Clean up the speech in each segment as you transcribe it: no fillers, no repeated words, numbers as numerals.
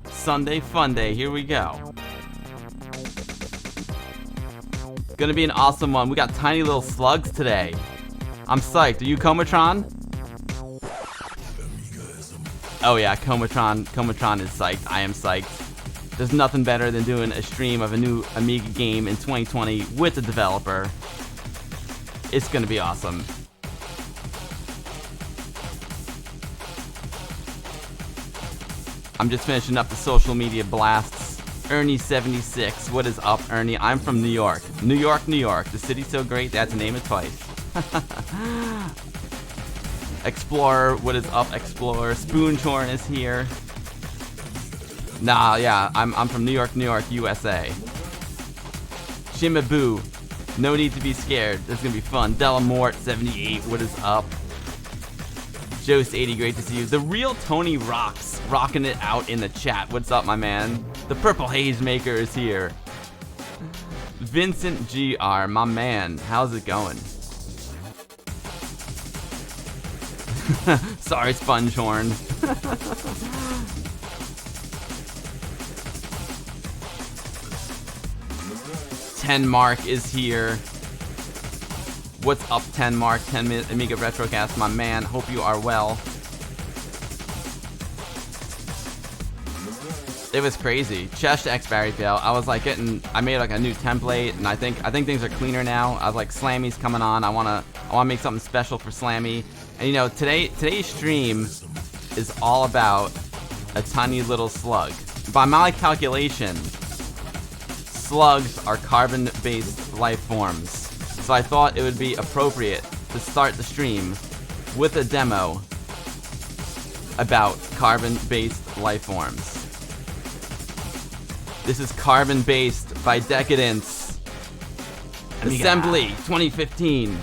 Sunday fun day. Here we go. Gonna be an awesome one. We got tiny little slugs today. I'm psyched. Are you Comatron? Oh yeah, Comatron is psyched. I am psyched. There's nothing better than doing a stream of a new Amiga game in 2020 with the developer. It's gonna be awesome. I'm just finishing up the social media blasts. Ernie76, what is up, Ernie? I'm from New York. New York, New York. The city's so great, they had to name it twice. Explorer, what is up, Explorer? Spoonchorn is here. Nah, yeah, I'm from New York, USA. Shimaboo, no need to be scared. This is gonna be fun. Delamort78, what is up? Jost80, great to see you. The real Tony Rocks, rocking it out in the chat. What's up, my man? The Purple Haze Maker is here. Vincent GR, my man, how's it going? Sorry, Spongehorn. 10 Mark is here. What's up, 10 Mark? 10 minute Amiga Retrocast, my man. Hope you are well. It was crazy. Chest X Barry Fail. I was like I made like a new template, and I think things are cleaner now. I was like, Slamy's coming on. I wanna make something special for Slamy. And you know, today's stream is all about a tiny little slug. By my calculation, slugs are carbon-based life forms. So I thought it would be appropriate to start the stream with a demo about carbon-based life forms. This is Carbon-Based by Decadence. Amiga. Assembly 2015.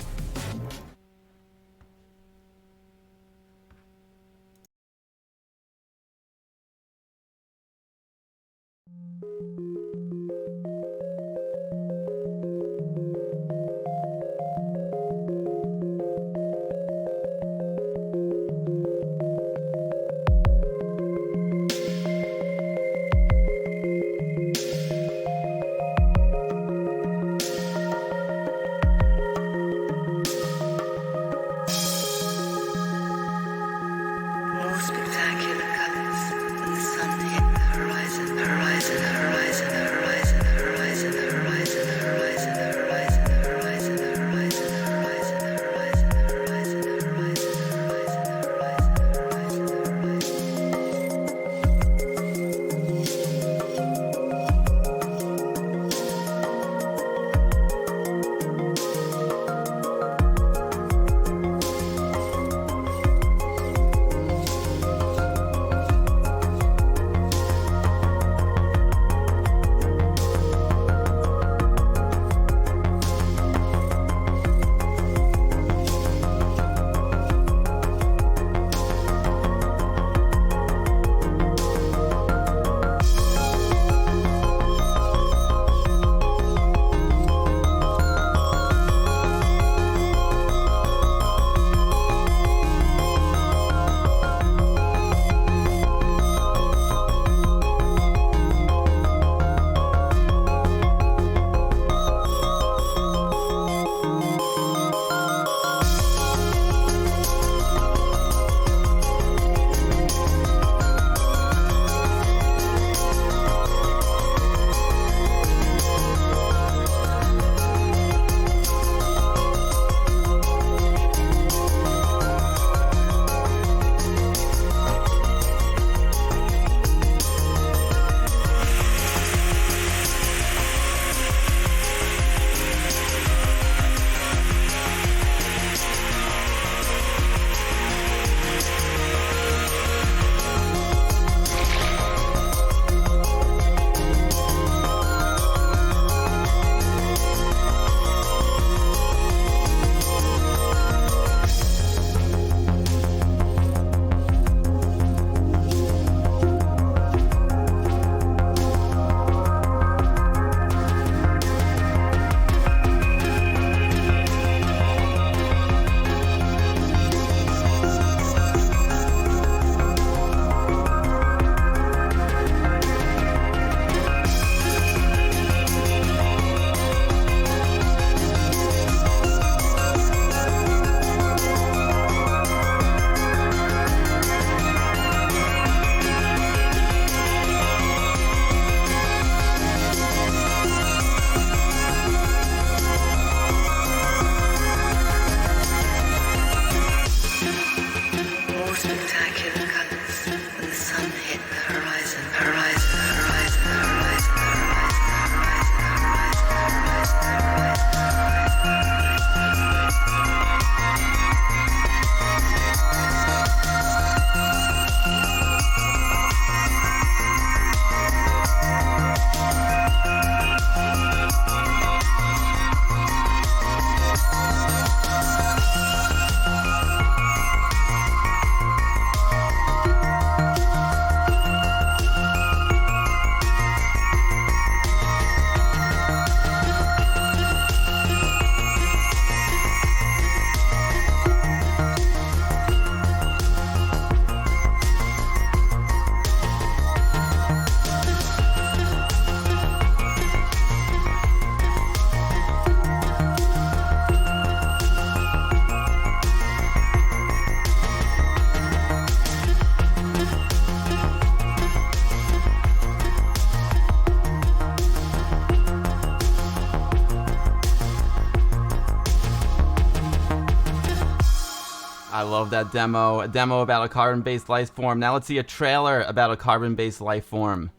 I love that demo. A demo about a carbon-based life form. Now let's see a trailer about a carbon-based life form.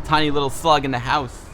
Tiny little slug in the house.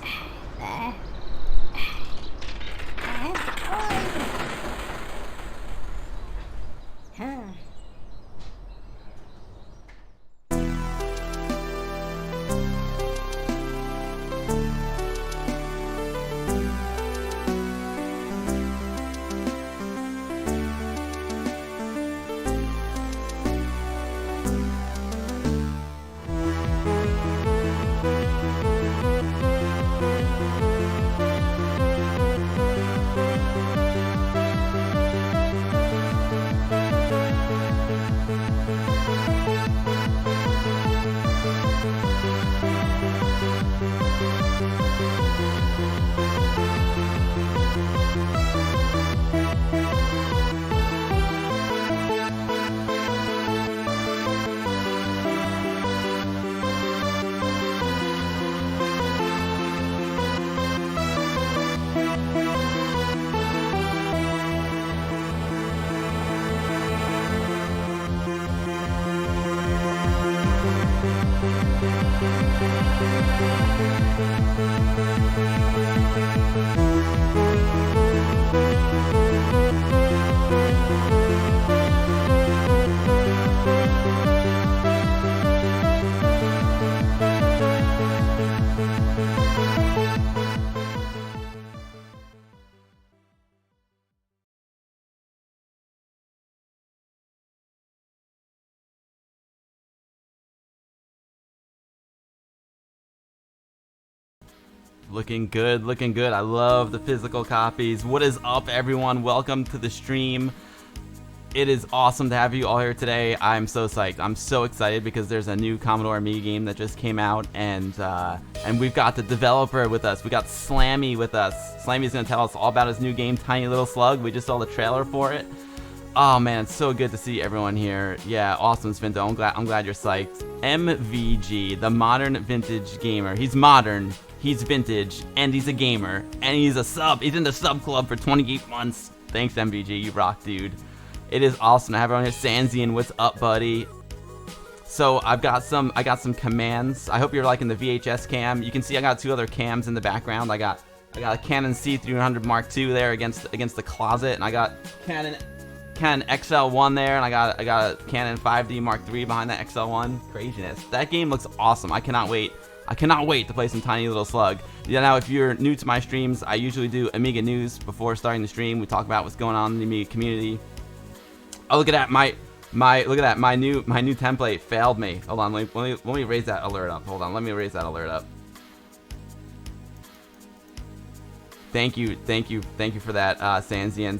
Looking good, looking good. I love the physical copies. What is up, everyone? Welcome to the stream. It is awesome to have you all here today. I'm so psyched. I'm so excited because there's a new Commodore Amiga game that just came out, and we've got the developer with us. We got Slamy with us. Slamy's gonna tell us all about his new game, Tiny Little Slug. We just saw the trailer for it. Oh man, it's so good to see everyone here. Yeah, awesome, Svinto. I'm glad you're psyched. MVG, the modern vintage gamer. He's modern. He's vintage, and he's a gamer, and he's a sub. He's in the sub club for 28 months. Thanks, MVG. You rock, dude. It is awesome to have everyone here. Sanzian, what's up, buddy? So I got some commands. I hope you're liking the VHS cam. You can see I got two other cams in the background. I got a Canon C300 Mark II there against the closet, and I got Canon XL1 there, and I got a Canon 5D Mark III behind that XL1. Craziness. That game looks awesome. I cannot wait. I cannot wait to play some Tiny Little Slug. Yeah, now if you're new to my streams, I usually do Amiga news before starting the stream. We talk about what's going on in the Amiga community. Oh, look at that! My new template failed me. Hold on, let me raise that alert up. Hold on, let me raise that alert up. Thank you for that, Sanzian.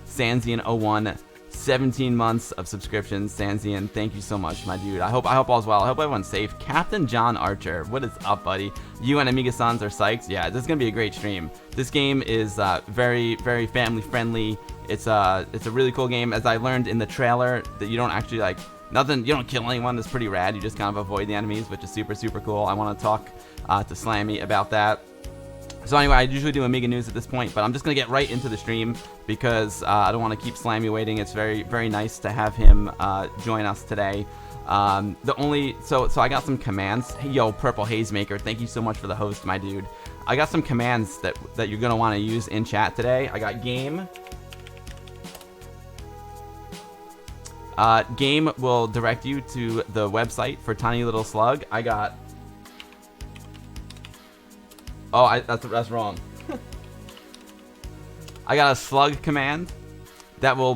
Sanzian01. 17 months of subscriptions, Sanzian. Thank you so much, my dude. I hope all's well. I hope everyone's safe. Captain John Archer, what is up, buddy? You and Amiga Sons are psyched. Yeah, this is gonna be a great stream. This game is very family friendly. It's a really cool game. As I learned in the trailer, that you don't actually you don't kill anyone. That's pretty rad. You just kind of avoid the enemies, which is super cool. I want to talk to Slamy about that. So anyway, I usually do Amiga news at this point, but I'm just gonna get right into the stream because I don't want to keep Slamy waiting. It's very nice to have him join us today. So I got some commands. Hey, yo, Purple Haze Maker, thank you so much for the host, my dude. I got some commands that you're gonna want to use in chat today. I got game. Game will direct you to the website for Tiny Little Slug. I got. Oh, that's wrong. I got a slug command that will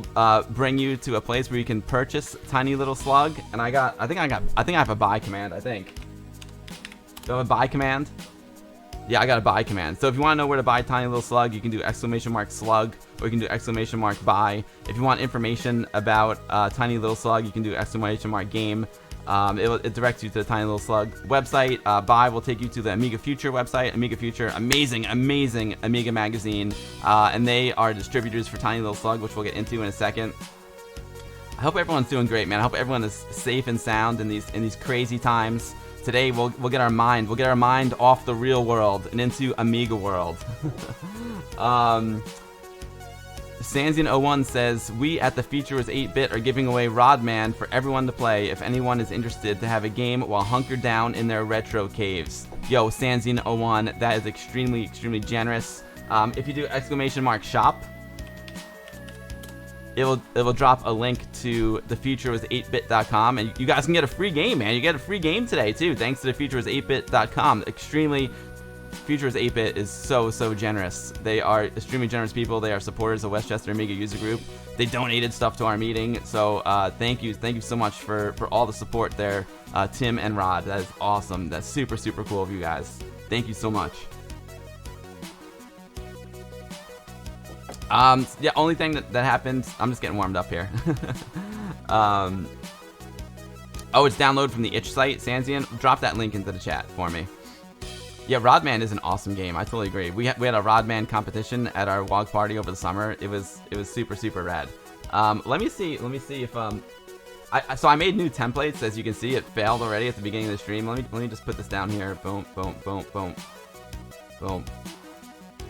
bring you to a place where you can purchase Tiny Little Slug, and I think I have a buy command. I think. Do I have a buy command? Yeah, I got a buy command. So if you want to know where to buy Tiny Little Slug, you can do !slug, or you can do !buy. If you want information about Tiny Little Slug, you can do !game. It directs you to the Tiny Little Slug website. Buy will take you to the Amiga Future website. Amiga Future, amazing Amiga magazine, and they are distributors for Tiny Little Slug, which we'll get into in a second. I hope everyone's doing great, man. I hope everyone is safe and sound in these crazy times. Today we'll get our mind off the real world and into Amiga world. Sansian01 says, we at the Future Was 8-Bit are giving away Rodman for everyone to play if anyone is interested to have a game while hunkered down in their retro caves. Yo, Sansian01, that is extremely, extremely generous. If you do !shop, it will drop a link to thefuturewas8bit.com, and you guys can get a free game, man. You get a free game today, too, thanks to thefuturewas8bit.com. Extremely... Future Was 8-Bit is so generous. They are extremely generous people. They are supporters of Westchester Amiga User Group. They donated stuff to our meeting, so thank you so much for all the support there, Tim and Rod. That is awesome. That's super cool of you guys. Thank you so much. Yeah, only thing that happened, I'm just getting warmed up here. Oh, it's download from the itch site, Sansian. Drop that link into the chat for me. Yeah, Rodman is an awesome game. I totally agree. We had a Rodman competition at our WOG party over the summer. It was super rad. Let me see if so I made new templates. As you can see, it failed already at the beginning of the stream. Let me just put this down here. Boom.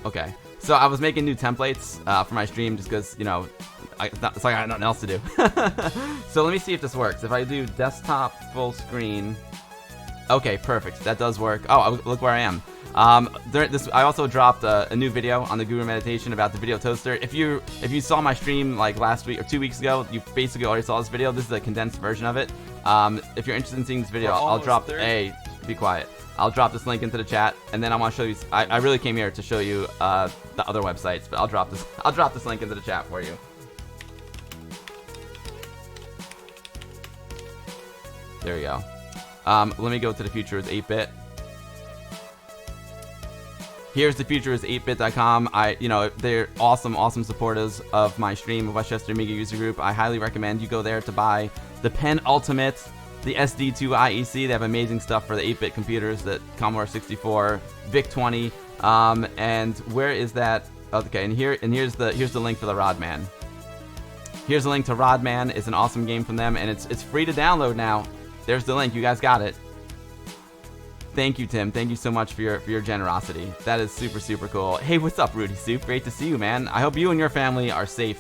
Okay. So I was making new templates for my stream just because, you know, it's like I had nothing else to do. So let me see if this works. If I do desktop full screen. Okay, perfect. That does work. Oh, look where I am. I also dropped a new video on the Guru Meditation about the video toaster. If you saw my stream like last week or 2 weeks ago, you basically already saw this video. This is a condensed version of it. If you're interested in seeing this video, I'll drop. Hey, be quiet. I'll drop this link into the chat, and then I want to show you. I really came here to show you the other websites, but I'll drop this link into the chat for you. There you go. Let me go to the Future Was 8-Bit. Here's the Future Was 8bit.com. They're awesome supporters of my stream of Westchester Amiga User Group. I highly recommend you go there to buy the Pen Ultimate, the SD2 IEC. They have amazing stuff for the 8-bit computers, the Commodore 64, VIC-20. And where is that? Okay, and here's the link for the Rodman. Here's the link to Rodman. It's an awesome game from them, and it's free to download now. There's the link. You guys got it. Thank you, Tim. Thank you so much for your generosity. That is super cool. Hey, what's up, Rudy Soup? Great to see you, man. I hope you and your family are safe.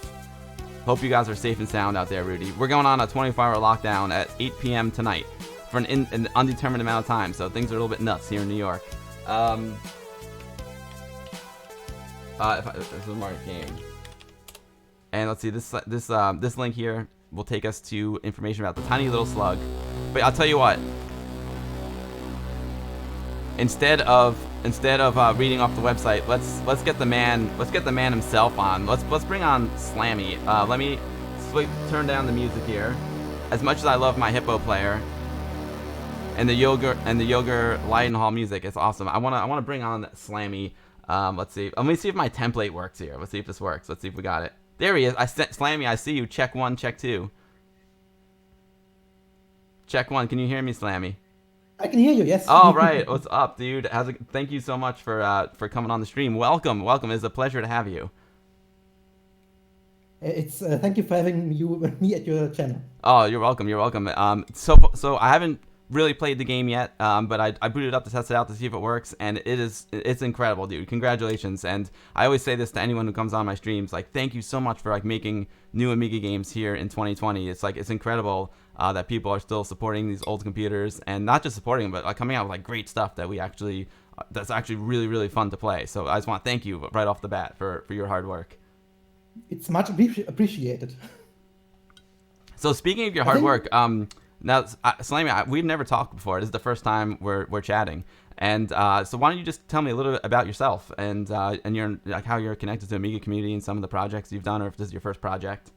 Hope you guys are safe and sound out there, Rudy. We're going on a 24-hour lockdown at 8 p.m. tonight for an undetermined amount of time, so things are a little bit nuts here in New York. This is a market game. And let's see, this link here will take us to information about the tiny little slug. But I'll tell you what. Instead of reading off the website, let's get the man himself on. Let's bring on Slamy. Let me turn down the music here. As much as I love my hippo player and the Yoga Leidenhall music, it's awesome. I wanna bring on Slamy. Let's see. Let me see if my template works here. Let's see if this works. Let's see if we got it. There he is. Slamy, I see you. Check 1, check 2. Check 1. Can you hear me, Slamy? I can hear you, yes. All right. What's up, dude? Thank you so much for coming on the stream. Welcome. It's a pleasure to have you. It's thank you for having me at your channel. Oh, you're welcome. So I haven't really played the game yet, but I booted it up to test it out to see if it works, and it's incredible, dude. Congratulations. And I always say this to anyone who comes on my streams, like, thank you so much for like making new Amiga games here in 2020. It's incredible that people are still supporting these old computers, and not just supporting them, but like coming out with like great stuff that that's actually really fun to play. So I just want to thank you right off the bat for your hard work. It's much appreciated. So speaking of your hard work, now, Slamy, we've never talked before. This is the first time we're chatting, and so why don't you just tell me a little bit about yourself and your like how you're connected to the Amiga community and some of the projects you've done, or if this is your first project.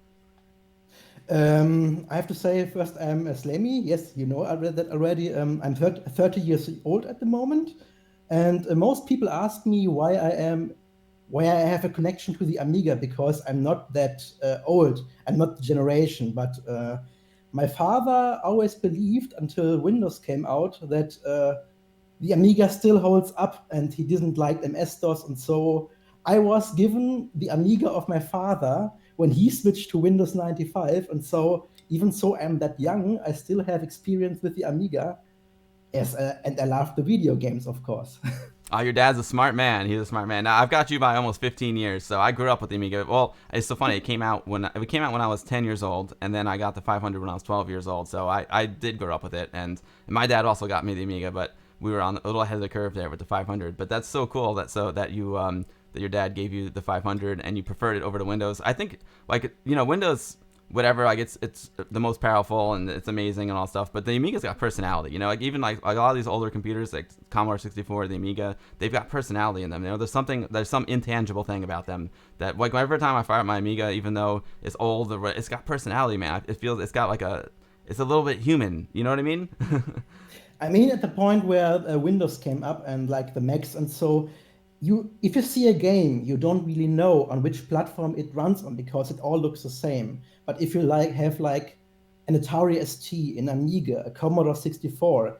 I have to say first I'm a Slamy. Yes, you know I read that already. I'm 30 years old at the moment, and most people ask me why I have a connection to the Amiga, because I'm not that old. I'm not the generation, but my father always believed until Windows came out that the Amiga still holds up, and he didn't like MS-DOS, and so I was given the Amiga of my father when he switched to Windows 95, and so even so I'm that young, I still have experience with the Amiga. Yes, and I love the video games, of course. Oh, your dad's a smart man. He's a smart man. Now I've got you by almost 15 years, so I grew up with the Amiga. Well, it's so funny. It came out when I was 10 years old, and then I got the 500 when I was 12 years old. So I did grow up with it, and my dad also got me the Amiga, but we were on a little ahead of the curve there with the 500. But that's so cool that you that your dad gave you the 500 and you preferred it over to Windows. I think Windows, whatever, like it's the most powerful and it's amazing and all stuff, but the Amiga's got personality. Like even like a lot of these older computers like Commodore 64, the Amiga, they've got personality in them. There's some intangible thing about them that like every time I fire up my Amiga, even though it's old, it's got personality, man. It's got like it's a little bit human. You know what I mean? I mean, at the point where Windows came up and like the Macs and so, if you see a game, you don't really know on which platform it runs on because it all looks the same. But if you have like an Atari ST, an Amiga, a Commodore 64,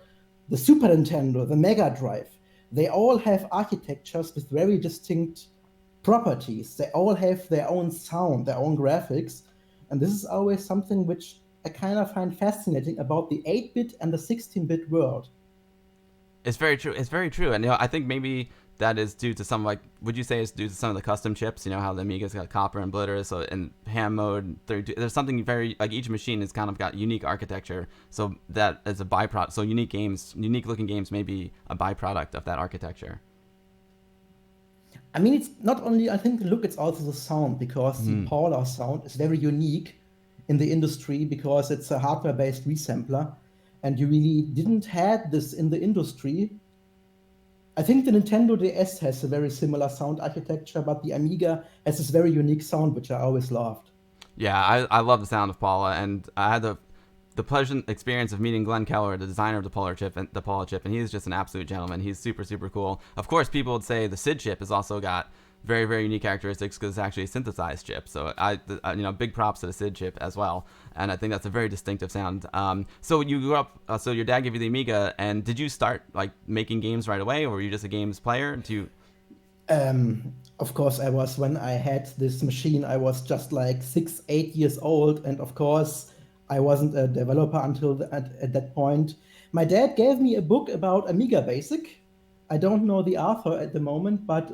the Super Nintendo, the Mega Drive, they all have architectures with very distinct properties. They all have their own sound, their own graphics. And this is always something which I kind of find fascinating about the 8-bit and the 16-bit world. It's very true. It's very true. And I think maybe that is due to some, like, would you say it's due to some of the custom chips? How the Amiga's got copper and blitter, so in ham mode, there's something very, like, each machine has kind of got unique architecture, so that is a byproduct. So unique looking games may be a byproduct of that architecture. I mean, it's not only, I think, look, it's also the sound, because the Paula sound is very unique in the industry because it's a hardware-based resampler, and you really didn't have this in the industry. I think the Nintendo DS has a very similar sound architecture, but the Amiga has this very unique sound, which I always loved. Yeah, I love the sound of Paula, and I had the pleasant experience of meeting Glenn Keller, the designer of the Paula chip, and he's just an absolute gentleman. He's super, super cool. Of course, people would say the SID chip has also got very, very unique characteristics because it's actually a synthesized chip. So big props to the SID chip as well. And I think that's a very distinctive sound. So you grew up, so your dad gave you the Amiga, and did you start like making games right away, or were you just a games player? Of course, I was. When I had this machine, I was just like 6-8 years old, and of course, I wasn't a developer until at that point. My dad gave me a book about Amiga Basic. I don't know the author at the moment, but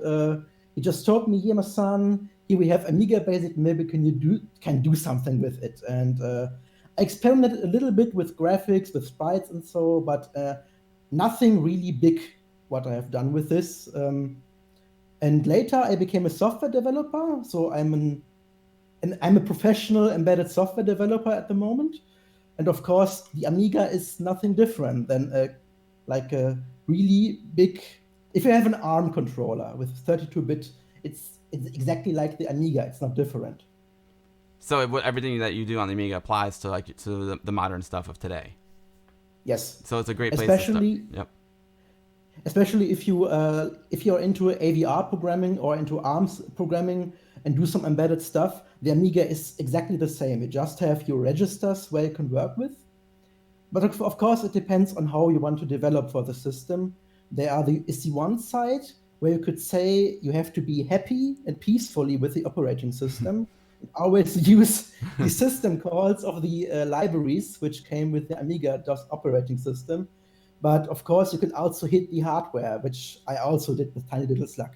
he just told me, "Here, my son, here we have Amiga Basic. Maybe can do something with it." And I experimented a little bit with graphics, with sprites, and so, but nothing really big. What I have done with this. And later, I became a software developer. So I'm a professional embedded software developer at the moment. And of course, the Amiga is nothing different than a really big. If you have an ARM controller with 32-bit, it's exactly like the Amiga. It's not different. So everything that you do on the Amiga applies to the modern stuff of today. Yes. So it's a great place to start. Yep. Especially if you're into AVR programming or into ARMS programming and do some embedded stuff, the Amiga is exactly the same. You just have your registers where you can work with. But of course, it depends on how you want to develop for the system. There is the one side where you could say you have to be happy and peacefully with the operating system. Always use the system calls of the libraries which came with the Amiga DOS operating system. But of course, you could also hit the hardware, which I also did with Tiny Little Slug.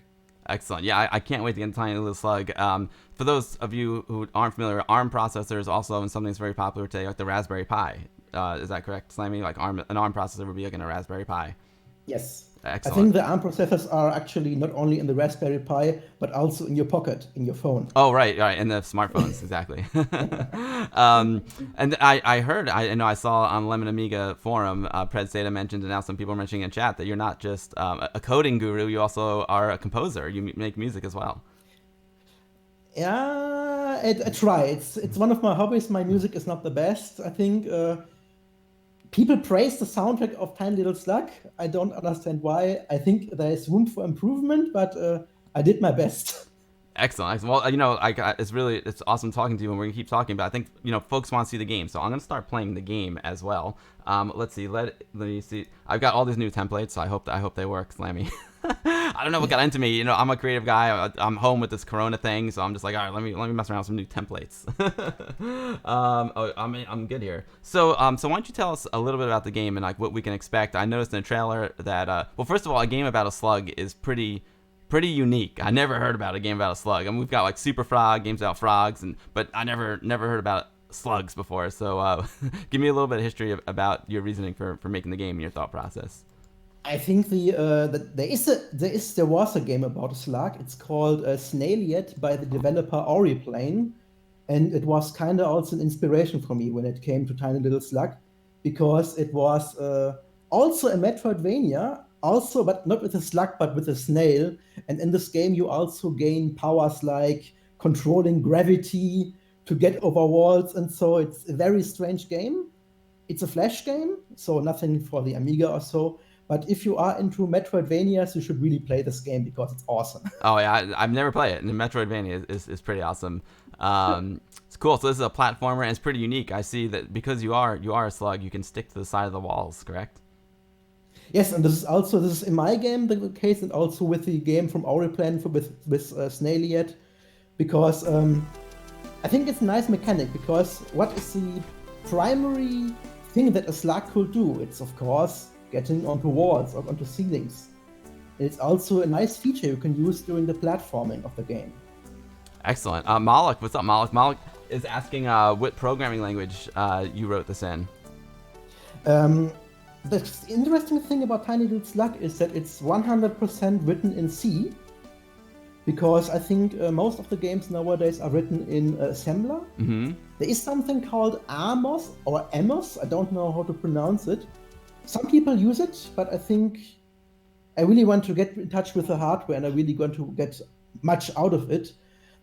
Excellent. Yeah, I can't wait to get Tiny Little Slug. For those of you who aren't familiar, ARM processors also in something that's very popular today, like the Raspberry Pi. Is that correct, Slimy? Like an ARM processor would be like in a Raspberry Pi. Yes. Excellent. I think the ARM processors are actually not only in the Raspberry Pi, but also in your pocket, in your phone. Oh, right, in the smartphones, exactly. And I saw on Lemon Amiga forum, Pred Seda mentioned, and now some people are mentioning in chat that you're not just a coding guru, you also are a composer. You make music as well. Yeah, I try. It's one of my hobbies. My music is not the best, I think. People praise the soundtrack of Tiny Little Slug. I don't understand why. I think there is room for improvement, but I did my best. Excellent. Well, it's awesome talking to you, and we're gonna keep talking. But I think folks want to see the game, so I'm gonna start playing the game as well. Let's see. Let me see. I've got all these new templates, so I hope they work, Slamy. I don't know what got into me. You know, I'm a creative guy. I'm home with this Corona thing, so I'm just like, all right, let me mess around with some new templates. I'm good here. So why don't you tell us a little bit about the game and like what we can expect? I noticed in the trailer that well, first of all, a game about a slug is pretty unique. I never heard about a game about a slug. I mean, we've got like Super Frog, games about frogs, but I never heard about slugs before. So give me a little bit of history about your reasoning for making the game and your thought process. I think there was a game about a slug. It's called Snailiet by the developer Oriplane, and it was kind of also an inspiration for me when it came to Tiny Little Slug, because it was also a Metroidvania, also but not with a slug but with a snail. And in this game, you also gain powers like controlling gravity to get over walls, and so it's a very strange game. It's a flash game, so nothing for the Amiga or so. But if you are into Metroidvanias, you should really play this game because it's awesome. Oh yeah, I've never played it, and Metroidvania is pretty awesome. It's cool. So this is a platformer, and it's pretty unique. I see that because you are a slug, you can stick to the side of the walls, correct? Yes, and this is in my game the case, and also with the game from Auriplan with Snailiet, because I think it's a nice mechanic. Because what is the primary thing that a slug could do? It's of course getting onto walls or onto ceilings. It's also a nice feature you can use during the platforming of the game. Excellent. Malik, what's up, Malik? Malik is asking what programming language you wrote this in. The interesting thing about Tiny Little Slug is that it's 100% written in C, because I think most of the games nowadays are written in assembler. Mm-hmm. There is something called Amos or Amos, I don't know how to pronounce it. Some people use it, but I think I really want to get in touch with the hardware and I really want to get much out of it.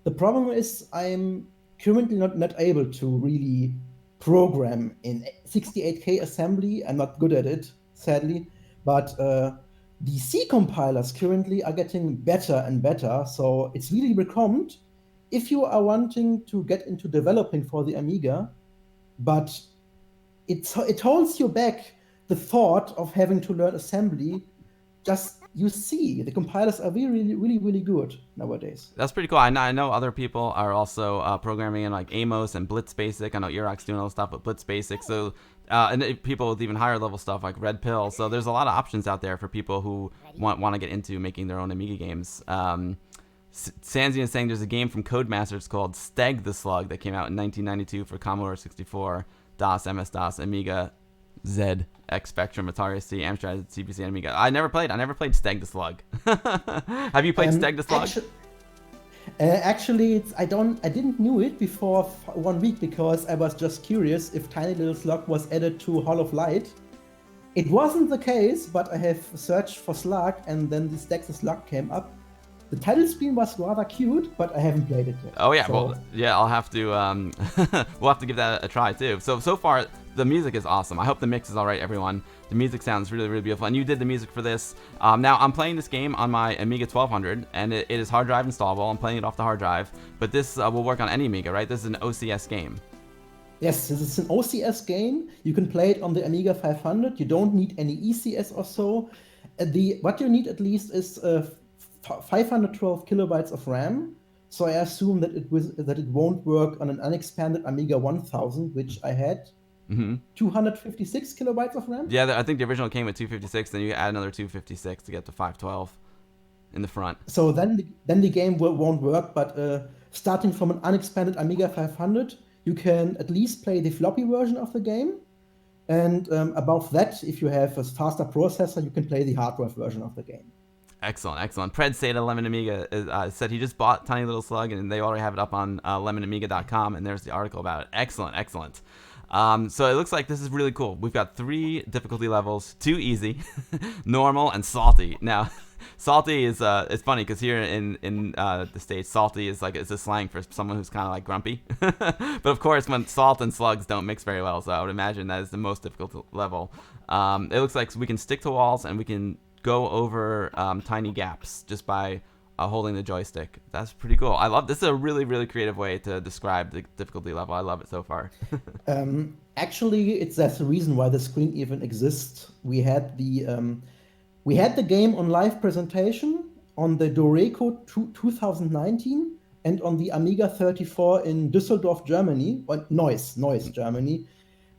The problem is I'm currently not able to really program in 68K assembly. I'm not good at it, sadly, but the C compilers currently are getting better and better, so it's really recommended if you are wanting to get into developing for the Amiga, but it holds you back the thought of having to learn assembly. Just use C. The compilers are really good nowadays. That's pretty cool. I know other people are also programming in like Amos and Blitz Basic. I know Iraq's doing all the stuff with Blitz Basic. So and people with even higher level stuff like Red Pill. So there's a lot of options out there for people who want to get into making their own Amiga games. Sanzi is saying there's a game from Codemasters called Steg the Slug that came out in 1992 for Commodore 64, DOS, MS-DOS, Amiga, Z, X Spectrum, Atari ST, Amstrad, CPC, and Amiga. I never played Steg the Slug. Have you played Steg the Slug? Actually, I didn't knew it before 1 week because I was just curious if Tiny Little Slug was added to Hall of Light. It wasn't the case, but I have searched for Slug and then the Steg the Slug came up. The title screen was rather cute, but I haven't played it yet. Oh yeah, so. Well yeah, I'll have to we'll have to give that a try too. So far the music is awesome. I hope the mix is all right, everyone. The music sounds really beautiful, and you did the music for this. Now I'm playing this game on my Amiga 1200, and it is hard drive installable. I'm playing it off the hard drive, but this will work on any Amiga, right? This is an OCS game. Yes, this is an OCS game. You can play it on the Amiga 500. You don't need any ECS or so. What you need at least is 512 kilobytes of RAM. So I assume that it won't work on an unexpanded Amiga 1000, which I had. Mm-hmm. 256 kilobytes of RAM? Yeah, I think the original came with 256, then you add another 256 to get to 512 in the front. So then the game won't work, but starting from an unexpanded Amiga 500, you can at least play the floppy version of the game. And above that, if you have a faster processor, you can play the hardware version of the game. Excellent. Pred Seda Lemon Amiga said he just bought Tiny Little Slug, and they already have it up on lemonamiga.com, and there's the article about it. Excellent. So it looks like this is really cool. We've got 3 difficulty levels: 2 easy, normal, and salty. Now, salty is it's funny because here in the States, salty is like it's a slang for someone who's kind of like grumpy. But of course, when salt and slugs don't mix very well, so I would imagine that is the most difficult level. It looks like we can stick to walls and we can go over tiny gaps just by holding the joystick. That's pretty cool. I love this. Is a really creative way to describe the difficulty level. I love it so far. Actually, that's the reason why the screen even exists. We had the We had the game on live presentation on the Doreco 2019 and on the Amiga 34 in Düsseldorf, Germany, or Neuss, Germany.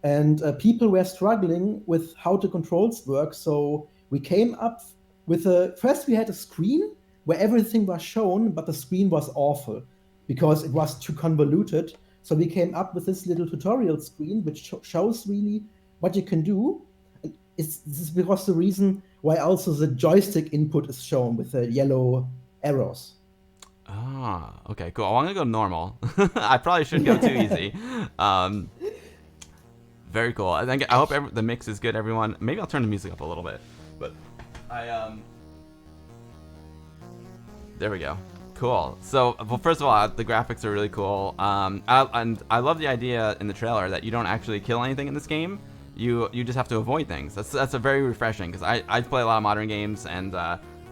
And people were struggling with how the controls work. So we came up with first we had a screen where everything was shown, but the screen was awful because it was too convoluted. So we came up with this little tutorial screen, which shows really what you can do. And this is because the reason why also the joystick input is shown with the yellow arrows. Ah, okay, cool. I'm gonna go normal. I probably shouldn't go too easy. Very cool. I hope the mix is good, everyone. Maybe I'll turn the music up a little bit, but there we go. Cool. So, well, first of all, the graphics are really cool. And I love the idea in the trailer that you don't actually kill anything in this game. You just have to avoid things. That's a very refreshing, because I play a lot of modern games, and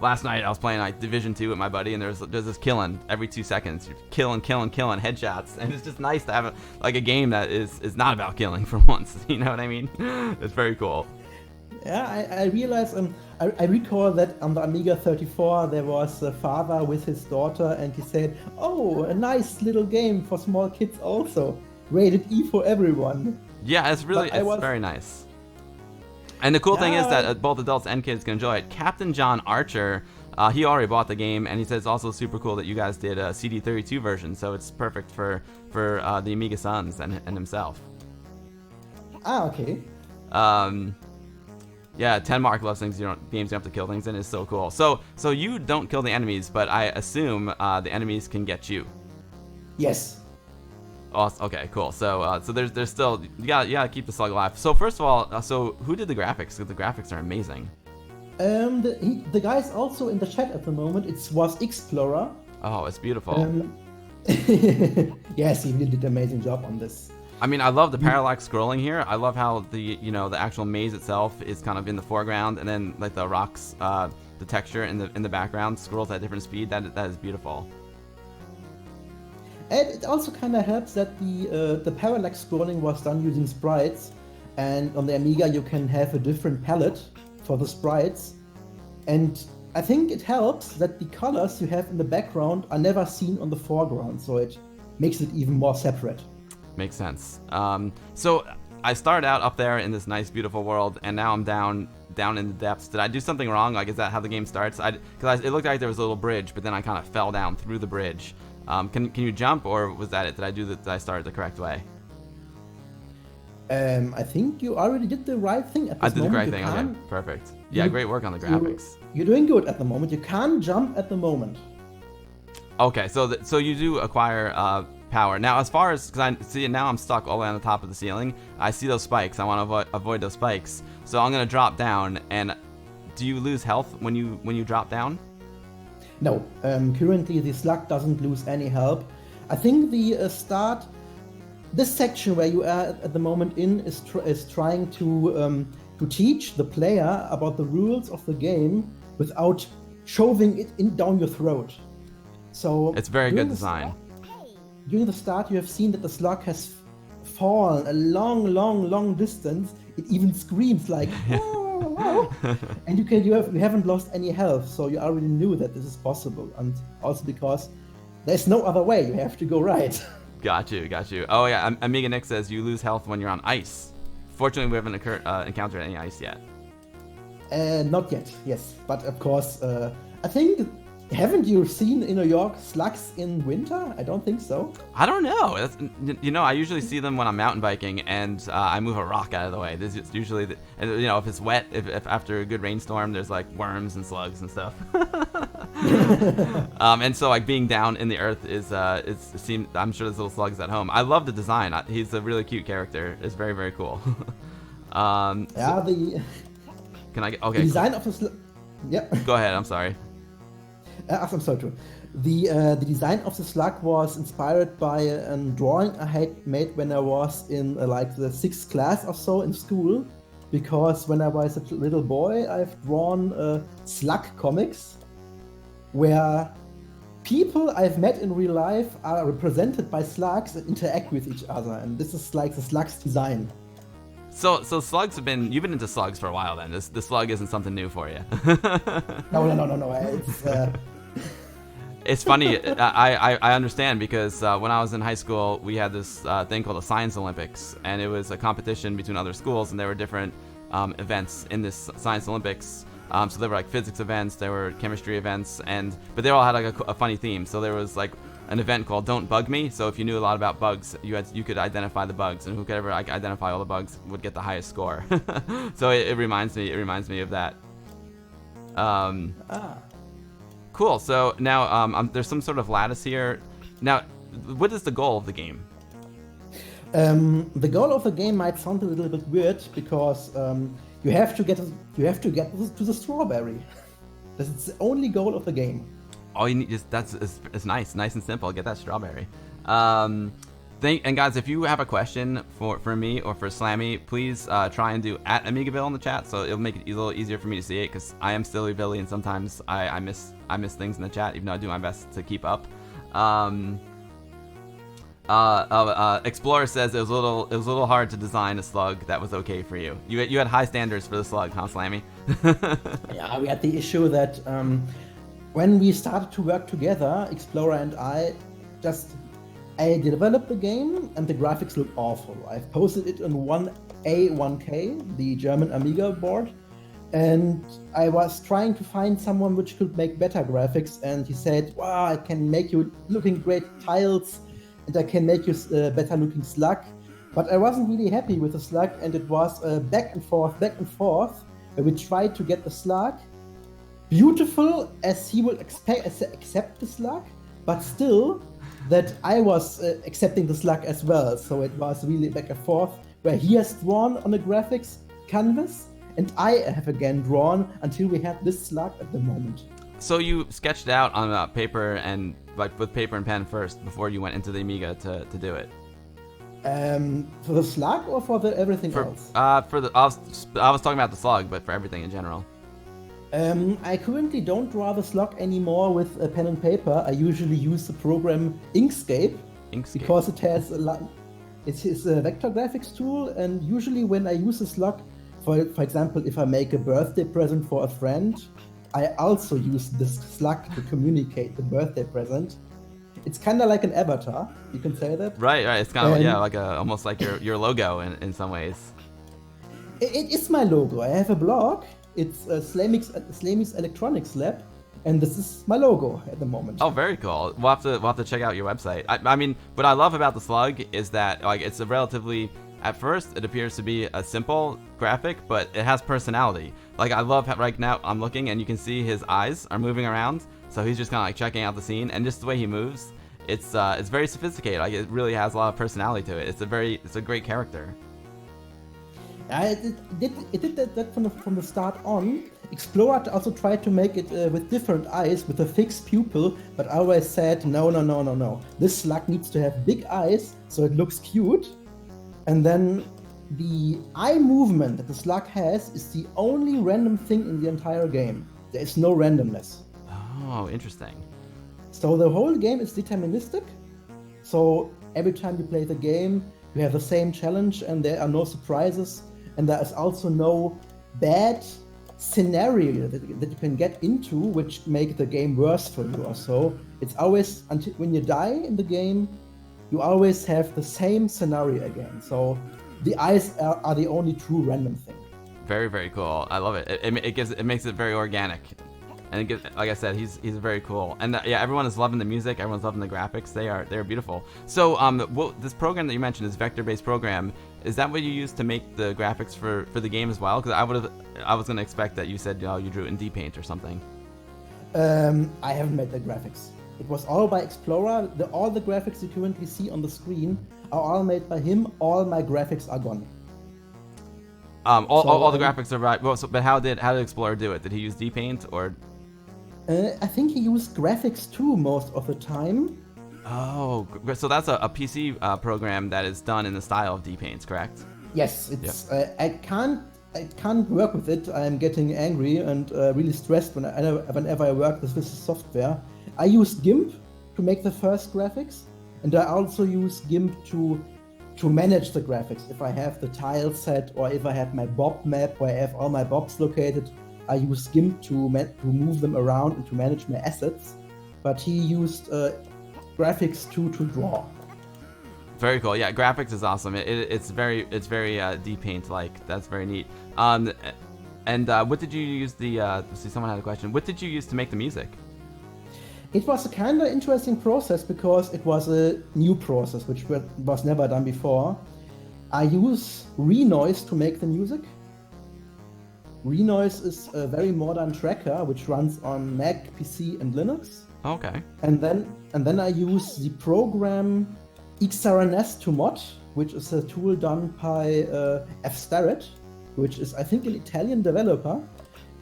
last night I was playing like Division 2 with my buddy, and there's this killing every 2 seconds. You're killing headshots, and it's just nice to have a game that is not about killing for once. You know what I mean? It's very cool. Yeah, I realize, I recall that on the Amiga 34 there was a father with his daughter, and he said, "Oh, a nice little game for small kids also, rated E for everyone." Yeah, it's very nice. And the cool thing is that both adults and kids can enjoy it. Captain John Archer, he already bought the game, and he says it's also super cool that you guys did a CD32 version, so it's perfect for the Amiga sons and himself. Ah, okay. Yeah, 10 Mark loves things games you don't have to kill things in is so cool. So you don't kill the enemies, but I assume the enemies can get you. Yes. Awesome. Okay, cool. So there's still you gotta keep the slug alive. So first of all, so who did the graphics? Because the graphics are amazing. The guy's also in the chat at the moment. It was Explorer. Oh, it's beautiful. Yes, he really did an amazing job on this. I mean, I love the parallax scrolling here. I love how the actual maze itself is kind of in the foreground, and then like the rocks, the texture in the background scrolls at a different speed. That is beautiful. And it also kind of helps that the parallax scrolling was done using sprites, and on the Amiga you can have a different palette for the sprites, and I think it helps that the colors you have in the background are never seen on the foreground, so it makes it even more separate. Makes sense. So I started out up there in this nice, beautiful world, and now I'm down in the depths. Did I do something wrong? Like, is that how the game starts? Because it looked like there was a little bridge, but then I kind of fell down through the bridge. Can you jump, or was that it? Did I start the correct way? I think you already did the right thing at this moment. I did the correct thing. Okay, perfect. Yeah, great work on the graphics. You're doing good at the moment. You can't jump at the moment. Okay, so you do acquire power. Now, as far as, because I see now I'm stuck all the way on the top of the ceiling. I see those spikes. I want to avoid those spikes. So I'm gonna drop down. And do you lose health when you drop down? No. Currently, the Slug doesn't lose any health. I think the this section where you are at the moment is trying to teach the player about the rules of the game without shoving it down your throat. So it's very good design. During the start, you have seen that the Slug has fallen a long distance. It even screams like, "Whoa, whoa." And you haven't lost any health, so you already knew that this is possible, and also because there's no other way. You have to go right. Got you. Oh yeah, Amiga Nick says you lose health when you're on ice. Fortunately, we haven't encountered any ice yet. Not yet. Yes, but of course, I think. Haven't you seen in New York slugs in winter? I don't think so. I don't know. I usually see them when I'm mountain biking and I move a rock out of the way. This is usually, if it's wet, if after a good rainstorm, there's like worms and slugs and stuff. And so like being down in the earth I'm sure there's little slugs at home. I love the design. He's a really cute character. It's very, very cool. Can I get, okay. The design of the slug. Yeah. Go ahead. I'm sorry. I'm sorry too. The design of the Slug was inspired by a drawing I had made when I was in like the 6th class or so in school, because when I was a little boy I've drawn Slug comics where people I've met in real life are represented by slugs and interact with each other, and this is like the Slug's design. So slugs you've been into slugs for a while then. The slug isn't something new for you. No. It's funny. I understand because when I was in high school, we had this thing called the Science Olympics, and it was a competition between other schools, and there were different events in this Science Olympics. So there were like physics events, there were chemistry events, but they all had like a funny theme. So there was like an event called "Don't Bug Me." So if you knew a lot about bugs, you could identify the bugs, and who could ever like identify all the bugs would get the highest score. So it reminds me of that. Cool. So now there's some sort of lattice here. Now, what is the goal of the game? The goal of the game might sound a little bit weird because you have to get to the strawberry. That's the only goal of the game. All you need it's nice and simple. Get that strawberry. And guys, if you have a question for me or for Slamy, please try and do @AmigaBill in the chat, so it'll make it a little easier for me to see it, because I am still Billy and sometimes I miss things in the chat, even though I do my best to keep up. Explorer says it was a little hard to design a slug that was okay for you. You had high standards for the slug, huh, Slamy? Yeah, we had the issue that when we started to work together, Explorer and I developed the game and the graphics look awful. I've posted it on 1A1K, the German Amiga board, and I was trying to find someone which could make better graphics, and he said, wow, I can make you looking great tiles, and I can make you better looking slug. But I wasn't really happy with the slug, and it was back and forth, where we tried to get the slug beautiful as he would accept the slug, but still that I was accepting the slug as well. So it was really back and forth, where he has drawn on the graphics canvas, and I have again drawn until we had this slug at the moment. So you sketched it out on paper and with paper and pen first before you went into the Amiga to do it. For the slug or for everything else? I was talking about the slug, but for everything in general. I currently don't draw the slug anymore with pen and paper. I usually use the program Inkscape. Because it has it's a vector graphics tool, and usually when I use the slug, for example, if I make a birthday present for a friend, I also use this slug to communicate the birthday present. It's kind of like an avatar, you can say that. Right. It's kind of like almost like your logo in some ways. It is my logo. I have a blog. It's Slamy's Electronics Lab, and this is my logo at the moment. Oh, very cool. We'll have to check out your website. I mean, what I love about the slug is that like it's a relatively, at first it appears to be a simple graphic, but it has personality. Like I love how right now I'm looking and you can see his eyes are moving around, so he's just kind of like checking out the scene, and just the way he moves, it's very sophisticated. Like it really has a lot of personality to it. It's a great character. It did that from the start on. Explorer also tried to make it with different eyes, with a fixed pupil, but I always said, no. This slug needs to have big eyes, so it looks cute. And then the eye movement that the slug has is the only random thing in the entire game. There is no randomness. Oh, interesting. So the whole game is deterministic. So every time you play the game, you have the same challenge, and there are no surprises. And there is also no bad scenario that you can get into which make the game worse for you or so. It's always, until when you die in the game, you always have the same scenario again. So the eyes are the only true random thing. Very, very cool. I love it. It makes it very organic. And like I said, he's very cool. And yeah, everyone is loving the music. Everyone's loving the graphics. They're beautiful. So this program that you mentioned, this vector-based program, is that what you use to make the graphics for the game as well? Because I was gonna expect that you said you drew it in D-Paint or something. I haven't made the graphics. It was all by Explorer. All the graphics you currently see on the screen are all made by him. All my graphics are gone. All the graphics are right. Well, but how did Explorer do it? Did he use D-Paint or? I think he used graphics too most of the time. Oh, so that's a PC program that is done in the style of D-Paint, correct? Yes, it's. Yep. I can't work with it. I'm getting angry and really stressed whenever I work with this software. I use GIMP to make the first graphics, and I also use GIMP to to manage the graphics. If I have the tile set or if I have my Bob map where I have all my Bobs located, I use GIMP to move them around and to manage my assets. But he used graphics to draw. Very cool. Yeah, graphics is awesome. It's very D-Paint like. That's very neat. And what did you use see, someone had a question. What did you use to make the music? It was a kind of interesting process because it was a new process which was never done before. I use Renoise to make the music. Renoise is a very modern tracker which runs on Mac, PC, and Linux. Okay. And then I use the program Xaranes2mod, which is a tool done by fstarret, which is I think an Italian developer.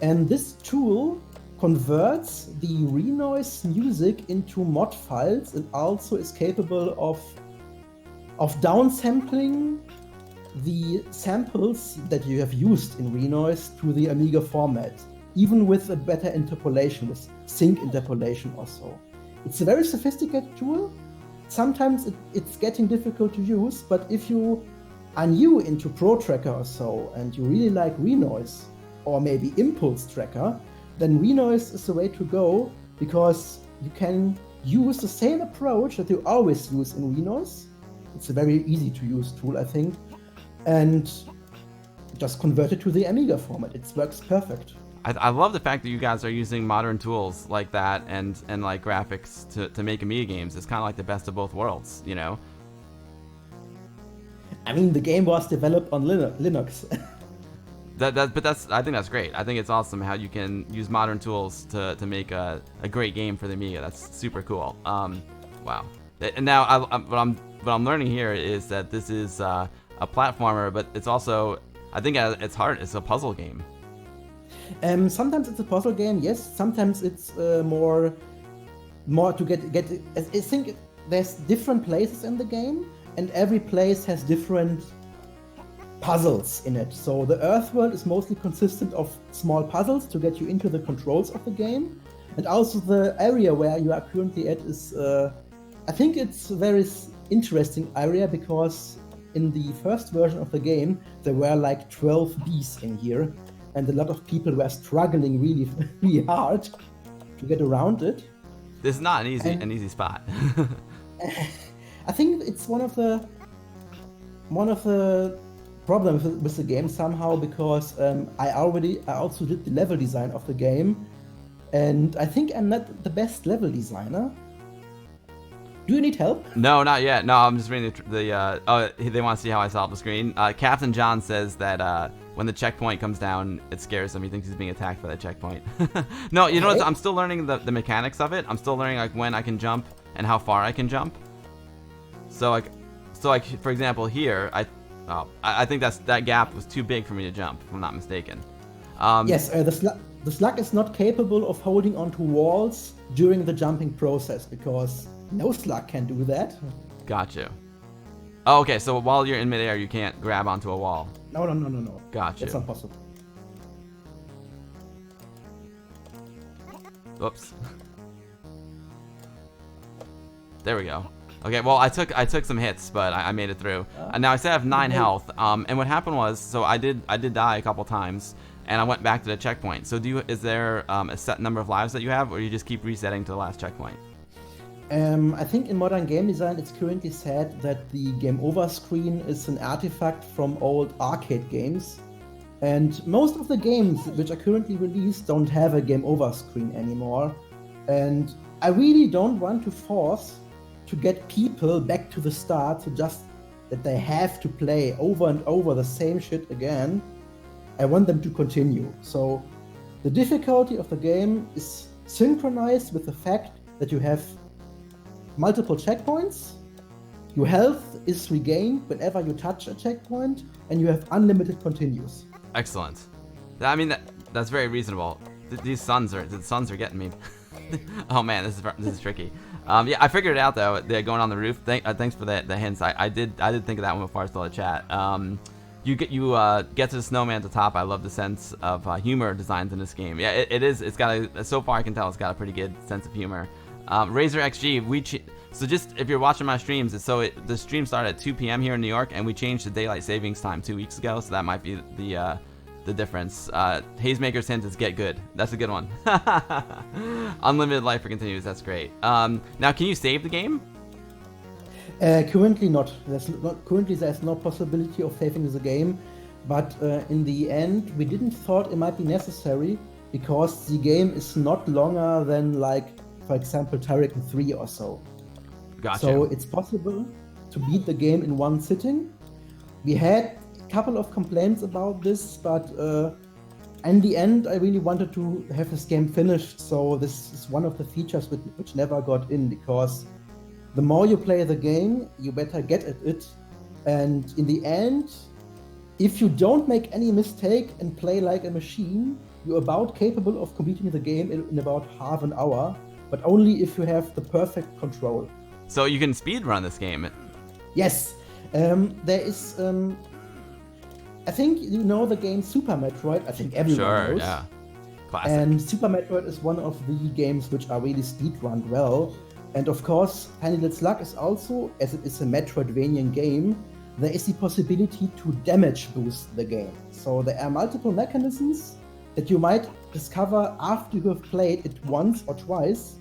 And this tool converts the Renoise music into mod files and also is capable of downsampling the samples that you have used in Renoise to the Amiga format, even with a better interpolation, with sync interpolation or so. It's a very sophisticated tool. Sometimes it's getting difficult to use, but if you are new into Pro Tracker or so and you really like Renoise or maybe Impulse Tracker, then Renoise is the way to go because you can use the same approach that you always use in Renoise. It's a very easy to use tool, I think, and just convert it to the Amiga format. It works perfect. I love the fact that you guys are using modern tools like that and like graphics to make Amiga games. It's kind of like the best of both worlds, you know? I mean, the game was developed on Linux. I think that's great. I think it's awesome how you can use modern tools to make a great game for the Amiga. That's super cool. Wow. And now what I'm learning here is that this is a platformer, but it's also, I think it's hard. It's a puzzle game. Sometimes it's a puzzle game, yes. Sometimes it's more to get. I think there's different places in the game, and every place has different puzzles in it. So the Earth world is mostly consistent of small puzzles to get you into the controls of the game, and also the area where you are currently at is. I think it's a very interesting area because in the first version of the game there were like 12 bees in here. And a lot of people were struggling really, really hard to get around it. This is not an easy spot. I think it's one of the problems with the game somehow because I also did the level design of the game, and I think I'm not the best level designer. Do you need help? No, not yet. No, I'm just reading they want to see how I solve the screen. Captain John says that when the checkpoint comes down, it scares him. He thinks he's being attacked by the checkpoint. No, you know what? I'm still learning the mechanics of it. I'm still learning like when I can jump and how far I can jump. So like for example here, I think that gap was too big for me to jump, if I'm not mistaken. Yes, the slug is not capable of holding onto walls during the jumping process because no slug can do that. Gotcha. Oh, okay, so while you're in midair, you can't grab onto a wall. No. Gotcha. That's not possible. Oops. There we go. Okay, well, I took some hits, but I made it through. And now I still have 9 health. And what happened was, so I did die a couple times, and I went back to the checkpoint. So is there a set number of lives that you have, or you just keep resetting to the last checkpoint? I think in modern game design it's currently said that the game over screen is an artifact from old arcade games, and most of the games which are currently released don't have a game over screen anymore, and I really don't want to force to get people back to the start so just that they have to play over and over the same shit again. I want them to continue. So the difficulty of the game is synchronized with the fact that you have multiple checkpoints, your health is regained whenever you touch a checkpoint, and you have unlimited continues. Excellent. I mean, that's very reasonable. The suns are getting me. Oh man, this is tricky. Yeah, I figured it out though. They're going on the roof. Thanks for the hints. I did think of that one before I started chat. You get to the snowman at the top. I love the sense of humor designs in this game. Yeah, it is. It's got so far I can tell it's got a pretty good sense of humor. Razor XG, So just if you're watching my streams, the stream started at 2 p.m. here in New York, and we changed the daylight savings time 2 weeks ago, so that might be the difference. Hazemaker's hint is get good. That's a good one. Unlimited life for continues. That's great. Now, can you save the game? Currently not. Currently there's no possibility of saving the game, but in the end we didn't thought it might be necessary because the game is not longer than, like, for example, Turrican 3 or so. Gotcha. So it's possible to beat the game in one sitting. We had a couple of complaints about this, but in the end I really wanted to have this game finished, so this is one of the features which never got in, because the more you play the game, you better get at it, and in the end, if you don't make any mistake and play like a machine, you're about capable of completing the game in about half an hour, but only if you have the perfect control. So you can speedrun this game? Yes. There is, I think you know the game Super Metroid. I think everyone knows. Sure, yeah. Classic. And Super Metroid is one of the games which are really speedrun well. And of course, Tiny Little Slug is also, as it is a Metroidvanian game, there is the possibility to damage boost the game. So there are multiple mechanisms that you might discover after you have played it once or twice.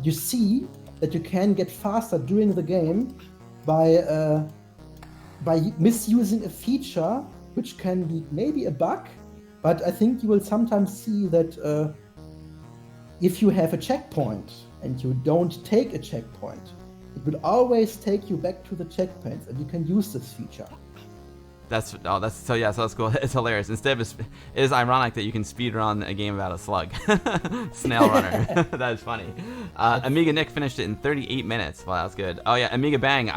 You see that you can get faster during the game by misusing a feature, which can be maybe a bug, but I think you will sometimes see that if you have a checkpoint and you don't take a checkpoint, it will always take you back to the checkpoints, and you can use this feature. So that's cool. It's hilarious. Instead of it is ironic that you can speedrun a game about a slug. Snail runner. That is funny. Amiga Nick finished it in 38 minutes. Wow, that's good. Oh yeah, Amiga Bang,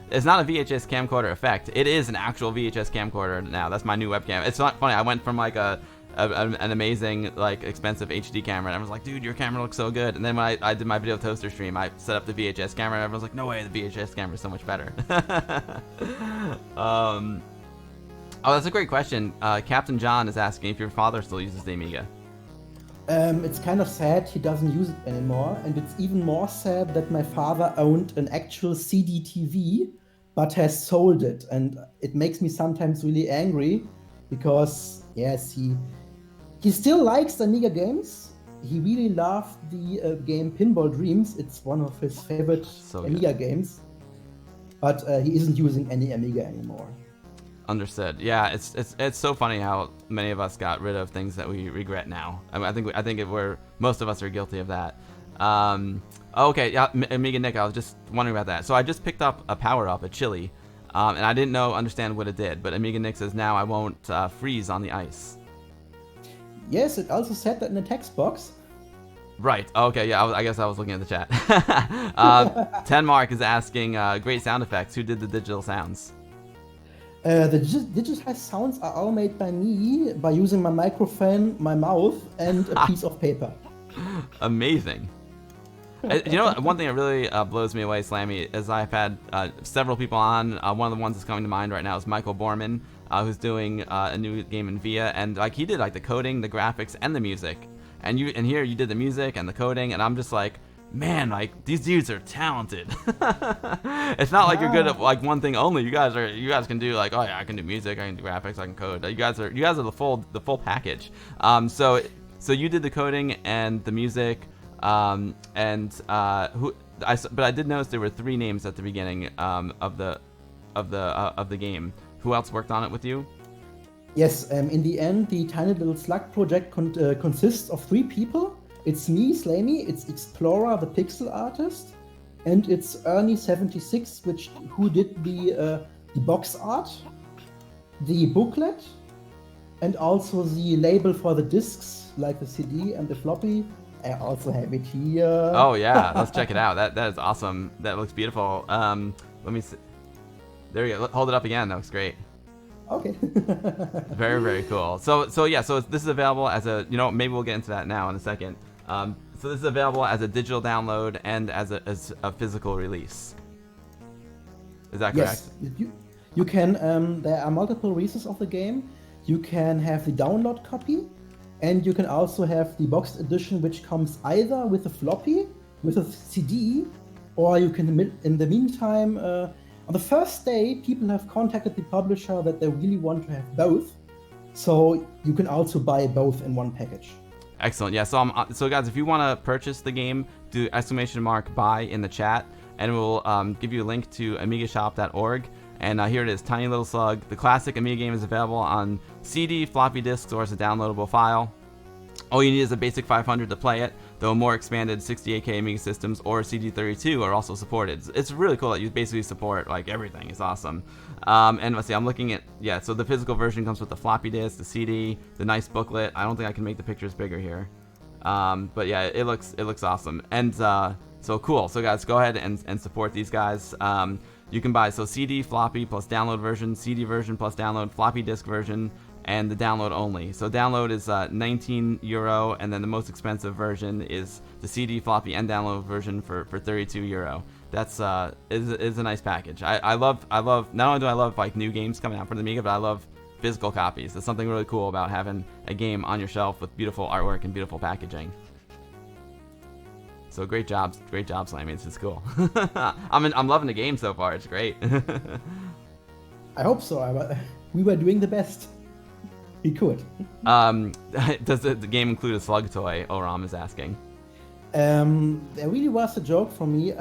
it's not a VHS camcorder effect. It is an actual VHS camcorder now. That's my new webcam. It's not funny. I went from like an amazing, like, expensive HD camera, and I was like, dude, your camera looks so good. And then when I did my video toaster stream, I set up the VHS camera, and everyone's like, no way, the VHS camera is so much better. Oh, that's a great question. Captain John is asking if your father still uses the Amiga. It's kind of sad he doesn't use it anymore, and it's even more sad that my father owned an actual CD TV, but has sold it, and it makes me sometimes really angry, because yes, he still likes the Amiga games. He really loved the game Pinball Dreams. It's one of his favorite Amiga games, but he isn't using any Amiga anymore. Understood. Yeah, it's so funny how many of us got rid of things that we regret now. I mean, I think most of us are guilty of that. Okay, yeah, Amiga Nick, I was just wondering about that. So I just picked up a power up, a chili, and I didn't understand what it did. But Amiga Nick says now I won't freeze on the ice. Yes, it also said that in the text box. Right. Okay. Yeah. I guess I was looking at the chat. Tenmark is asking, great sound effects. Who did the digital sounds? The digital sounds are all made by me by using my microphone, my mouth, and a piece of paper. Amazing. You know, one thing that really blows me away, Slamy, is I've had several people on. One of the ones that's coming to mind right now is Michael Borman, who's doing a new game in VIA, and like he did like the coding, the graphics, and the music. And here you did the music and the coding, and I'm just like, man, like these dudes are talented. It's not like you're good at like one thing only. You guys can do like, oh yeah, I can do music, I can do graphics, I can code. You guys are the full package. So you did the coding and the music, but I did notice there were 3 names at the beginning of the game. Who else worked on it with you? Yes, in the end, the Tiny Little Slug project consists of 3 people. It's me, Slamy, it's Explorer, the pixel artist, and it's Ernie76, who did the box art, the booklet, and also the label for the discs, like the CD and the floppy. I also have it here. Oh yeah, let's check it out. That is awesome. That looks beautiful. Let me see. There you go. Hold it up again. That looks great. Okay. Very, very cool. So this is available as a, maybe we'll get into that now in a second. So this is available as a digital download and as a physical release. Is that correct? Yes. You can, there are multiple releases of the game. You can have the download copy, and you can also have the boxed edition, which comes either with a floppy, with a CD, or you can, in the meantime, on the first day, people have contacted the publisher that they really want to have both. So you can also buy both in one package. Excellent. Yeah. So guys, if you want to purchase the game, do !buy in the chat, and we'll give you a link to AmigaShop.org. And here it is, Tiny Little Slug. The classic Amiga game is available on CD, floppy disks, or as a downloadable file. All you need is a basic 500 to play it, though more expanded 68K Amiga systems or CD32 are also supported. It's really cool that you basically support like everything. It's awesome. And let's see, I'm looking at, yeah, so the physical version comes with the floppy disk, the CD, the nice booklet. I don't think I can make the pictures bigger here. But yeah, it looks awesome. And so cool. So guys, go ahead and support these guys. You can buy CD, floppy plus download version, CD version plus download, floppy disk version, and the download only. So download is €19, and then the most expensive version is the CD, floppy, and download version for €32. That's is a nice package. I love not only do I love like new games coming out for the Amiga, but I love physical copies. There's something really cool about having a game on your shelf with beautiful artwork and beautiful packaging. So great job, Slamy. This is cool. I'm loving the game so far. It's great. I hope so. We were doing the best we could. Does the game include a Slug toy? Oram is asking. There really was a joke for me.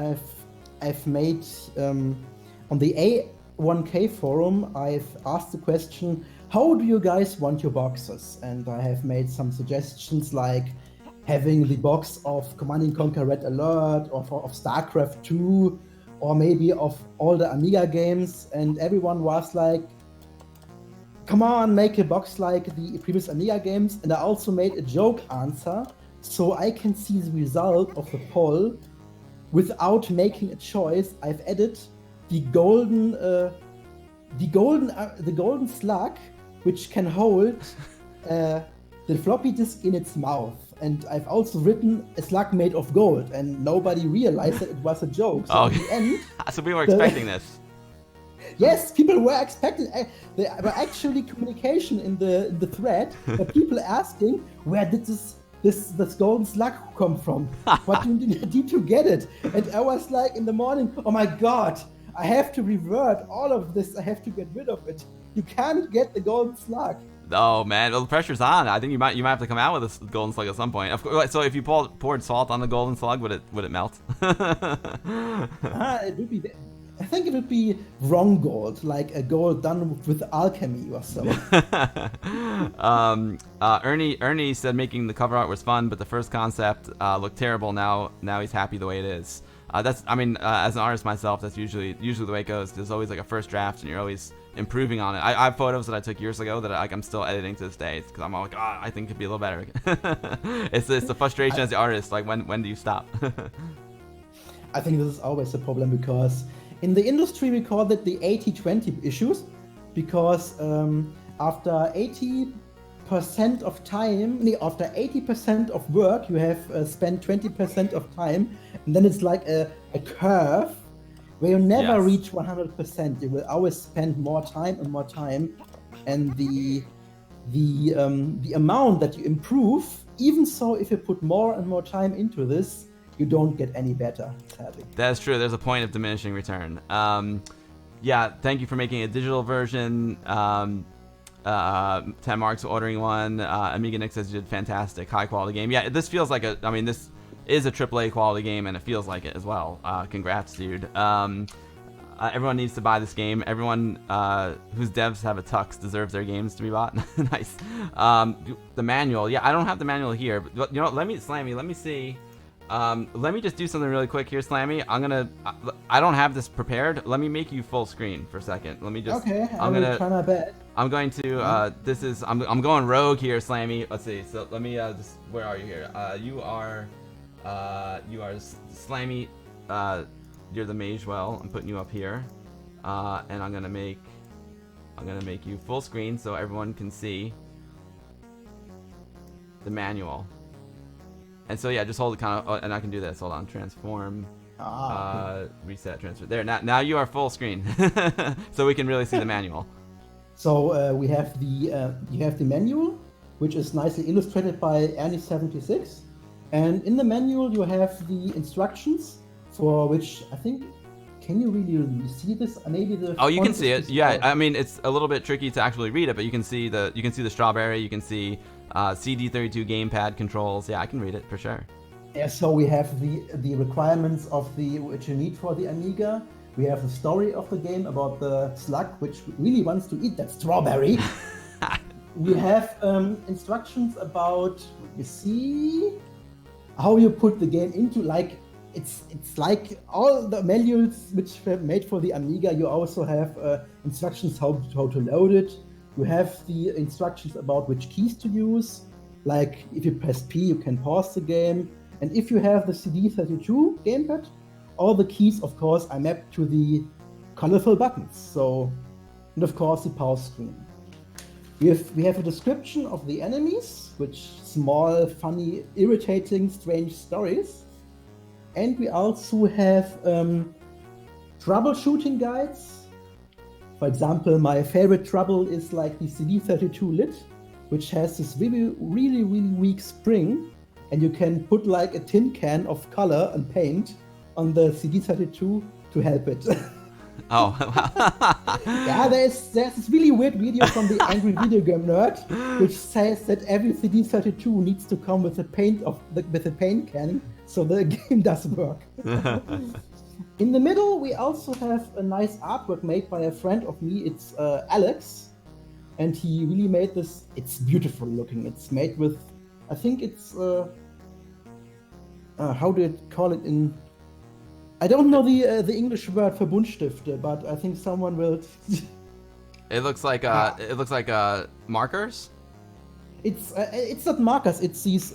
I've made on the A1K forum. I've asked the question, "How do you guys want your boxes?" And I have made some suggestions like having the box of Command & Conquer Red Alert, or of StarCraft 2, or maybe of all the Amiga games, and everyone was like, come on, make a box like the previous Amiga games. And I also made a joke answer, so I can see the result of the poll without making a choice. I've added the golden slug, which can hold the floppy disk in its mouth. And I've also written a slug made of gold, and nobody realized that it was a joke. So in the end, so we were expecting this. Yes, people were expecting. There were actually communication in the thread, where people asking, where did this golden slug come from? What do you need to get it? And I was like in the morning, oh my god, I have to revert all of this. I have to get rid of it. You can't get the golden slug. Oh man, well, the pressure's on. I think you might have to come out with a golden slug at some point. Of course. So if you poured salt on the golden slug, would it melt? It would be. I think it would be wrong gold, like a gold done with alchemy or so. Ernie said making the cover art was fun, but the first concept looked terrible. Now he's happy the way it is. As an artist myself, that's usually the way it goes. There's always like a first draft, and you're always improving on it. I have photos that I took years ago that I'm still editing to this day, because I'm all like, I think it could be a little better. It's the frustration as the artist. Like, when do you stop? I think this is always a problem, because in the industry we call it the 80-20 issues, because after 80% of time, after 80% of work, you have spent 20% of time, and then it's like a curve where you never reach 100%. You will always spend more time, and the amount that you improve, even so, if you put more and more time into this, you don't get any better, sadly. That's true. There's a point of diminishing return. Yeah, thank you for making a digital version. 10 Marks ordering one. Amiga Nick says you did fantastic, high quality game. Yeah, this feels like this is a AAA quality game, and it feels like it as well. Congrats, dude. Everyone needs to buy this game. Everyone whose devs have a tux deserves their games to be bought. Nice. The manual. Yeah, I don't have the manual here, but Slamy, let me see. Let me just do something really quick here, Slamy. I don't have this prepared. Let me make you full screen for a second. Let me just. Okay, I'm gonna try my best. I'm going to. I'm going rogue here, Slamy. Let's see. So let me just. Where are you here? You are Slamy. You're the mage. Well, I'm putting you up here, and I'm gonna make you full screen so everyone can see the manual. And so yeah, just hold it kind of, and I can do this. Hold on, transform, reset, transfer. There, now you are full screen, so we can really see the manual. So we have the manual, which is nicely illustrated by Ernie76, and in the manual you have the instructions for which I think, can you really see this? Maybe the Oh, you can font see is it. Yeah, small. I mean it's a little bit tricky to actually read it, but you can see the strawberry. You can see CD32 gamepad controls. Yeah, I can read it for sure. Yeah, so we have the requirements of the which you need for the Amiga. We have the story of the game about the Slug, which really wants to eat that strawberry. We have instructions about, you see, how you put the game into, like, it's like all the manuals which were made for the Amiga. You also have instructions how to load it. You have the instructions about which keys to use. Like if you press P, you can pause the game. And if you have the CD32 gamepad, all the keys, of course, are mapped to the colorful buttons. So, and of course, the pause screen. We have a description of the enemies, which small, funny, irritating, strange stories. And we also have troubleshooting guides. For example, my favorite trouble is like the CD32 lid, which has this really weak spring, and you can put like a tin can of color and paint on the CD32 to help it. Oh, wow. Yeah, there's this really weird video from the Angry Video Game Nerd, which says that every CD32 needs to come with a paint can, so the game does work. In the middle, we also have a nice artwork made by a friend of me. It's Alex, and he really made this. It's beautiful looking. It's made with, I think it's how do you call it in? I don't know the English word for Buntstifte, but I think someone will. It looks like markers. It's not markers. It's these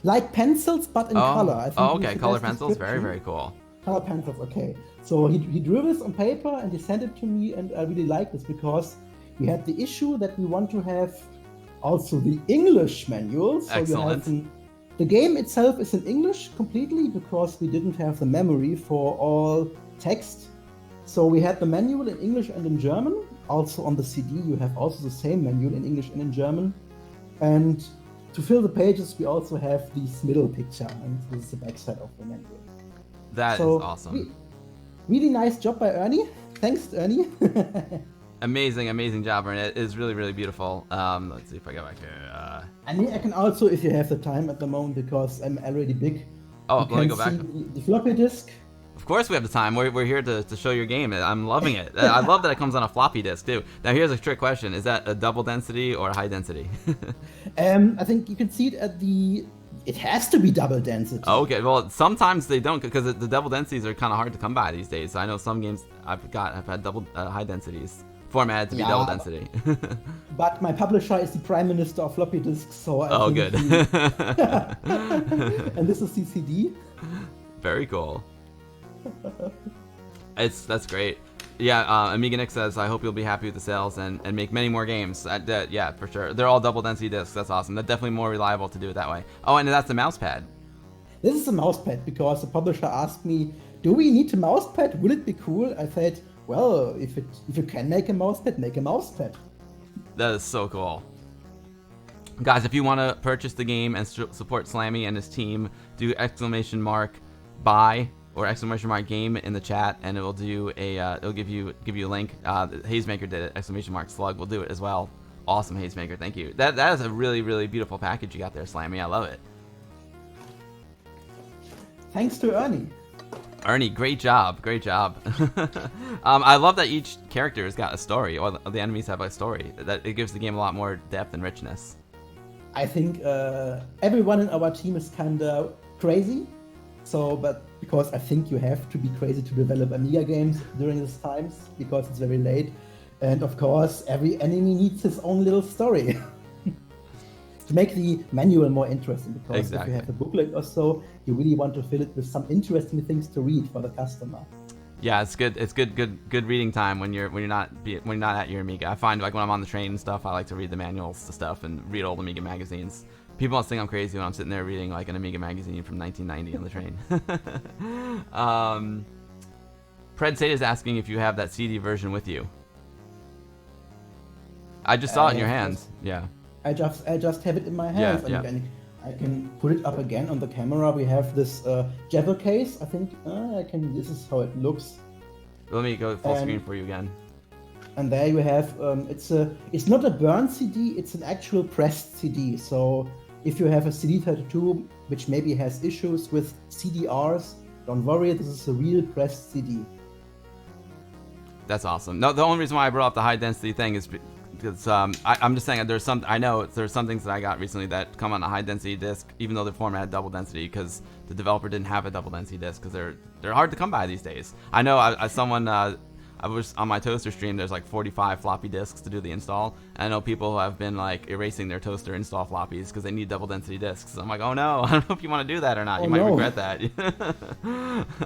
like pencils, but in color. I think okay, color pencils. Very cool. Color pencils. Okay, so he drew this on paper and he sent it to me, and I really like this because we had the issue that we want to have also the English manual. So Excellent. you have the game itself is in English completely because we didn't have the memory for all text. So we had the manual in English and in German. Also on the CD, you have also the same manual in English and in German. And to fill the pages, we also have this middle picture, and this is the backside of the manual. That is awesome. Really nice job by Ernie. Thanks, Ernie. Amazing job, Ernie. It is really beautiful. Let's see if I go back here. I can also, if you have the time at the moment, because I'm already big. Oh, let me go back. The floppy disk. Of course we have the time. We're here to show your game. I'm loving it. I love that it comes on a floppy disk too. Now here's a trick question: is that a double density or a high density? I think you can see it at the. It has to be double density. Okay, well sometimes they don't because the double densities are kind of hard to come by these days. I know some games I've had double high densities formatted to be double density. But my publisher is the prime minister of floppy disks, so I think good. And this is the CD. Very cool. That's great. Yeah, Amiga Nick says, I hope you'll be happy with the sales and make many more games. Yeah, for sure. They're all double density discs. That's awesome. That's definitely more reliable to do it that way. Oh, and that's the mouse pad. This is a mouse pad because the publisher asked me, do we need a mouse pad? Will it be cool? I said, well, if you can make a mouse pad, make a mouse pad. That is so cool. Guys, if you want to purchase the game and support Slamy and his team, do !buy or !game in the chat, and it will do it'll give you a link. Hazemaker did it! !Slug will do it as well. Awesome, Hazemaker, thank you. That is a really beautiful package you got there, Slamy. I love it. Thanks to Ernie. Ernie, great job. I love that each character has got a story, or the enemies have a story. That it gives the game a lot more depth and richness. I think everyone in our team is kind of crazy. But because I think you have to be crazy to develop Amiga games during these times, because it's very late. And of course, every enemy needs his own little story. To make the manual more interesting, because if you have a booklet or so, you really want to fill it with some interesting things to read for the customer. Yeah, it's good. It's good reading time when you're not at your Amiga. I find like when I'm on the train and stuff, I like to read the manuals to stuff and read old Amiga magazines. People must think I'm crazy when I'm sitting there reading like an Amiga magazine from 1990 on the train. Pred Sate is asking if you have that CD version with you. I just saw it in your hands. Yeah. I just have it in my hands. Yeah. And I can put it up again on the camera. We have this Jebel case. I think I can. This is how it looks. Let me go full screen for you again. And there you have. It's not a burned CD. It's an actual pressed CD. So if you have a CD32 which maybe has issues with CDRs, don't worry. This is a real pressed CD. That's awesome. No, the only reason why I brought up the high density thing is because I'm just saying there's some things that I got recently that come on a high density disk, even though they're formatted double density, because the developer didn't have a double density disk, because they're hard to come by these days. I know I was on my toaster stream. There's like 45 floppy disks to do the install, and I know people who have been like erasing their toaster install floppies because they need double density disks. So I'm like, oh no, I don't know if you want to do that or not. You might regret that.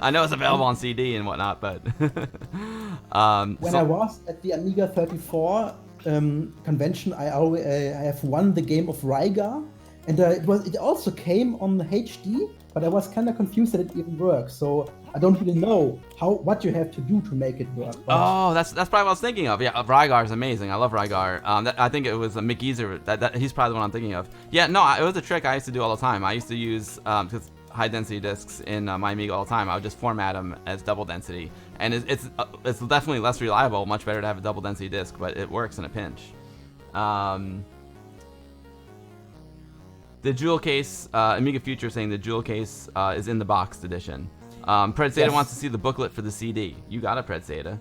I know it's available on CD and whatnot, but when I was at the Amiga 34 convention, I have won the game of Rygar, and it also came on the HD, but I was kind of confused that it even works. So I don't really know what you have to do to make it work. Oh, that's probably what I was thinking of. Yeah, Rygar is amazing. I love Rygar. I think it was Mick Geezer. That he's probably the one I'm thinking of. Yeah, no, it was a trick I used to do all the time. I used to use because high density disks in my Amiga all the time. I would just format them as double density, and it's definitely less reliable. Much better to have a double density disk, but it works in a pinch. The jewel case, Amiga Future saying the jewel case is in the boxed edition. Pred Zeta wants to see the booklet for the CD. You got it, Pred Zeta.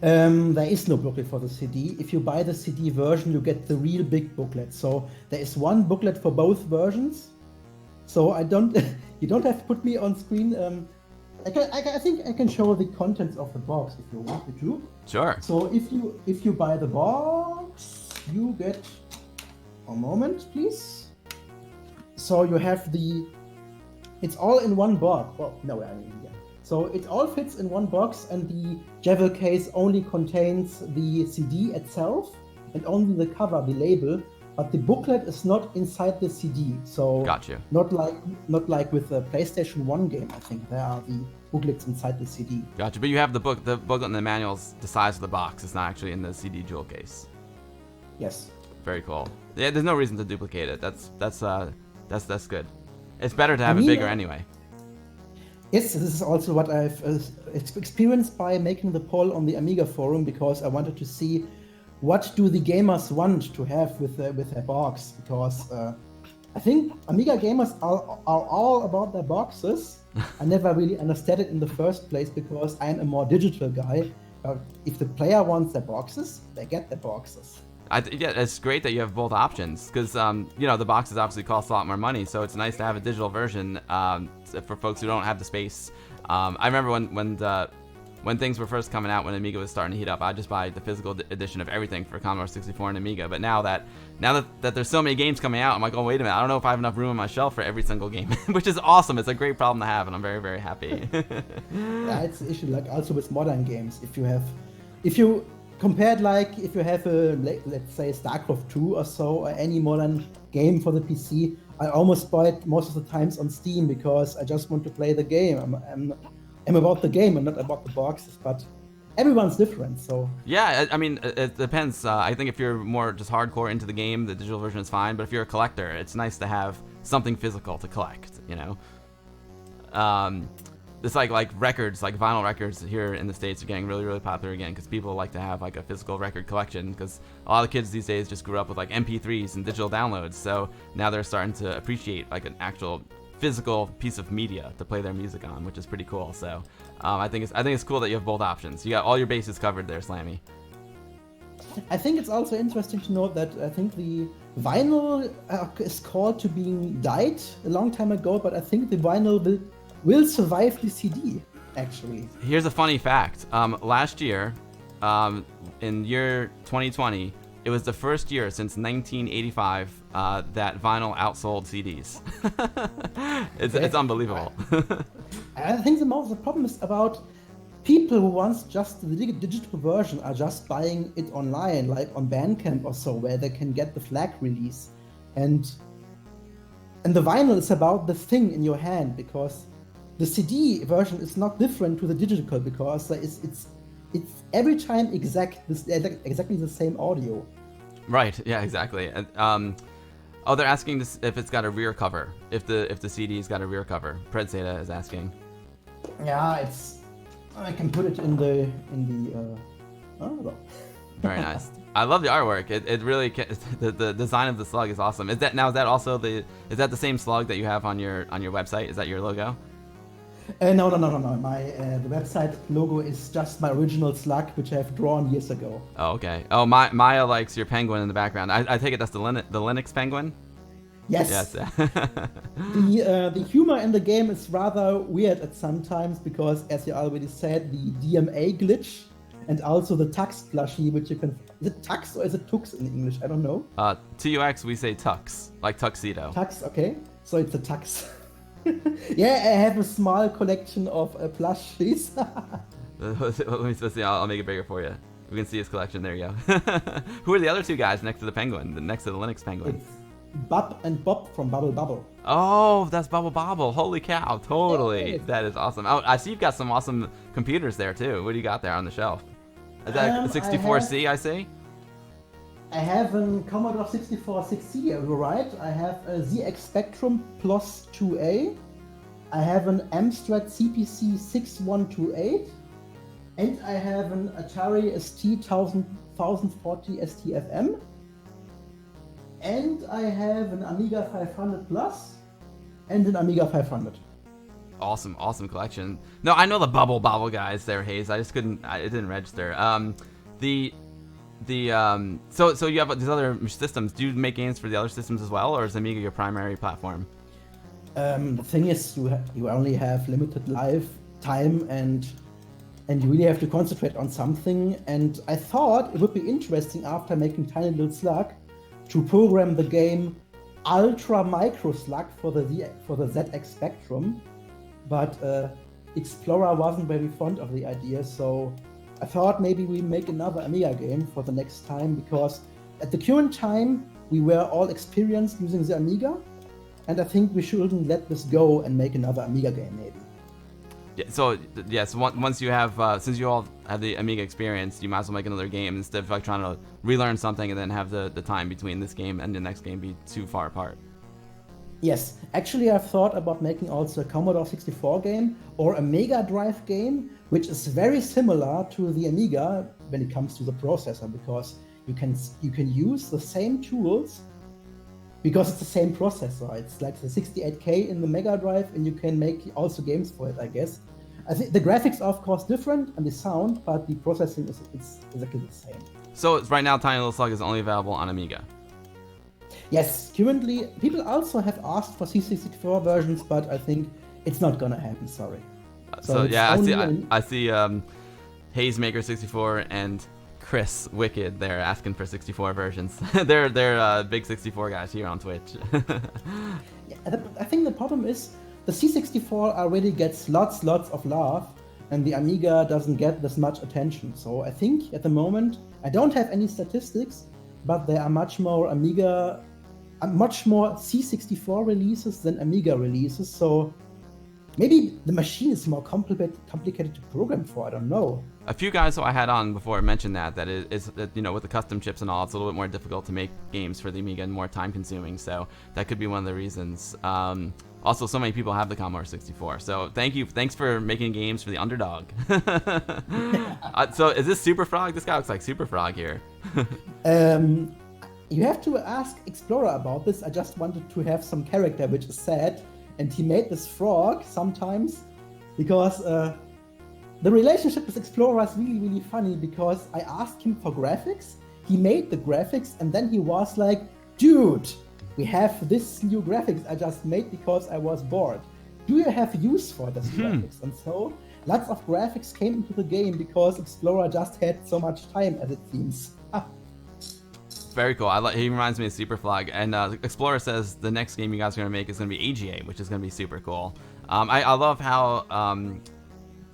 There is no booklet for the CD. If you buy the CD version, you get the real big booklet. So there is one booklet for both versions. So you don't have to put me on screen. I think I can show the contents of the box if you want me to. Sure. So if you buy the box, you get a moment, please. So you have it's all in one box. Well, no, I mean, yeah. So it all fits in one box, and the Jewel case only contains the CD itself and only the cover, the label. But the booklet is not inside the CD. So gotcha. Not like with the PlayStation 1 game. I think there are the booklets inside the CD. Gotcha. But you have the booklet and the manual's the size of the box. It's not actually in the CD jewel case. Yes. Very cool. Yeah, there's no reason to duplicate it. That's good. It's better to have it bigger anyway. Yes, this is also what I've experienced by making the poll on the Amiga forum, because I wanted to see what do the gamers want to have with their box, because I think Amiga gamers are all about their boxes. I never really understood it in the first place because I'm a more digital guy. If the player wants their boxes, they get their boxes. Yeah, it's great that you have both options, because the boxes obviously cost a lot more money, so it's nice to have a digital version for folks who don't have the space. I remember when things were first coming out, when Amiga was starting to heat up, I'd just buy the physical edition of everything for Commodore 64 and Amiga. But now that there's so many games coming out, I'm like, oh, wait a minute, I don't know if I have enough room on my shelf for every single game, which is awesome. It's a great problem to have, and I'm very, very happy. Yeah, it's an issue, like also with modern games. If you compared, like if you have let's say StarCraft 2 or so, or any modern game for the PC, I almost buy it most of the times on Steam because I just want to play the game. I'm about the game and not about the boxes, but everyone's different, so. Yeah, I mean, it depends. I think if you're more just hardcore into the game, the digital version is fine, but if you're a collector, it's nice to have something physical to collect, It's like records, like vinyl records here in the States are getting really, really popular again, because people like to have like a physical record collection, because a lot of kids these days just grew up with like MP3s and digital downloads, so now they're starting to appreciate like an actual physical piece of media to play their music on, which is pretty cool. So I think it's cool that you have both options. You got all your bases covered there, Slamy. I think it's also interesting to note that I think the vinyl is called to being died a long time ago, but I think the vinyl will survive the CD, actually. Here's a funny fact. Last year, in year 2020, it was the first year since 1985 that vinyl outsold CDs. It's unbelievable. I think the problem is about people who want just the digital version are just buying it online, like on Bandcamp or so, where they can get the FLAC release. And the vinyl is about the thing in your hand, because the CD version is not different to the digital, because it's every time exactly the same audio. Right. Yeah. Exactly. Oh, they're asking this, if it's got a rear cover. If the CD's got a rear cover. Predsata is asking. Yeah, I can put it in the oh, well. Very nice. I love the artwork. It really the design of the slug is awesome. Is that also the same slug that you have on your website? Is that your logo? No. My the website logo is just my original slug, which I've drawn years ago. Oh, okay. Oh, Maya likes your penguin in the background. I take it that's the Linux penguin. Yes. Yes. The humor in the game is rather weird at sometimes because, as you already said, the DMA glitch and also the tux plushie, which you can. Is it tux or is it tux in English? I don't know. TUX we say tux, like tuxedo. Tux, okay. So it's a tux. Yeah, I have a small collection of plushies. Let's see. I'll make it bigger for you. We can see his collection. There you go. Who are the other two guys next to the penguin? Next to the Linux penguin. It's Bub and Bob from Bubble Bubble. Oh, that's Bubble Bobble. Holy cow. Totally. Yes. That is awesome. Oh, I see you've got some awesome computers there, too. What do you got there on the shelf? Is that a 64C, I see? I have a Commodore 64 6C, you're right. I have a ZX Spectrum Plus 2A. I have an Amstrad CPC 6128. And I have an Atari ST 1040 STFM. And I have an Amiga 500 Plus and an Amiga 500. Awesome collection. No, I know the Bubble Bobble guys there, Hayes. I just couldn't. It didn't register. So you have these other systems. Do you make games for the other systems as well, or is Amiga your primary platform? The thing is, you only have limited time, and you really have to concentrate on something. And I thought it would be interesting after making Tiny Little Slug to program the game Ultra Micro Slug for the ZX Spectrum, but Explorer wasn't very fond of the idea, so I thought maybe we make another Amiga game for the next time, because at the current time we were all experienced using the Amiga, and I think we shouldn't let this go and make another Amiga game maybe. Yeah, so yes, once you have, since you all have the Amiga experience, you might as well make another game instead of like trying to relearn something and then have the time between this game and the next game be too far apart. Yes, actually I've thought about making also a Commodore 64 game or a Mega Drive game, which is very similar to the Amiga when it comes to the processor, because you can use the same tools because it's the same processor. It's like the 68K in the Mega Drive, and you can make also games for it, I guess. I think the graphics are of course different and the sound, but the processing is exactly the same. So right now, Tiny Little Slug is only available on Amiga. Yes, currently people also have asked for C64 versions, but I think it's not gonna happen. Sorry. So yeah, I see Hayes Maker 64 and Chris Wicked there asking for 64 versions. they're big 64 guys here on Twitch. Yeah, I think the problem is the C64 already gets lots of love, and the Amiga doesn't get this much attention. So I think at the moment I don't have any statistics, but there are much more C64 releases than Amiga releases. So maybe the machine is more complicated to program for. I don't know. A few guys who I had on before mentioned that it is, you know, with the custom chips and all, it's a little bit more difficult to make games for the Amiga and more time consuming. So that could be one of the reasons. Also, so many people have the Commodore 64. So thanks for making games for the underdog. So is this Super Frog? This guy looks like Super Frog here. You have to ask Explorer about this. I just wanted to have some character which is sad, and he made this frog sometimes because the relationship with Explorer is really funny, because I asked him for graphics, he made the graphics, and then he was like, dude, we have this new graphics I just made because I was bored. Do you have use for this graphics? And so lots of graphics came into the game because Explorer just had so much time, as it seems. Very cool. He reminds me of Super Frog. And Explorer says the next game you guys are going to make is going to be AGA, which is going to be super cool. I love how many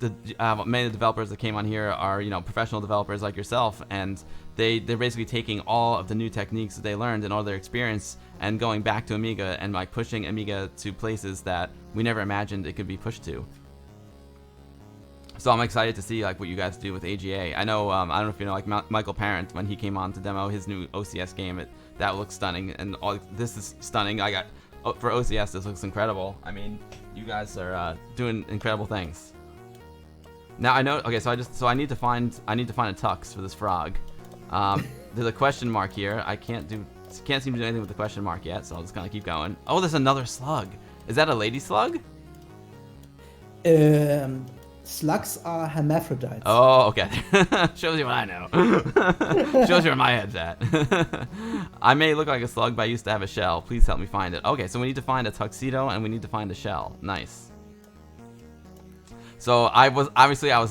of the developers that came on here are, you know, professional developers like yourself, and they're basically taking all of the new techniques that they learned and all their experience and going back to Amiga and like pushing Amiga to places that we never imagined it could be pushed to. So I'm excited to see like what you guys do with AGA. I know I don't know if you know like Michael Parent when he came on to demo his new OCS game. That looks stunning, and all this is stunning. I got for OCS this looks incredible. I mean, you guys are doing incredible things. Now I know. Okay, so I need to find a tux for this frog. There's a question mark here. I can't seem to do anything with the question mark yet, so I'll just kind of keep going. Oh, there's another slug. Is that a lady slug? Slugs are hermaphrodites. Oh, okay. Shows you what I know. Shows you where my head's at. I may look like a slug, but I used to have a shell. Please help me find it. Okay, so we need to find a tuxedo and we need to find a shell. Nice. So I was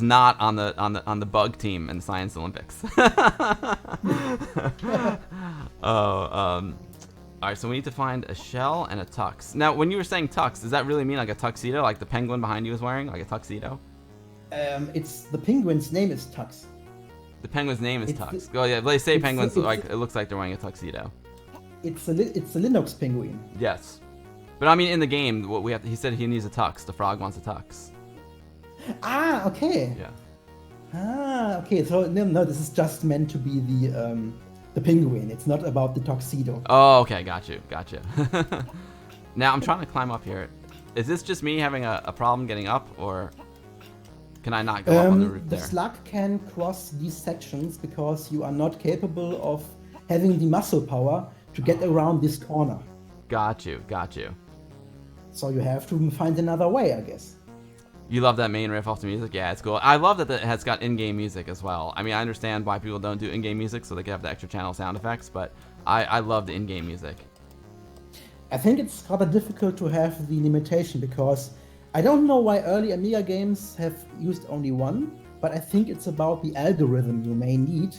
not on the bug team in the Science Olympics. All right, so we need to find a shell and a tux. Now, when you were saying tux, does that really mean like a tuxedo, like the penguin behind you is wearing, like a tuxedo? It's the penguin's name is Tux. The penguin's name is Tux. Oh yeah, they say penguins like it looks like they're wearing a tuxedo. It's a Linux penguin. Yes, but I mean in the game, what we have. He said he needs a tux. The frog wants a tux. Ah, okay. Yeah. Ah, okay. So no, this is just meant to be the penguin. It's not about the tuxedo. Oh, okay, got you. Now I'm trying to climb up here. Is this just me having a problem getting up, or can I not go up on the roof there? The slug can cross these sections because you are not capable of having the muscle power to get around this corner. Got you. So you have to find another way, I guess. You love that main riff off the music? Yeah, it's cool. I love that it has got in-game music as well. I mean, I understand why people don't do in-game music so they can have the extra channel sound effects, but I love the in-game music. I think it's rather difficult to have the limitation because I don't know why early Amiga games have used only one, but I think it's about the algorithm you may need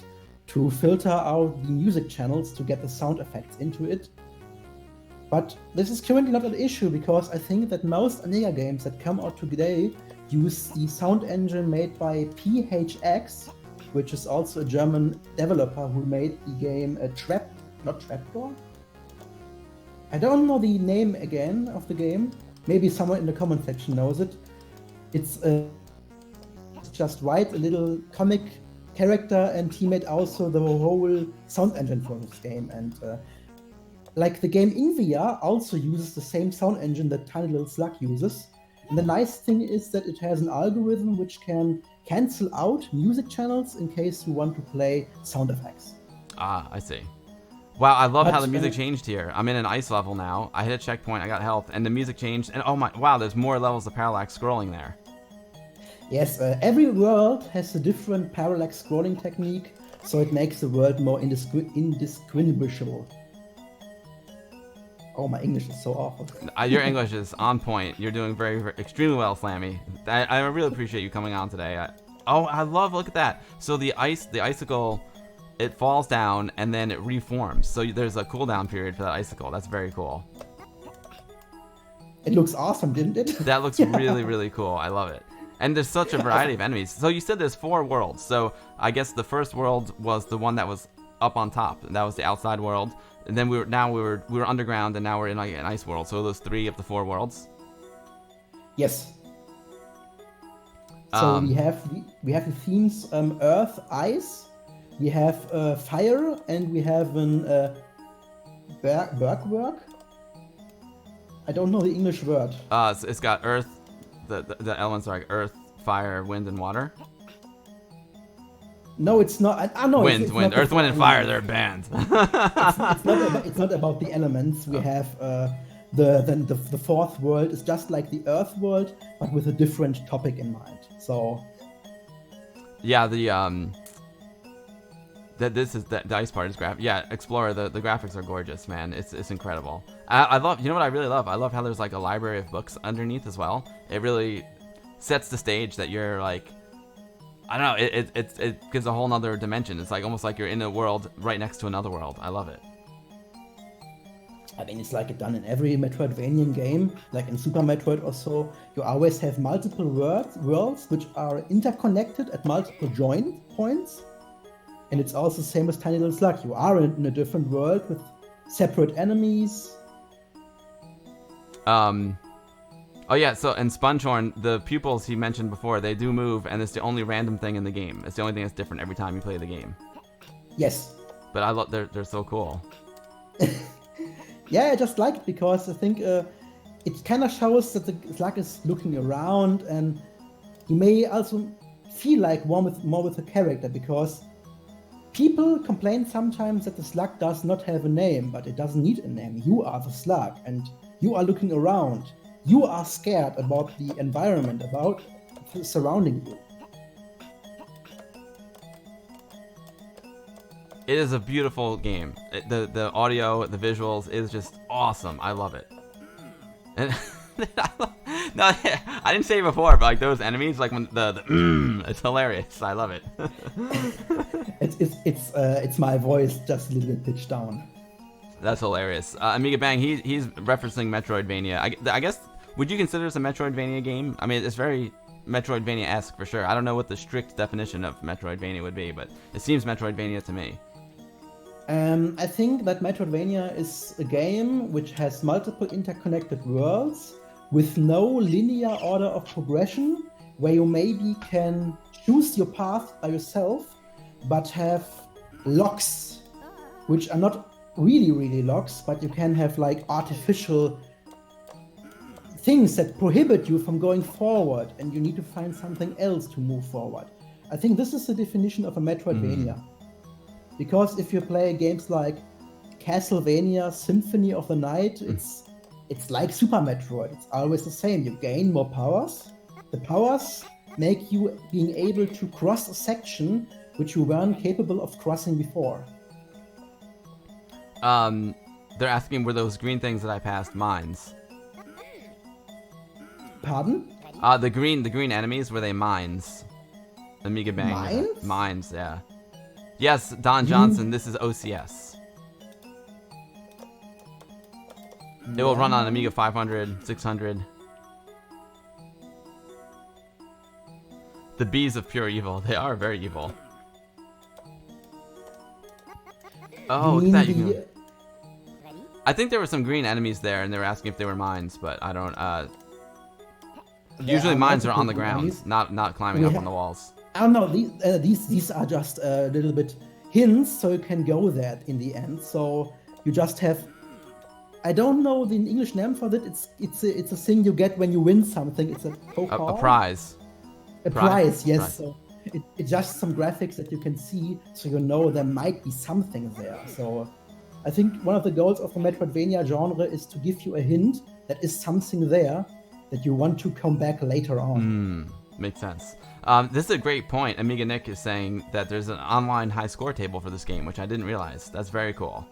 to filter out the music channels to get the sound effects into it. But this is currently not an issue because I think that most Amiga games that come out today use the sound engine made by PHX, which is also a German developer who made the game Trapdoor? I don't know the name again of the game. Maybe someone in the comment section knows it. It's just write a little comic character, and he made also the whole sound engine for this game. And like the game Invia also uses the same sound engine that Tiny Little Slug uses. And the nice thing is that it has an algorithm which can cancel out music channels in case you want to play sound effects. Ah, I see. Wow, I love how the music changed here. I'm in an ice level now. I hit a checkpoint, I got health, and the music changed. And oh my, wow, there's more levels of parallax scrolling there. Yes, every world has a different parallax scrolling technique, so it makes the world more indistinguishable. Oh, my English is so awful. Your English is on point. You're doing very extremely well, Slamy. I really appreciate you coming on today. Look at that. So the icicle, it falls down and then it reforms. So there's a cooldown period for that icicle. That's very cool. It looks awesome, didn't it? That looks really, really cool. I love it. And there's such a variety of enemies. So you said there's 4 worlds. So I guess the first world was the one that was up on top. And that was the outside world. And then we were underground, and now we're in like an ice world. So those 3 of the 4 worlds. Yes. So we have the themes Earth, Ice. We have fire, and we have an bergwerk. I don't know the English word. It's got earth. The elements are like earth, fire, wind, and water. No, it's not. No, wind, it's wind, not earth, wind, and fire. They're a band. it's not about the elements. We have the 4th world is just like the Earth world, but with a different topic in mind. So. Yeah, the ice part is Explorer. The graphics are gorgeous, man. It's incredible. I love. You know what I really love? I love how there's like a library of books underneath as well. It really sets the stage that you're like. I don't know. It gives a whole nother dimension. It's like almost like you're in a world right next to another world. I love it. I mean, it's like it done in every Metroidvanian game, like in Super Metroid or so. You always have multiple worlds which are interconnected at multiple join points. And it's also the same as Tiny Little Slug. You are in a different world with separate enemies. Oh yeah, so in Spongehorn, the pupils he mentioned before, they do move, and it's the only random thing in the game. It's the only thing that's different every time you play the game. Yes. But I love they're so cool. Yeah, I just like it because I think it kind of shows that the Slug is looking around, and you may also feel like more with the character, because people complain sometimes that the Slug does not have a name, but it doesn't need a name. You are the Slug, and you are looking around. You are scared about the environment, about surrounding you. It is a beautiful game. The audio, the visuals is just awesome. I love it. And no, I didn't say it before, but like those enemies, like when it's hilarious. I love it. It's my voice just a little bit pitched down. That's hilarious. Amiga Bang, he's referencing Metroidvania. I guess, would you consider this a Metroidvania game? I mean, it's very Metroidvania-esque for sure. I don't know what the strict definition of Metroidvania would be, but it seems Metroidvania to me. I think that Metroidvania is a game which has multiple interconnected worlds with no linear order of progression, where you maybe can choose your path by yourself, but have locks, which are not really locks, but you can have like artificial things that prohibit you from going forward, and you need to find something else to move forward. I think this is the definition of a Metroidvania. Because if you play games like Castlevania Symphony of the Night, it's like Super Metroid. It's always the same. You gain more powers. The powers make you being able to cross a section which you weren't capable of crossing before. They're asking, were those green things that I passed mines? Pardon? The green enemies, were they mines? Amiga Bang. Mines? Mines, yeah. Yes, Don Johnson, this is OCS. It will run on Amiga 500, 600. The bees of pure evil. They are very evil. Oh, look at that. You can... I think there were some green enemies there, and they were asking if they were mines, but I don't... Usually mines are on the ground, not climbing up on the walls. Oh no, these are just a little bit hints, so you can go there in the end. So you just have, I don't know the English name for it. It's a thing you get when you win something. It's a prize. A prize, yes. Prize. So it's just some graphics that you can see, so you know there might be something there. So I think one of the goals of the Metroidvania genre is to give you a hint that is something there that you want to come back later on. Makes sense. This is a great point. Amiga Nick is saying that there's an online high score table for this game, which I didn't realize. That's very cool.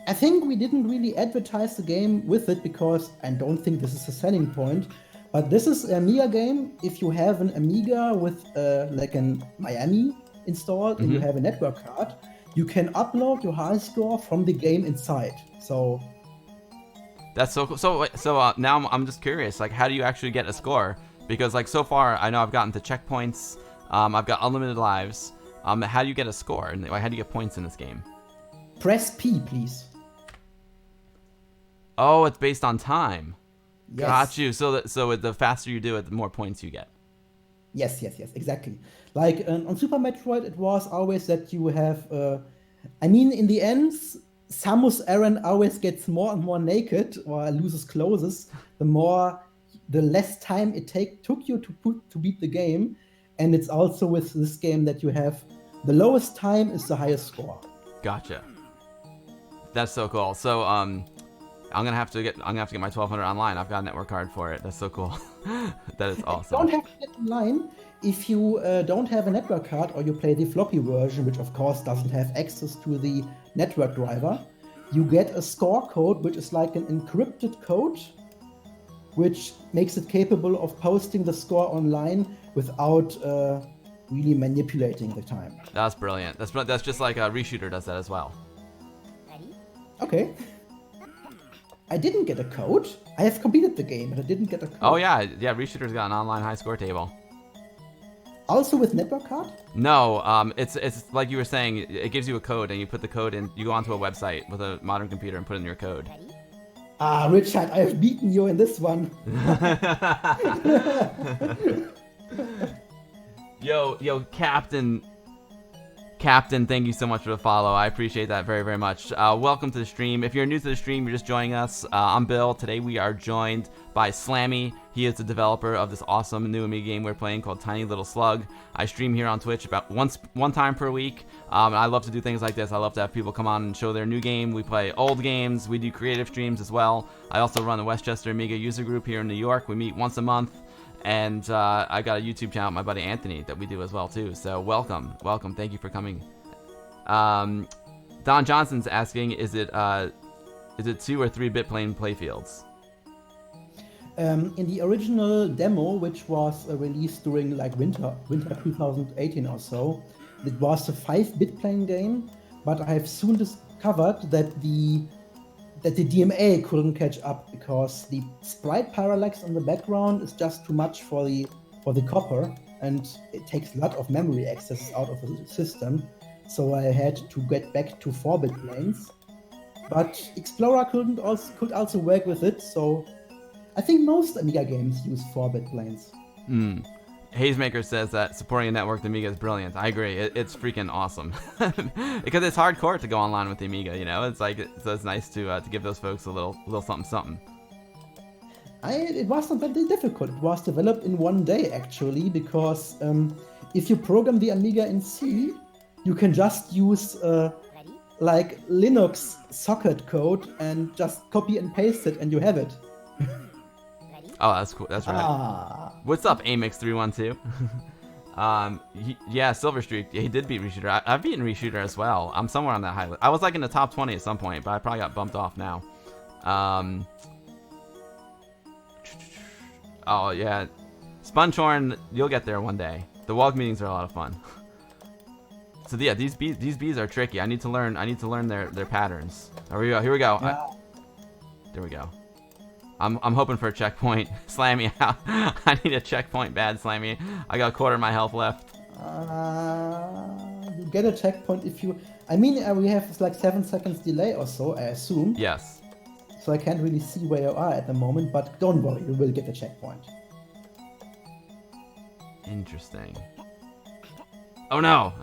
I think we didn't really advertise the game with it because I don't think this is a selling point. But this is an Amiga game. If you have an Amiga with like an Miami installed and you have a network card, you can upload your high score from the game inside. So that's so cool. So now I'm just curious. Like, how do you actually get a score? Because like so far, I know I've gotten to checkpoints. I've got unlimited lives. How do you get a score? And how do you get points in this game? Press P, please. Oh, it's based on time. Yes. Got you. So the faster you do it, the more points you get. Yes, exactly. Like on Super Metroid, it was always that you have. I mean, in the end, Samus Aran always gets more and more naked or loses clothes. The less time it took you to beat the game, and it's also with this game that you have the lowest time is the highest score. Gotcha. That's so cool. So I'm gonna have to get my 1200 online. I've got a network card for it. That's so cool. That is awesome. You don't have to get online if you don't have a network card or you play the floppy version, which of course doesn't have access to the network driver. You get a score code, which is like an encrypted code, which makes it capable of posting the score online without really manipulating the time. That's brilliant. That's just like Reshooter does that as well. Okay. I didn't get a code. I have completed the game, but I didn't get a code. Oh yeah, Reshooter's got an online high score table. Also with network card? No, it's like you were saying. It gives you a code, and you put the code in. You go onto a website with a modern computer and put in your code. Richard, I have beaten you in this one. Yo, Captain, thank you so much for the follow. I appreciate that very, very much. Welcome to the stream. If you're new to the stream, you're just joining us. I'm Bill. Today we are joined by Slamy. He is the developer of this awesome new Amiga game we're playing called Tiny Little Slug. I stream here on Twitch about one time per week. And I love to do things like this. I love to have people come on and show their new game. We play old games. We do creative streams as well. I also run the Westchester Amiga user group here in New York. We meet once a month. And I got a YouTube channel with my buddy Anthony that we do as well too. So welcome. Thank you for coming. Don Johnson's asking, is it 2 or 3-bit plain playfields? In the original demo, which was released during like winter 2018 or so, it was a 5-bit playing game. But I have soon discovered that the DMA couldn't catch up because the sprite parallax in the background is just too much for the copper, and it takes a lot of memory access out of the system. So I had to get back to 4-bit planes. But Explorer could also work with it. So I think most Amiga games use 4-bit planes. Hazemaker says that supporting a networked Amiga is brilliant. I agree. It's freaking awesome. Because it's hardcore to go online with the Amiga, you know? It's like, so it's nice to give those folks a little something. It wasn't that difficult. It was developed in one day, actually, because if you program the Amiga in C, you can just use like Linux socket code and just copy and paste it, and you have it. Oh, that's cool. That's right. What's up, Amix312? Yeah, Silver Streak. Yeah, he did beat Reshooter. I've beaten Reshooter as well. I'm somewhere on that high list. I was like in the top 20 at some point, but I probably got bumped off now. Oh yeah, Sponchorn. You'll get there one day. The WOG meetings are a lot of fun. So yeah, these bees are tricky. I need to learn their patterns. Here we go. Yeah. There we go. I'm hoping for a checkpoint. Slamy out. I need a checkpoint bad, Slamy. I got a quarter of my health left. You get a checkpoint if you... I mean, we have like 7 seconds delay or so, I assume. Yes. So I can't really see where you are at the moment, but don't worry, you will get a checkpoint. Interesting. Oh no!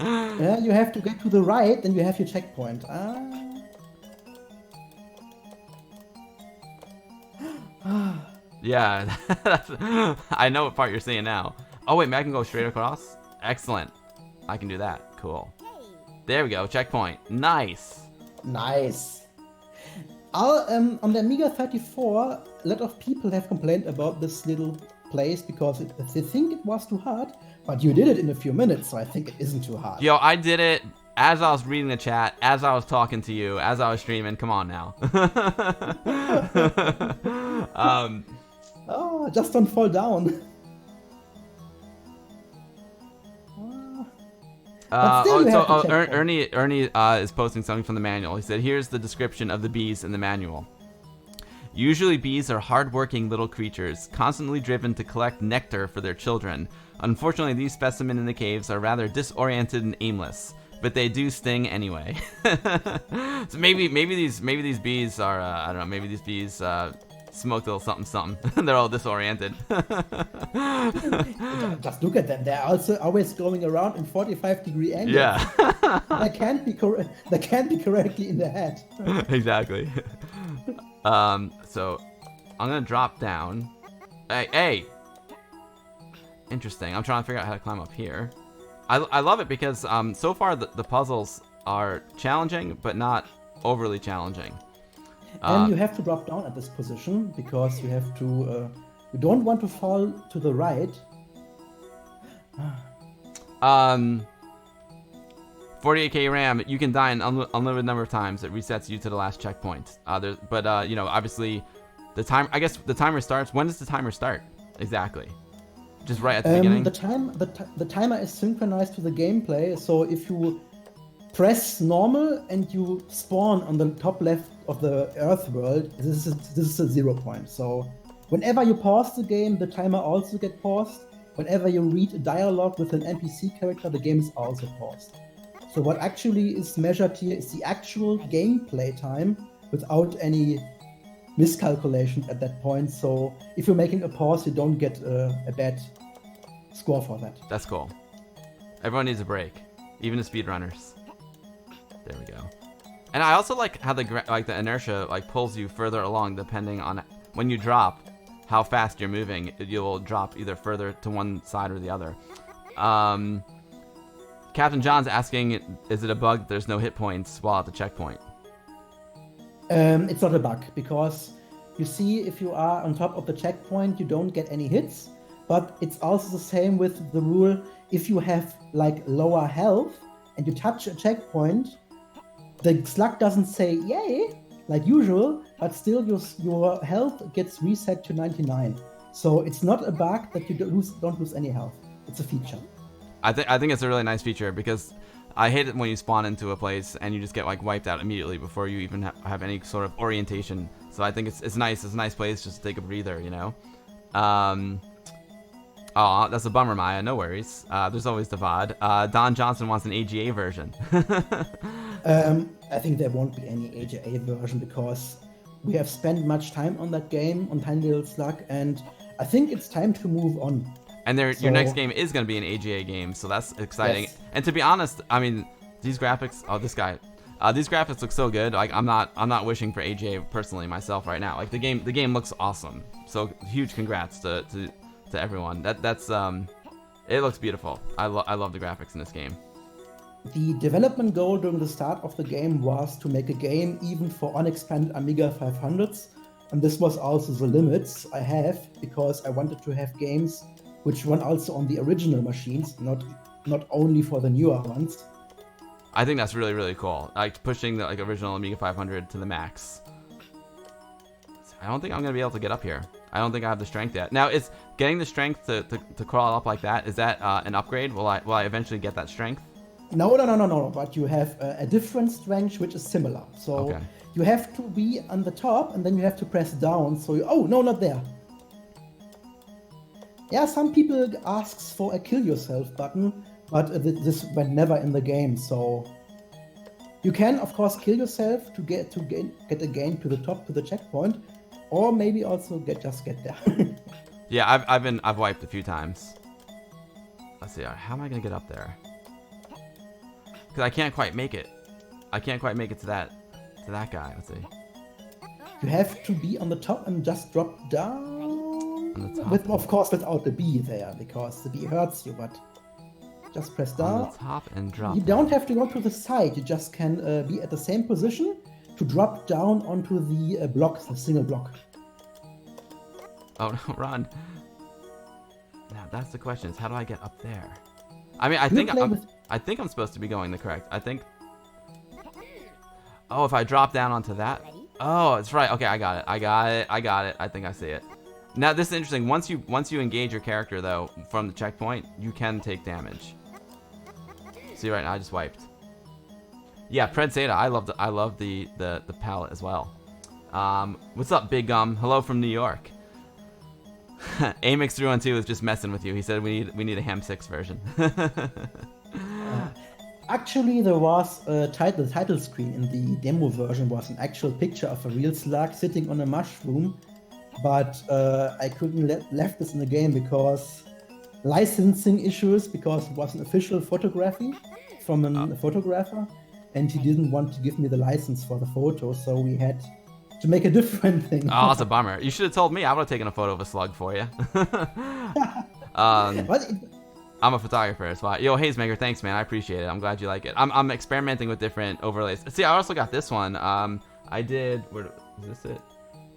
Yeah, you have to get to the right, then you have your checkpoint. Yeah, I know what part you're seeing now. Oh wait, I can go straight across? Excellent. I can do that. Cool. There we go, checkpoint. Nice. Nice. On the Amiga 34, a lot of people have complained about this little place because they think it was too hard, but you did it in a few minutes, so I think it isn't too hard. Yo, I did it as I was reading the chat, as I was talking to you, as I was streaming. Come on now. Oh, just don't fall down. Ernie is posting something from the manual. He said, here's the description of the bees in the manual. Usually bees are hard-working little creatures, constantly driven to collect nectar for their children. Unfortunately, these specimens in the caves are rather disoriented and aimless, but they do sting anyway. So maybe these bees are I don't know, maybe these bees smoked a little something. They're all disoriented. Just look at them. They're also always going around in 45-degree angles. Yeah. They can't be correctly in the head. Exactly. So I'm gonna drop down. Hey. Interesting. I'm trying to figure out how to climb up here. I love it because so far the puzzles are challenging, but not overly challenging. And you have to drop down at this position because you have to. You don't want to fall to the right. 48k RAM. You can die an unlimited number of times. It resets you to the last checkpoint. You know, obviously, the time. I guess the timer starts. When does the timer start? Exactly. Just right at the beginning. The timer is synchronized to the gameplay. So if you press normal and you spawn on the top left of the Earth world, this is a 0 point. So whenever you pause the game, the timer also gets paused. Whenever you read a dialogue with an NPC character, the game is also paused. So what actually is measured here is the actual gameplay time without any miscalculations at that point. So if you're making a pause, you don't get a bad score for that. That's cool. Everyone needs a break, even the speedrunners. There we go. And I also like how the inertia like pulls you further along depending on when you drop, how fast you're moving. You'll drop either further to one side or the other. Captain John's asking, is it a bug that there's no hit points while at the checkpoint? It's not a bug, because you see, if you are on top of the checkpoint, you don't get any hits. But it's also the same with the rule, if you have like lower health and you touch a checkpoint, the slug doesn't say yay, like usual, but still your health gets reset to 99. So it's not a bug that you don't lose any health. It's a feature. I think it's a really nice feature, because I hate it when you spawn into a place and you just get like wiped out immediately before you even have any sort of orientation. So I think it's nice. It's a nice place just to take a breather, you know. Oh, that's a bummer, Maya. No worries. There's always the VOD. Don Johnson wants an AGA version. I think there won't be any AGA version, because we have spent much time on that game, on Tiny Little Slug, and I think it's time to move on. And your next game is going to be an AGA game, so that's exciting. Yes. And to be honest, I mean, these graphics. Oh, this guy. These graphics look so good. Like I'm not wishing for AGA personally myself right now. Like the game looks awesome. So huge congrats to everyone. That's it looks beautiful. I love the graphics in this game. The development goal during the start of the game was to make a game even for unexpanded Amiga 500s, and this was also the limits I have, because I wanted to have games which run also on the original machines, not only for the newer ones. I think that's really, really cool. Like pushing the original Amiga 500 to the max. I don't think I'm gonna be able to get up here. I don't think I have the strength yet. Now, is getting the strength to crawl up like that, is that an upgrade? Will I eventually get that strength? No. But you have a different strength which is similar. So okay. You have to be on the top, and then you have to press down. So oh no, not there. Yeah, some people asks for a kill yourself button, but this went never in the game. So you can of course kill yourself to get a game to the top, to the checkpoint, or maybe also just get there. Yeah, I've wiped a few times. Let's see, how am I gonna get up there? Because I can't quite make it. I can't quite make it to that guy. Let's see. You have to be on the top and just drop down. Of course, without the B there, because the B hurts you. But just press down. On the top and drop. You don't have to go to the side. You just can be at the same position to drop down onto the block, the single block. Oh no, run! Now that's the question: is how do I get up there? I mean, I think I'm supposed to be going the correct. I think. Oh, if I drop down onto that. Oh, it's right. Okay, I got it. I think I see it. Now this is interesting. Once you engage your character though from the checkpoint, you can take damage. See right now, I just wiped. Yeah, Pred Seda, I love the palette as well. What's up, Big Gum? Hello from New York. Amix312 is just messing with you. He said we need a Ham 6 version. Actually, there was the title screen in the demo version was an actual picture of a real slug sitting on a mushroom, but I couldn't left this in the game because licensing issues, because it was an official photography from a photographer, and he didn't want to give me the license for the photo, so we had to make a different thing. Oh, that's a bummer. You should have told me. I would have taken a photo of a slug for you. I'm a photographer, so yo, Hazemaker, thanks, man. I appreciate it. I'm glad you like it. I'm experimenting with different overlays. See, I also got this one. I did. Where is this it?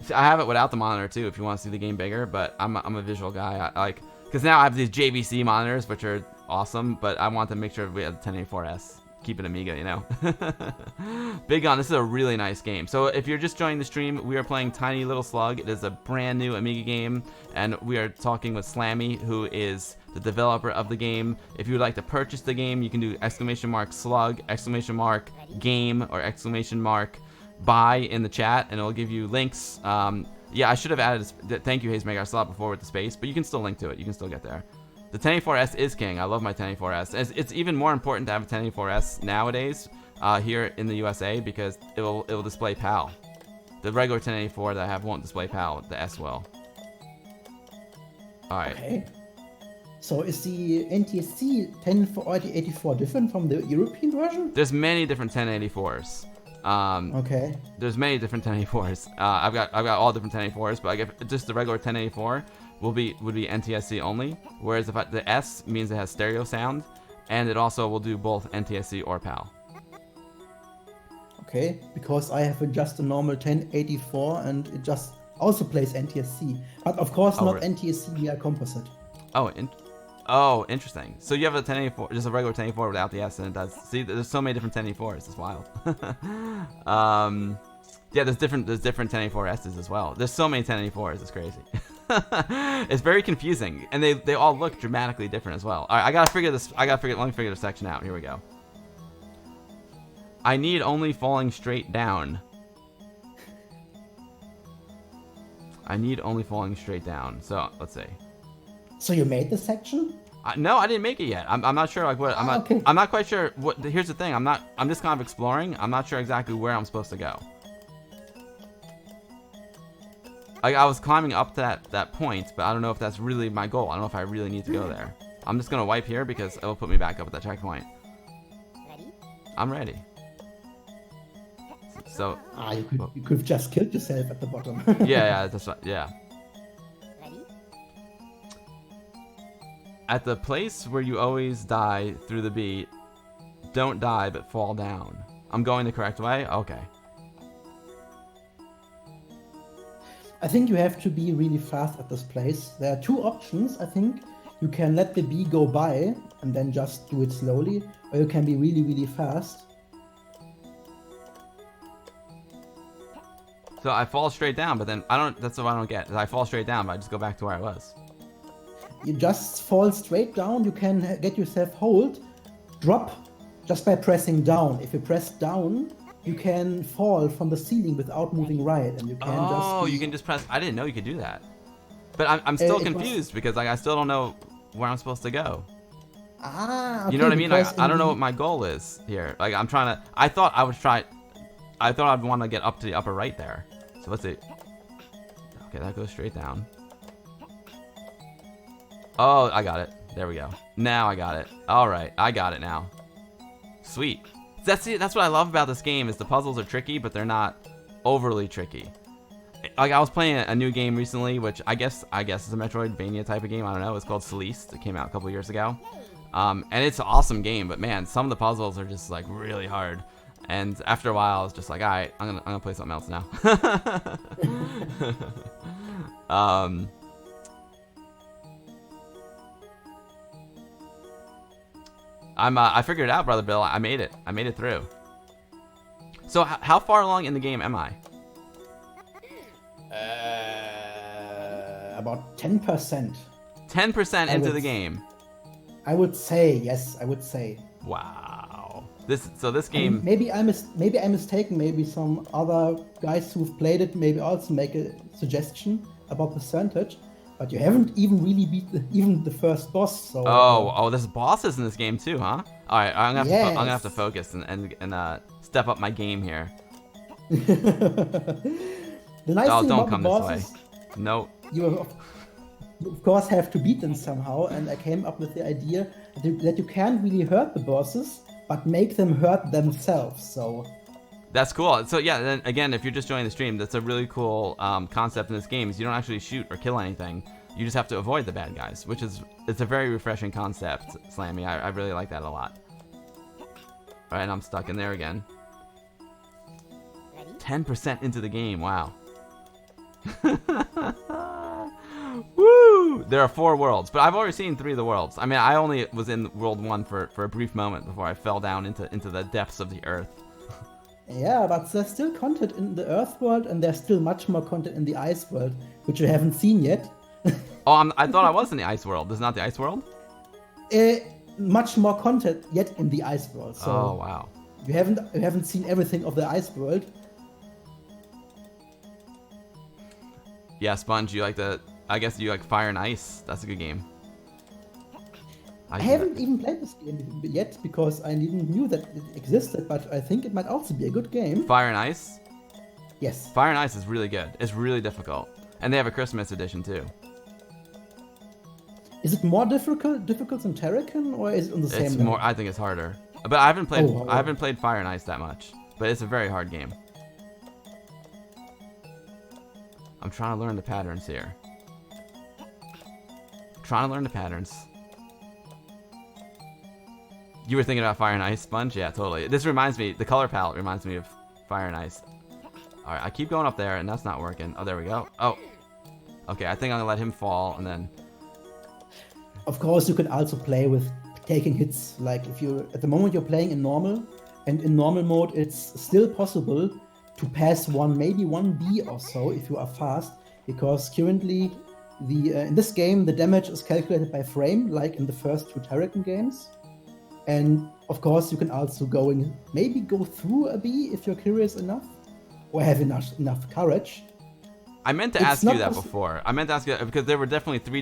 See, I have it without the monitor too, if you want to see the game bigger. But I'm a visual guy. I like because now I have these JVC monitors, which are awesome. But I want to make sure we have the 1084S. Keep it Amiga, you know. Big on. This is a really nice game. So if you're just joining the stream, we are playing Tiny Little Slug. It is a brand new Amiga game, and we are talking with Slamy, who is the developer of the game. If you would like to purchase the game, you can do !slug, !game, or !buy in the chat, and it'll give you links. Yeah, I should have added. Thank you, Hazemaker. I saw it before with the space, but you can still link to it. You can still get there. The 1084S is king. I love my 1084S. It's even more important to have a 1084S nowadays here in the USA because it will display PAL. The regular 1084 that I have won't display PAL. The S will. All right. Okay. So is the NTSC 1084 different from the European version? There's many different 1084s. Okay. There's many different 1084s. I've got all different 1084s, but I guess just the regular 1084 would be NTSC only. Whereas the S means it has stereo sound, and it also will do both NTSC or PAL. Okay, because I have just a normal 1084 and it just also plays NTSC, but of course not really? NTSC via composite. Oh, interesting. So you have a 1084, just a regular 1084 without the S, and it does. See, there's so many different 1084s. It's wild. Yeah, there's different 1084Ss as well. There's so many 1084s. It's crazy. It's very confusing, and they all look dramatically different as well. All right, let me figure this section out. Here we go. I need only falling straight down. I need only falling straight down. So let's see. So you made the section? No, I didn't make it yet. I'm not sure like what Okay. I'm not quite sure what. Here's the thing. I'm just kind of exploring. I'm not sure exactly where I'm supposed to go. Like I was climbing up to that point, but I don't know if that's really my goal. I don't know if I really need to go there. I'm just gonna wipe here because it will put me back up at that checkpoint. Ready? I'm ready. So You could have just killed yourself at the bottom. yeah, that's right. Yeah. Ready? At the place where you always die through the beat, don't die but fall down. I'm going the correct way? Okay. I think you have to be really fast at this place. There are two options, I think. You can let the bee go by and then just do it slowly, or you can be really, really fast. So I fall straight down, but then that's what I don't get. Is I fall straight down, but I just go back to where I was. You just fall straight down. You can get yourself hold, drop just by pressing down. If you press down, you can fall from the ceiling without moving right, and you can you can just press. I didn't know you could do that. But I'm still confused because like I still don't know where I'm supposed to go. Okay, You know what I mean? Like, I don't know the- what my goal is here. Like I'm trying to. I thought I'd want to get up to the upper right there. So let's see. Okay, that goes straight down. Oh, I got it. There we go. Now I got it. All right, I got it now. Sweet. That's what I love about this game is the puzzles are tricky, but they're not overly tricky. Like I was playing a new game recently, which I guess is a Metroidvania type of game. I don't know. It's called Celeste. It came out a couple years ago, and it's an awesome game. But man, some of the puzzles are just like really hard. And after a while, it's just like, all right, I'm gonna play something else now. I figured it out, Brother Bill. I made it. I made it through. So how far along in the game am I? About 10%. 10% into the game. I would say yes. I would say. Wow. This I game. mean, maybe I'm mistaken. Maybe some other guys who've played it maybe also make a suggestion about the percentage. But you haven't even really beat even the first boss. So. Oh, there's bosses in this game too, huh? All right, I'm gonna have to focus and step up my game here. The nice thing don't about come the this bosses, way. No. you of course have to beat them somehow, and I came up with the idea that you can't really hurt the bosses, but make them hurt themselves. So That's cool. So yeah, then again, if you're just joining the stream, that's a really cool concept in this game. Is you don't actually shoot or kill anything. You just have to avoid the bad guys, which it's a very refreshing concept, Slamy. I really like that a lot. All right, I'm stuck in there again. Ready? 10% into the game. Wow. Woo! There are 4 worlds, but I've already seen 3 of the worlds. I mean, I only was in World 1 for a brief moment before I fell down into the depths of the earth. yeah, but there's still content in the Earth world, and there's still much more content in the Ice world, which you haven't seen yet. Oh, I thought I was in the ice world. This is not the ice world? Much more content yet in the Ice world. So Oh, wow. you haven't seen everything of the Ice world. Yeah, Sponge, I guess you like Fire and Ice. That's a good game. I haven't even played this game yet because I didn't knew that it existed, but I think it might also be a good game. Fire and Ice? Yes. Fire and Ice is really good. It's really difficult. And they have a Christmas edition too. Is it more difficult than Terrakin, or is it on the same It's level? more. I think it's harder. But I haven't played. Oh, I haven't played Fire and Ice that much. But it's a very hard game. I'm trying to learn the patterns here. Trying to learn the patterns. You were thinking about Fire and Ice, Sponge? Yeah, totally. This reminds me. The color palette reminds me of Fire and Ice. All right, I keep going up there, and that's not working. Oh, there we go. Oh. Okay, I think I'm gonna let him fall, and then. Of course, you can also play with taking hits. Like if you at the moment you're playing in normal, and in normal mode, it's still possible to pass maybe 1B or so if you are fast, because currently in this game the damage is calculated by frame, like in the first 2 Terrakin games. And of course, you can also maybe go through a B if you're curious enough, or have enough courage. I meant to ask you that before. I meant to ask you because there were definitely 3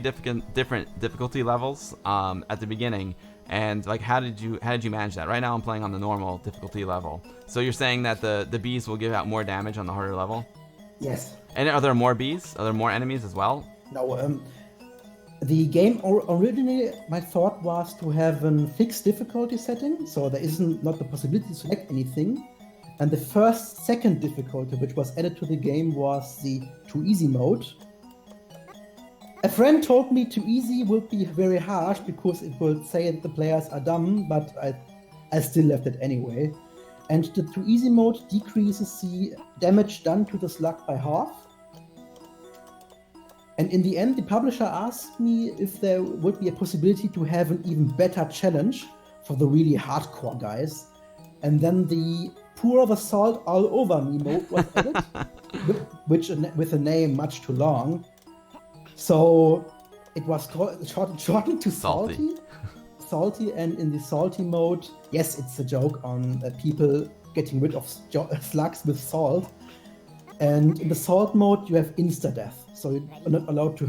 different difficulty levels at the beginning, and like how did you manage that? Right now I'm playing on the normal difficulty level. So you're saying that the bees will give out more damage on the harder level? Yes. And are there more bees? Are there more enemies as well? No. The game originally, my thought was to have a fixed difficulty setting, so there isn't not the possibility to select anything. And the second difficulty, which was added to the game, was the too easy mode. A friend told me too easy would be very harsh because it would say that the players are dumb, but I still left it anyway. And the too easy mode decreases the damage done to the slug by half. And in the end, the publisher asked me if there would be a possibility to have an even better challenge for the really hardcore guys. And then the pour the salt all over me mode was added, with a name much too long. So it was shortened to Salty. Salty, and in the Salty mode, yes, it's a joke on people getting rid of slugs with salt. And in the Salt mode, you have insta-death. So you're not allowed to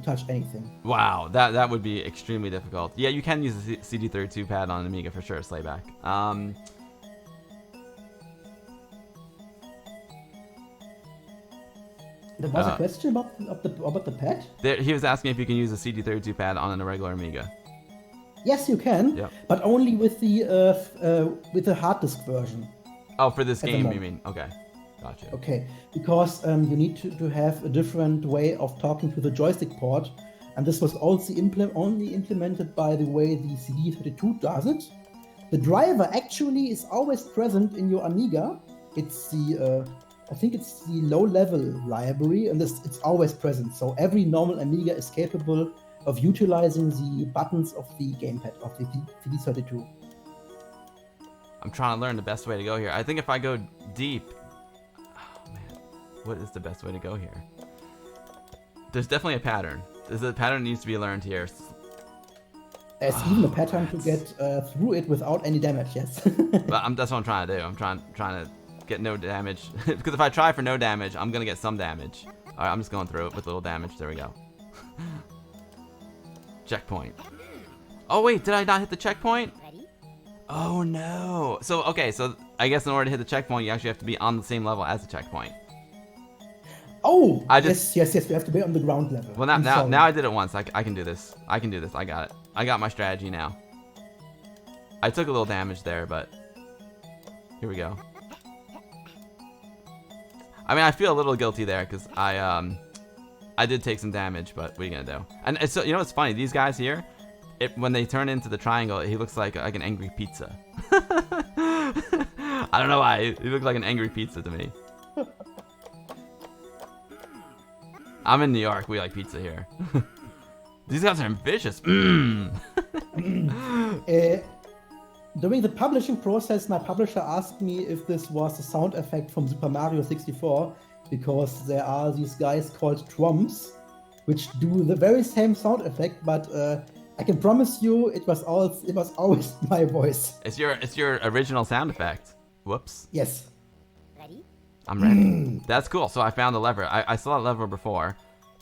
touch anything. Wow, that would be extremely difficult. Yeah, you can use the CD32 pad on Amiga for sure, Slayback. There was a question about the pad? He was asking if you can use a CD32 pad on a regular Amiga. Yes, you can, yep. But only with the hard disk version. Oh, for this game, you mean? Okay. Gotcha. Okay, because you need to have a different way of talking to the joystick port, and this was also only implemented by the way the CD32 does it. The driver actually is always present in your Amiga. It's I think it's the low-level library, and it's always present. So every normal Amiga is capable of utilizing the buttons of the gamepad of the CD32. I'm trying to learn the best way to go here. I think if I go deep. What is the best way to go here? There's definitely a pattern. There's a pattern that needs to be learned here. There's even a pattern to get through it without any damage, yes. But that's what I'm trying to do. I'm trying to get no damage. Because if I try for no damage, I'm going to get some damage. Alright, I'm just going through it with a little damage. There we go. Checkpoint. Oh, wait. Did I not hit the checkpoint? Ready? Oh, no. So, okay. So, I guess in order to hit the checkpoint, you actually have to be on the same level as the checkpoint. Oh, yes, we have to be on the ground level. Well, now I did it once. I can do this. I can do this. I got it. I got my strategy now. I took a little damage there, but here we go. I mean, I feel a little guilty there because I did take some damage, but what are you gonna do? And it's, you know what's funny? These guys here, when they turn into the triangle, he looks like an angry pizza. I don't know why. He looks like an angry pizza to me. I'm in New York. We like pizza here. These guys are ambitious. During the publishing process, my publisher asked me if this was a sound effect from Super Mario 64, because there are these guys called Tromps, which do the very same sound effect, but I can promise you it was always my voice. It's your original sound effect. Whoops. Yes. Ready? I'm ready. That's cool. So I found the lever. I saw that lever before.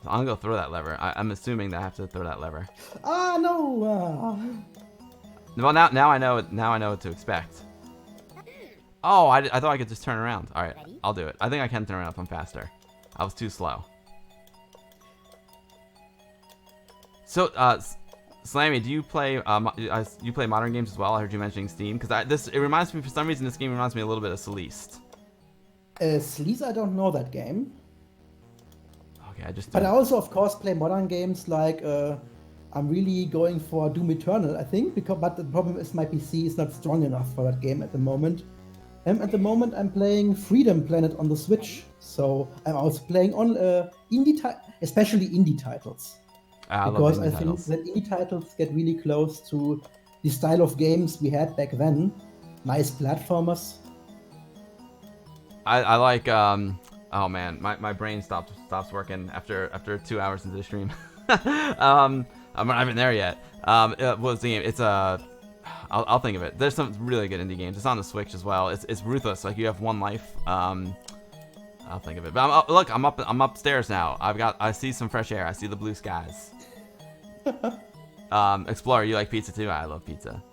So I'm gonna throw that lever. I'm assuming that I have to throw that lever. Ah, no. Well, now I know. Now I know what to expect. Oh, I thought I could just turn around. All right, Ready? I'll do it. I think I can turn around if I'm faster. I was too slow. So, Slamy, do you play you play modern games as well? I heard you mentioning Steam because it reminds me, for some reason, this game reminds me a little bit of Celeste. Sleaze, I don't know that game. Okay, I just. But I also, of course, play modern games like I'm really going for Doom Eternal, I think, but the problem is my PC is not strong enough for that game at the moment. At the moment, I'm playing Freedom Planet on the Switch, so I'm also playing on especially indie titles. I Because love I indie think titles. that indie titles get really close to the style of games we had back then. Nice platformers. I like oh man, my brain stops working after 2 hours into the stream. I'm not even there yet. What's the game? It's I'll think of it. There's some really good indie games. It's on the Switch as well. It's ruthless. Like you have one life. I'll think of it. But look, I'm upstairs now. I see some fresh air. I see the blue skies. Explorer, you like pizza too? I love pizza.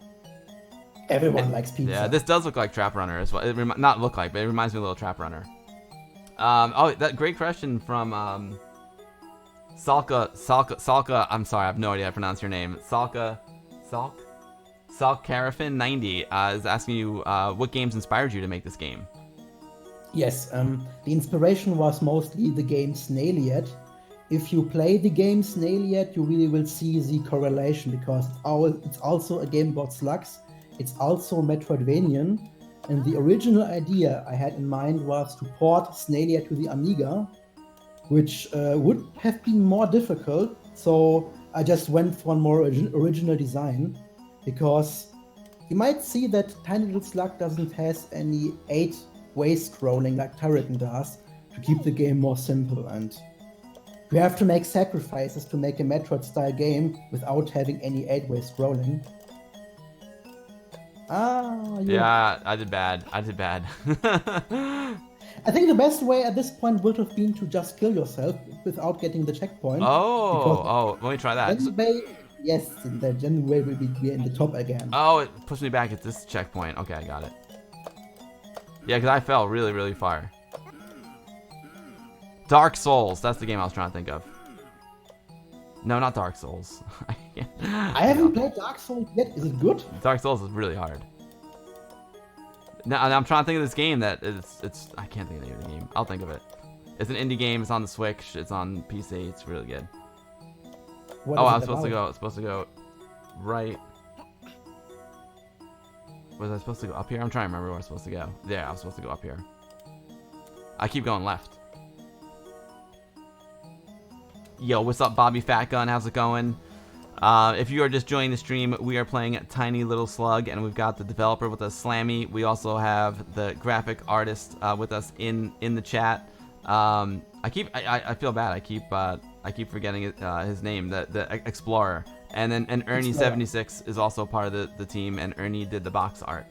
Everyone likes pizza. Yeah, this does look like Trap Runner as well. Not look like, but it reminds me of a little Trap Runner. Oh, that great question from Salka. I'm sorry, I have no idea how to pronounce your name. Salkarafin90 is asking you what games inspired you to make this game. Yes, the inspiration was mostly the game Snailiad. If you play the game Snailiad, you really will see the correlation because it's also a game about slugs. It's also Metroidvanian, and the original idea I had in mind was to port Snailiad to the Amiga, which would have been more difficult, so I just went for a more original design, because you might see that Tiny Little Slug doesn't have any 8-way scrolling like Turrican does, to keep the game more simple, and you have to make sacrifices to make a Metroid-style game without having any 8-way scrolling. Yeah, I did bad. I think the best way at this point would have been to just kill yourself without getting the checkpoint. Oh, let me try that. Yes, then way will be in the top again. Oh, it pushed me back at this checkpoint. Okay, I got it. Yeah, because I fell really, really far. Dark Souls, that's the game I was trying to think of. No, not Dark Souls. I haven't played Dark Souls yet. Is it good? Dark Souls is really hard. Now I'm trying to think of this game that it's I can't think of the name of the game. I'll think of it. It's an indie game. It's on the Switch. It's on PC. It's really good. I'm supposed to go right. Was I supposed to go up here? I'm trying to remember where I was supposed to go. Yeah, I was supposed to go up here. I keep going left. Yo, what's up, Bobby Fat Gun? How's it going? If you are just joining the stream, we are playing Tiny Little Slug, and we've got the developer with us, Slamy. We also have the graphic artist with us in the chat. I feel bad. I keep forgetting his name, the Explorer. And Ernie76 is also part of the team, and Ernie did the box art.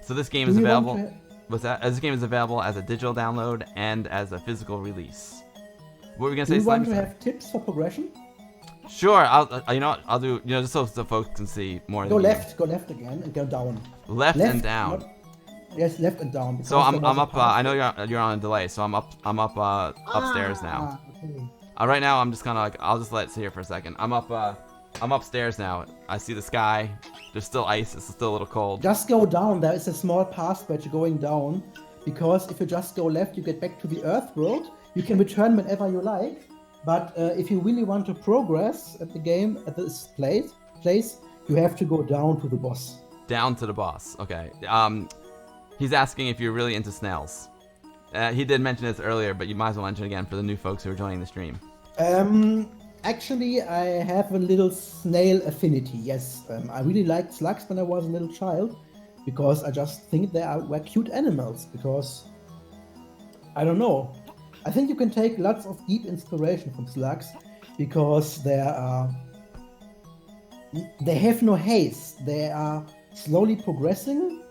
So this game is available. What's that? This game is available as a digital download and as a physical release. What were we gonna say? Do you want to have tips for progression? Sure. I'll do. Just so the folks can see more. Go left again, and go down. Left and down. Yes, left and down. So I'm up. I know you're on a delay, so I'm up upstairs now. Okay. Right now I'm just kind of I'll just let it sit here for a second. I'm upstairs now. I see the sky. There's still ice. It's still a little cold. Just go down. There is a small passage going down, because if you just go left, you get back to the Earth world. You can return whenever you like, but if you really want to progress at the game at this place, you have to go down to the boss. Down to the boss. Okay. He's asking if you're really into snails. He did mention this earlier, but you might as well mention it again for the new folks who are joining the stream. Actually, I have a little snail affinity. Yes, I really liked slugs when I was a little child, because I just think they were cute animals. Because I don't know. I think you can take lots of deep inspiration from slugs, because they have no haste. They are slowly progressing,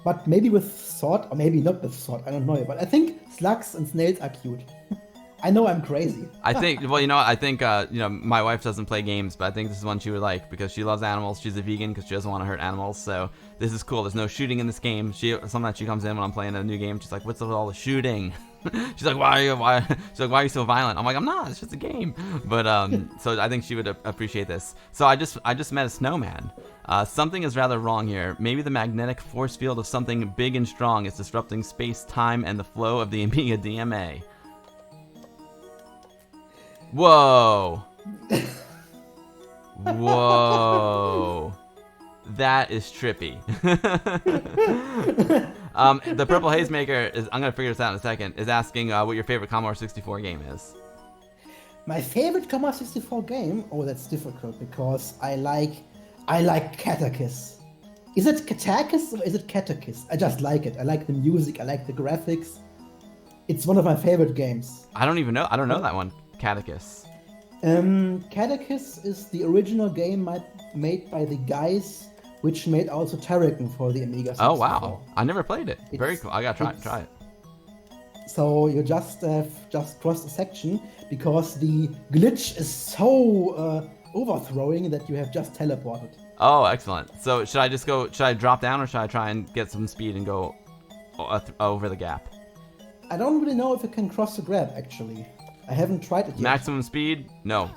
but maybe with thought, or maybe not with thought. I don't know. But I think slugs and snails are cute. I know I'm crazy. I think, well, I think, my wife doesn't play games, but I think this is one she would like because she loves animals. She's a vegan because she doesn't want to hurt animals. So this is cool. There's no shooting in this game. Sometimes she comes in when I'm playing a new game. She's like, "What's with all the shooting?" She's like, "Why are you so violent?" I'm like, "I'm not. It's just a game." But so I think she would appreciate this. So I just met a snowman. Something is rather wrong here. Maybe the magnetic force field of something big and strong is disrupting space, time, and the flow of the Amiga DMA. Whoa. Whoa. That is trippy. The Purple Haze Maker is, I'm going to figure this out in a second, is asking what your favorite Commodore 64 game is. My favorite Commodore 64 game? Oh, that's difficult because I like Catechus. Is it Catechus or is it Catechus? I just like it. I like the music. I like the graphics. It's one of my favorite games. I don't know that one. Catechus. Catechus is the original game made by the guys which made also Terrakin for the Amiga 64. Oh wow! I never played it. Very cool. I gotta try it. So you just crossed a section because the glitch is so overthrowing that you have just teleported. Oh, excellent. So should I drop down or should I try and get some speed and go over the gap? I don't really know if it can cross the grab actually. I haven't tried it yet. Maximum speed? No.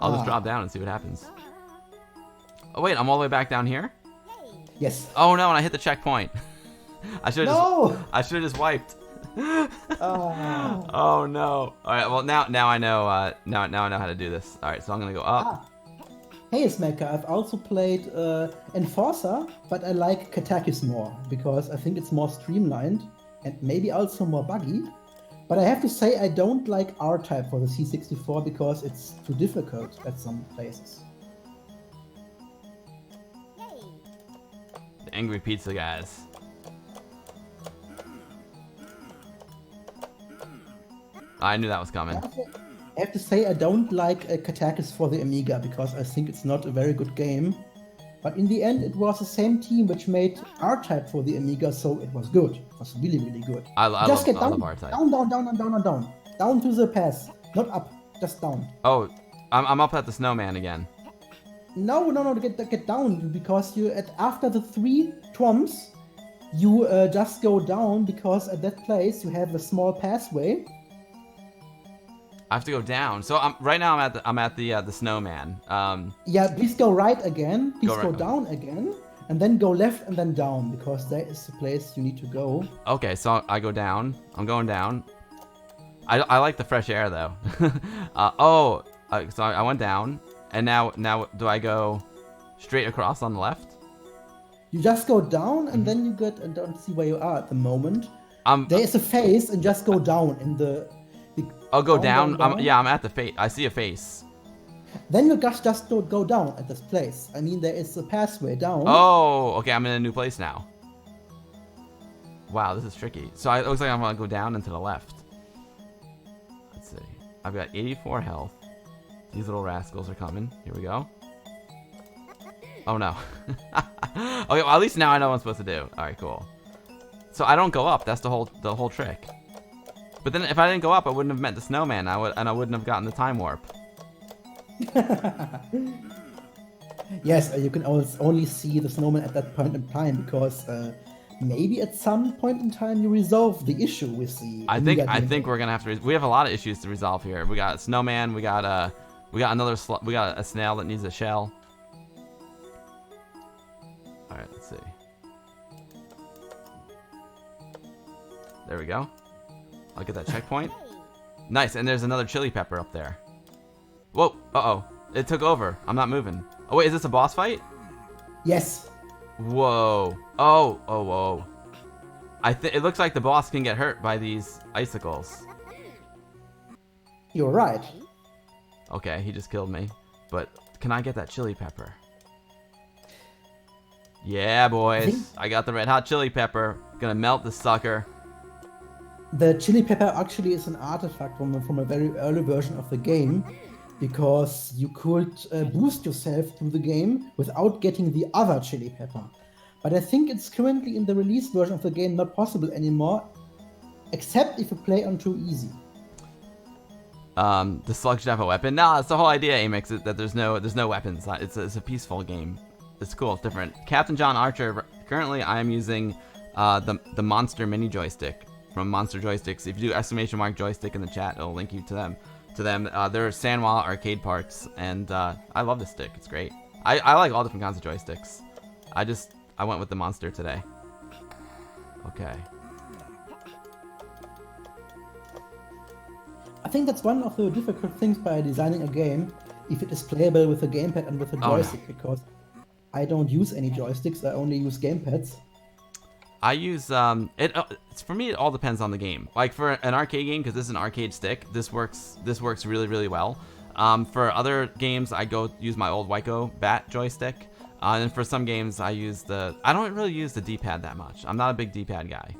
I'll just drop down and see what happens. Oh wait, I'm all the way back down here? Yes. Oh no, and I hit the checkpoint. I should have just wiped. Oh no. Alright, well now I know now I know how to do this. Alright, so I'm gonna go up. Haze Maker, I've also played Enforcer, but I like Catechus more because I think it's more streamlined and maybe also more buggy. But I have to say I don't like R-Type for the C64 because it's too difficult at some places. The angry pizza guys. I knew that was coming. I have to say I don't like Catechus for the Amiga because I think it's not a very good game. But in the end, it was the same team which made R-Type for the Amiga, so it was good. It was really, really good. I love R-Type. Down. Down to the pass. Not up, just down. Oh, I'm up at the snowman again. No, get down, because after the 3 twomps, you just go down, because at that place you have a small pathway. I have to go down. So right now I'm at the snowman. Yeah, please go right again. Please go down again, and then go left and then down, because that is the place you need to go. Okay, so I go down. I'm going down. I like the fresh air though. So I went down, and now do I go straight across on the left? You just go down, and then you get. I don't see where you are at the moment. There is a face, and just go down in the. I'll go down. I'm at the face. I see a face. Then you just go down at this place. I mean, there is a pathway down. Oh, okay. I'm in a new place now. Wow, this is tricky. So it looks like I'm gonna go down and to the left. Let's see. I've got 84 health. These little rascals are coming. Here we go. Oh no. Okay, well, at least now I know what I'm supposed to do. All right, cool. So I don't go up. That's the whole trick. But then if I didn't go up, I wouldn't have met the snowman. I wouldn't have gotten the time warp. Yes, you can only see the snowman at that point in time, because maybe at some point in time you resolve the issue with the. I think we're gonna have to. We have a lot of issues to resolve here. We got a snowman. We got a snail that needs a shell. All right, let's see. There we go. I'll get that checkpoint. Nice, and there's another chili pepper up there. Whoa, uh-oh. It took over. I'm not moving. Oh, wait, is this a boss fight? Yes. Whoa. Oh, whoa. It looks like the boss can get hurt by these icicles. You're right. Okay, he just killed me. But can I get that chili pepper? Yeah, boys. I got the red hot chili pepper. Gonna melt the sucker. The chili pepper actually is an artifact from a very early version of the game, because you could boost yourself through the game without getting the other chili pepper. But I think it's currently in the release version of the game not possible anymore. except if you play on too easy. The Slug should have a weapon. No, it's the whole idea, Amix, is that there's no weapons. It's a peaceful game. It's cool. It's different. Captain John Archer. Currently, I am using the Monster Mini Joystick from Monster Joysticks. If you do -- joystick in the chat, it'll link you to them. They're Sandwall arcade parts, and I love this stick. It's great. I like all different kinds of joysticks. I went with the Monster today. Okay. I think that's one of the difficult things by designing a game, if it is playable with a gamepad and with a joystick, because I don't use any joysticks, I only use gamepads. I use for me it all depends on the game. Like for an arcade game, because this is an arcade stick, this works really, really well. For other games, I go use my old Wyco bat joystick. And for some games, I don't really use the D-pad that much. I'm not a big D-pad guy.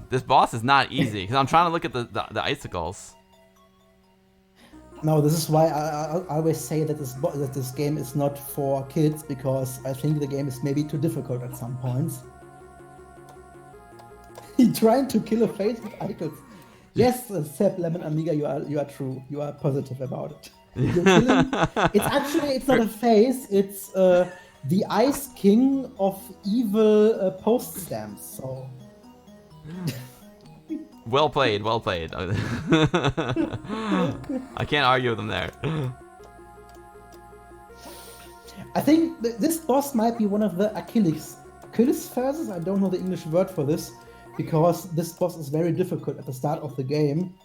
This boss is not easy, because I'm trying to look at the icicles. No, this is why I always say that this game is not for kids, because I think the game is maybe too difficult at some points. He's trying to kill a face with icicles. Yes, Seb Lemon Amiga, you are true. You are positive about it. You're killing. It's not a face. It's the Ice King of evil post stamps. So. Well played. I can't argue with them there. I think this boss might be one of the Achilles phases. I don't know the English word for this, because this boss is very difficult at the start of the game.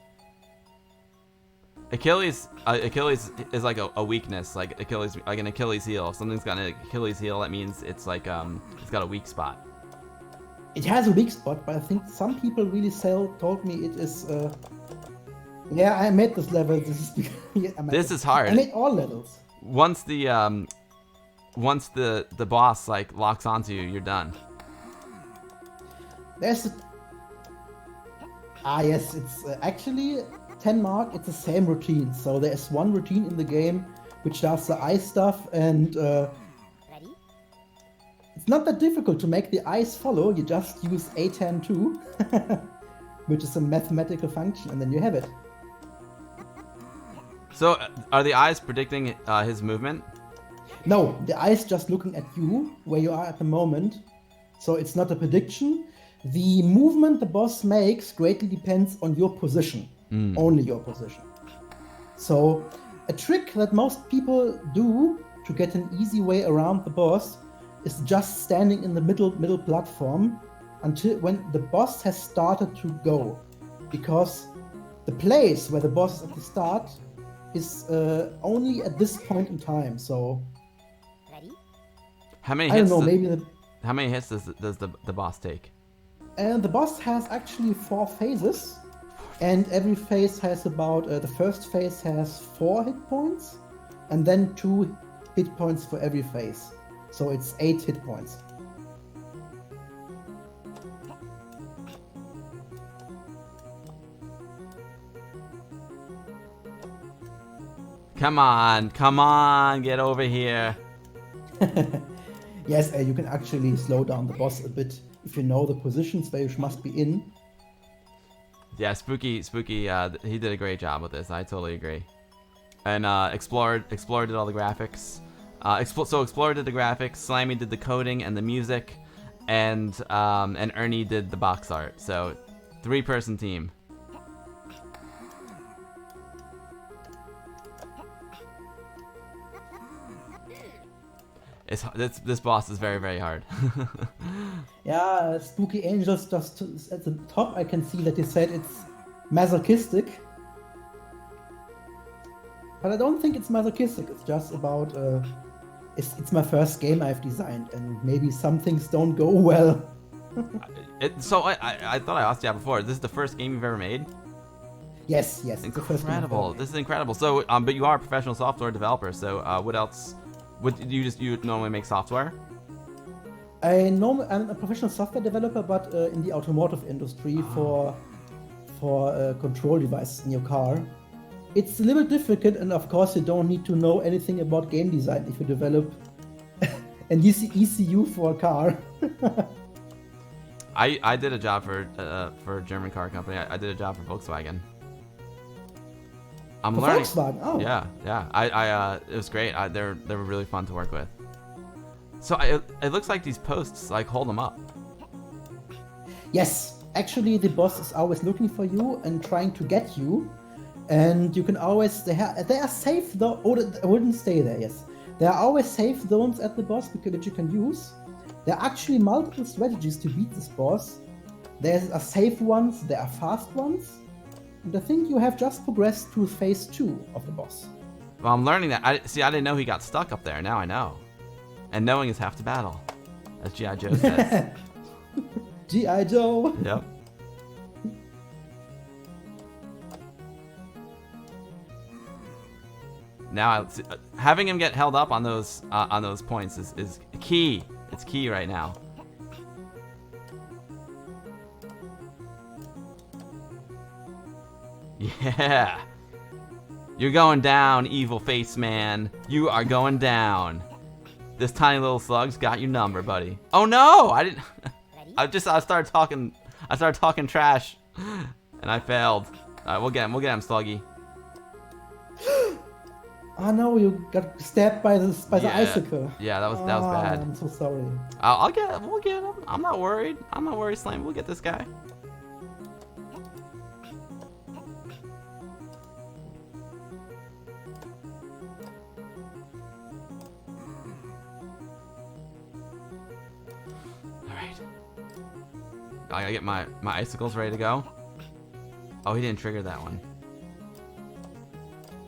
Achilles is like a weakness, like an Achilles heel. If something's got an Achilles heel, that means it's like it's got a weak spot. It has a weak spot, but I think some people really told me it is. Yeah, I made this level. This is hard. I made all levels. Once the boss like locks onto you, you're done. Yes, it's actually 10 mark. It's the same routine. So there's one routine in the game which does the ice stuff, and it's not that difficult to make the ice follow. You just use A10-2, which is a mathematical function, and then you have it. So, are the eyes predicting his movement? No, the eyes just looking at you, where you are at the moment. So it's not a prediction. The movement the boss makes greatly depends on your position. Only your position. So, a trick that most people do to get an easy way around the boss is just standing in the middle platform until when the boss has started to go, because the place where the boss is at the start is only at this point in time. So how many hits does the boss take? And the boss has actually 4 phases, and every phase has about the first phase has 4 hit points, and then 2 hit points for every phase. So it's 8 hit points. Come on, get over here. Yes, you can actually slow down the boss a bit if you know the positions where you must be in. Yeah, Spooky, he did a great job with this. I totally agree. And Explorer did all the graphics. Explorer did the graphics, Slamy did the coding and the music, and Ernie did the box art. So, 3-person team. This boss is very, very hard. Yeah, Spooky Angels just at the top. I can see that they said it's masochistic, but I don't think it's masochistic. It's just about it's my first game I've designed, and maybe some things don't go well. So I thought I asked you that before. This is the first game you've ever made? Yes. Incredible. This is incredible. So, but you are a professional software developer. So, what else? You normally make software? I'm a professional software developer, but in the automotive industry for control devices in your car. It's a little difficult, and of course you don't need to know anything about game design if you develop an ECU for a car. I did a job for a German car company. I did a job for Volkswagen. I'm For learning. Volkswagen? Oh. Yeah. It was great. They were really fun to work with. So it looks like these posts like hold them up. Yes, actually, the boss is always looking for you and trying to get you, and you can always. They are safe though. Oh, I wouldn't stay there. Yes, there are always safe zones at the boss that you can use. There are actually multiple strategies to beat this boss. There are safe ones. There are fast ones. And I think you have just progressed to phase 2 of the boss. Well, I'm learning that. I didn't know he got stuck up there. Now I know. And knowing is half the battle, as G.I. Joe says. G.I. Joe. Yep. Now, having him get held up on those points is key. It's key right now. Yeah. You're going down, evil face man. You are going down. This tiny little slug's got your number, buddy. Oh no! I didn't. I started talking trash, and I failed. All right, we'll get him, Sluggy. Oh no, you got stabbed by the icicle. Yeah, that was bad. I'm so sorry. I'll get him. We'll get him. I'm not worried. Slamy. We'll get this guy. I gotta get my icicles ready to go. Oh, he didn't trigger that one.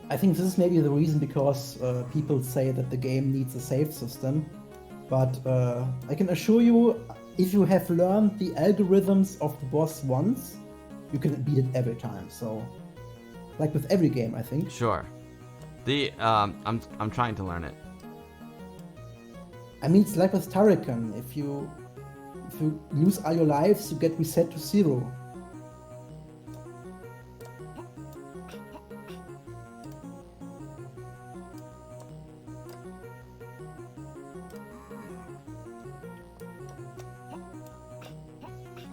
I think this is maybe the reason because people say that the game needs a save system. But I can assure you, if you have learned the algorithms of the boss once, you can beat it every time. So, like with every game, I think. Sure. I'm trying to learn it. I mean, it's like with Turrican. If you lose all your lives, you get reset to 0.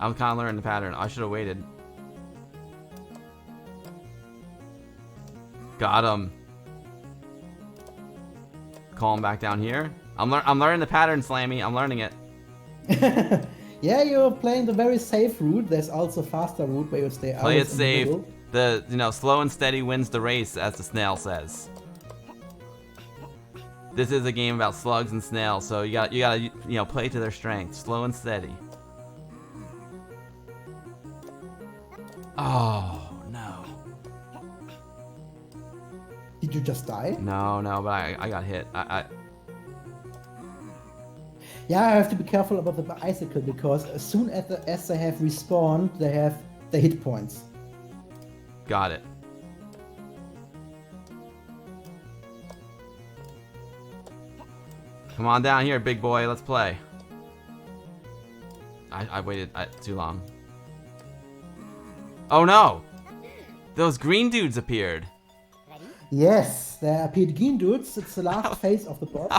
I'm kind of learning the pattern. I should have waited. Got him. Call him back down here. I'm learning the pattern, Slamy. I'm learning it. Yeah, you're playing the very safe route. There's also a faster route where you stay out. Play it safe. Slow and steady wins the race, as the snail says. This is a game about slugs and snails, so you gotta play to their strengths. Slow and steady. Oh no. Did you just die? No, but I got hit. Yeah, I have to be careful about the bicycle because as soon as they have respawned, they have the hit points. Got it. Come on down here, big boy. Let's play. I waited too long. Oh no! Those green dudes appeared. Yes, there appeared green dudes. It's the last phase of the boss.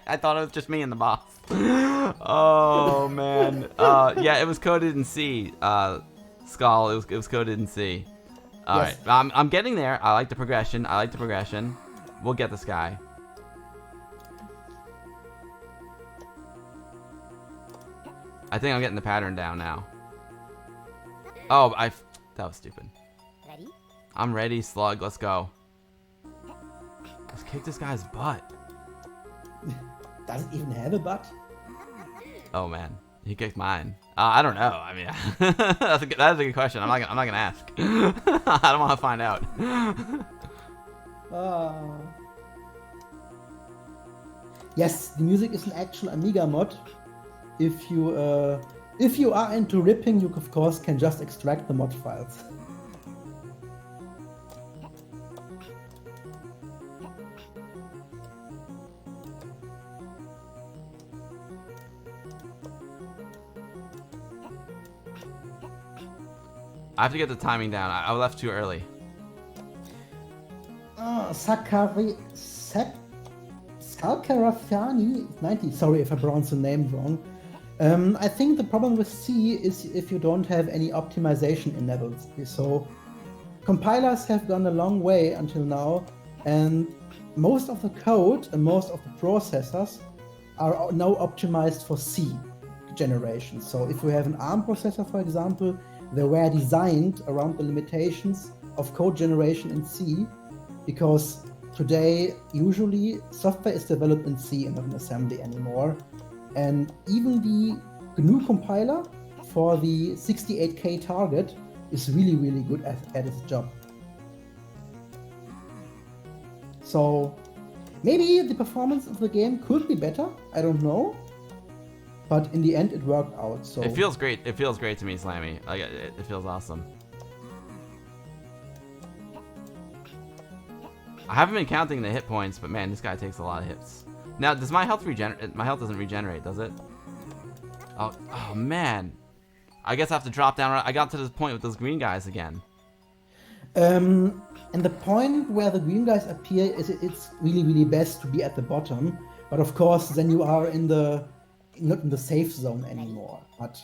I thought it was just me and the boss. Oh man. Yeah, it was coded in C. Skull. It was coded in C. All right. I'm getting there. I like the progression. We'll get this guy. I think I'm getting the pattern down now. Oh, that was stupid. Ready? I'm ready, Slug. Let's go. Let's kick this guy's butt. Does it even have a butt? Oh man, he kicked mine. I don't know. I mean, that's a good question. I'm not gonna ask. I don't want to find out. Yes, the music is an actual Amiga mod. If you are into ripping, you of course can just extract the mod files. I have to get the timing down. I left too Skalkarafani 90. Sorry if I pronounced the name wrong. I think the problem with C is if you don't have any optimization enabled. So compilers have gone a long way until now, and most of the code and most of the processors are now optimized for C generation. So if we have an ARM processor, for example, they were designed around the limitations of code generation in C, because today usually software is developed in C and not in assembly anymore. And even the GNU compiler for the 68K target is really, really good at its job. So maybe the performance of the game could be better, I don't know. But in the end, it worked out. So it feels great. It feels great to me, Slamy. Like it feels awesome. I haven't been counting the hit points, but man, this guy takes a lot of hits. Now, does my health regenerate? My health doesn't regenerate, does it? Oh man. I guess I have to drop down. I got to this point with those green guys again. And the point where the green guys appear is it's really, really best to be at the bottom. But of course, then you are not in the safe zone anymore. But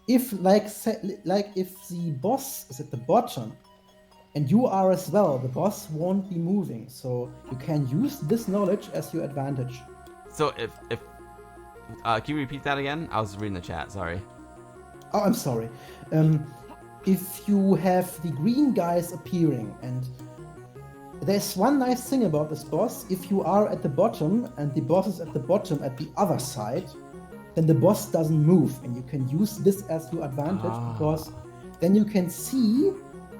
if if the boss is at the bottom and you are as well, the boss won't be moving. So you can use this knowledge as your advantage. So if can you repeat that again? I was reading the chat. Sorry. Oh, I'm sorry. If you have the green guys appearing, and there's one nice thing about this boss: if you are at the bottom and the boss is at the bottom at the other side, then the boss doesn't move, and you can use this as your advantage, because then you can see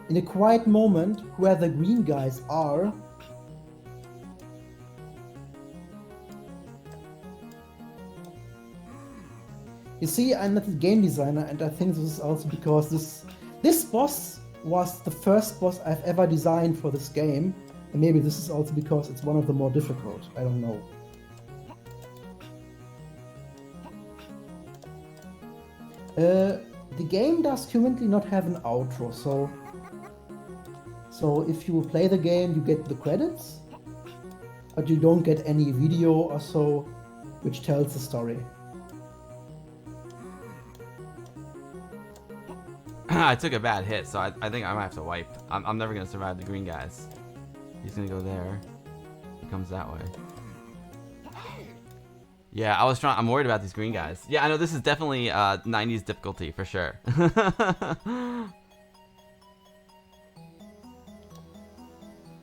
in a quiet moment where the green guys are. You see, I'm not a game designer, and I think this is also because this boss was the first boss I've ever designed for this game, and maybe this is also because it's one of the more difficult. I don't know. The game does currently not have an outro, so if you play the game, you get the credits, but you don't get any video or so which tells the story. I took a bad hit, so I think I might have to wipe. I'm never gonna survive the green guys. He's gonna go there. He comes that way. Yeah, I'm worried about these green guys. Yeah, I know this is definitely 90s difficulty for sure.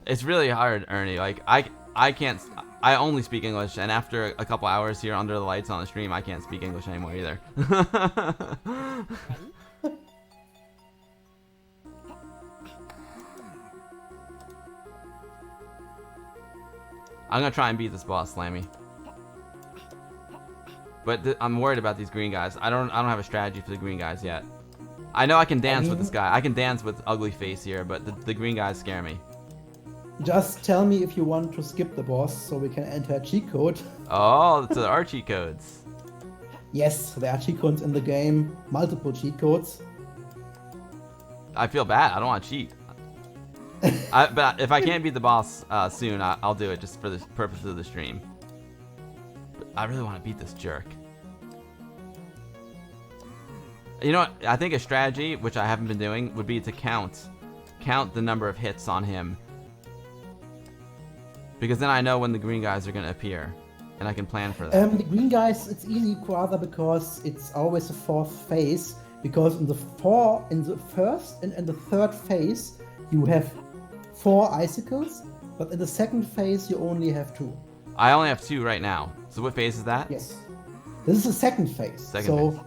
It's really hard, Ernie. Like I can't. I only speak English, and after a couple hours here under the lights on the stream, I can't speak English anymore either. I'm gonna try and beat this boss, Slamy. But I'm worried about these green guys. I don't have a strategy for the green guys yet. I know I can dance with this guy. I can dance with ugly face here, but the green guys scare me. Just tell me if you want to skip the boss so we can enter a cheat code. Oh, so there are cheat codes. Yes, there are cheat codes in the game. Multiple cheat codes. I feel bad. I don't want to cheat. But if I can't beat the boss soon, I'll do it just for the purpose of the stream. But I really want to beat this jerk. You know what? I think a strategy, which I haven't been doing, would be to count the number of hits on him. Because then I know when the green guys are going to appear. And I can plan for that. The green guys, it's easy rather because it's always a fourth phase. Because in the first and the third phase, you have 4 icicles, but in the second phase, you only have 2. I only have 2 right now. So what phase is that? Yes. This is the second phase. Second phase.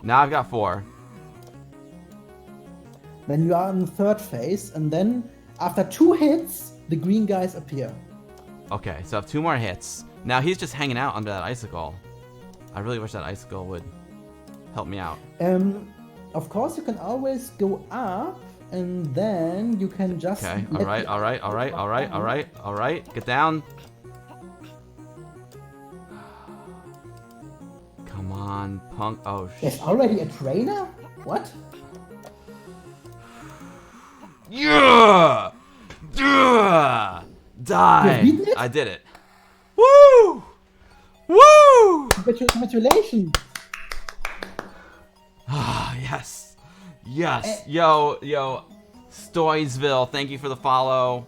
Now I've got 4. Then you are in the third phase, and then after 2 hits, the green guys appear. Okay, so I have 2 more hits. Now he's just hanging out under that icicle. I really wish that icicle would help me out. Of course, you can always go up, and then you can just... Okay, alright. Get down. Come on, punk. Oh, shit. There's already a trainer? What? Yeah! Yeah! Die! I did it. Woo! Woo! Congratulations. Ah, yes. Yes. Yo. Stoysville, thank you for the follow.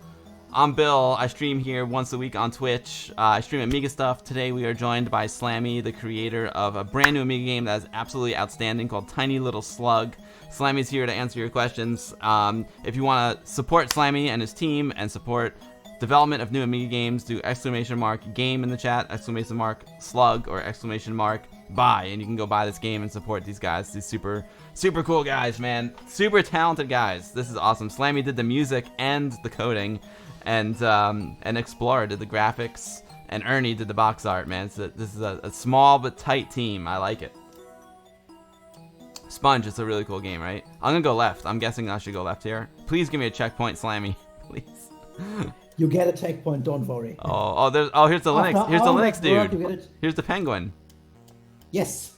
I'm Bill. I stream here once a week on Twitch. I stream Amiga stuff. Today we are joined by Slamy, the creator of a brand new Amiga game that is absolutely outstanding called Tiny Little Slug. Slamy's here to answer your questions. If you want to support Slamy and his team and support development of new Amiga games, do !game in the chat, !slug, or !buy, and you can go buy this game and support these guys. These super cool guys, man. Super talented guys. This is awesome. Slamy did the music and the coding, and Explorer did the graphics, and Ernie did the box art, man. This is a small but tight team. I like it. Sponge, it's a really cool game, right? I'm gonna go left. I'm guessing I should go left here. Please give me a checkpoint, Slamy. Please. You get a checkpoint, don't worry. Here's the Linux. Here's the Linux dude. Here's the penguin. Yes.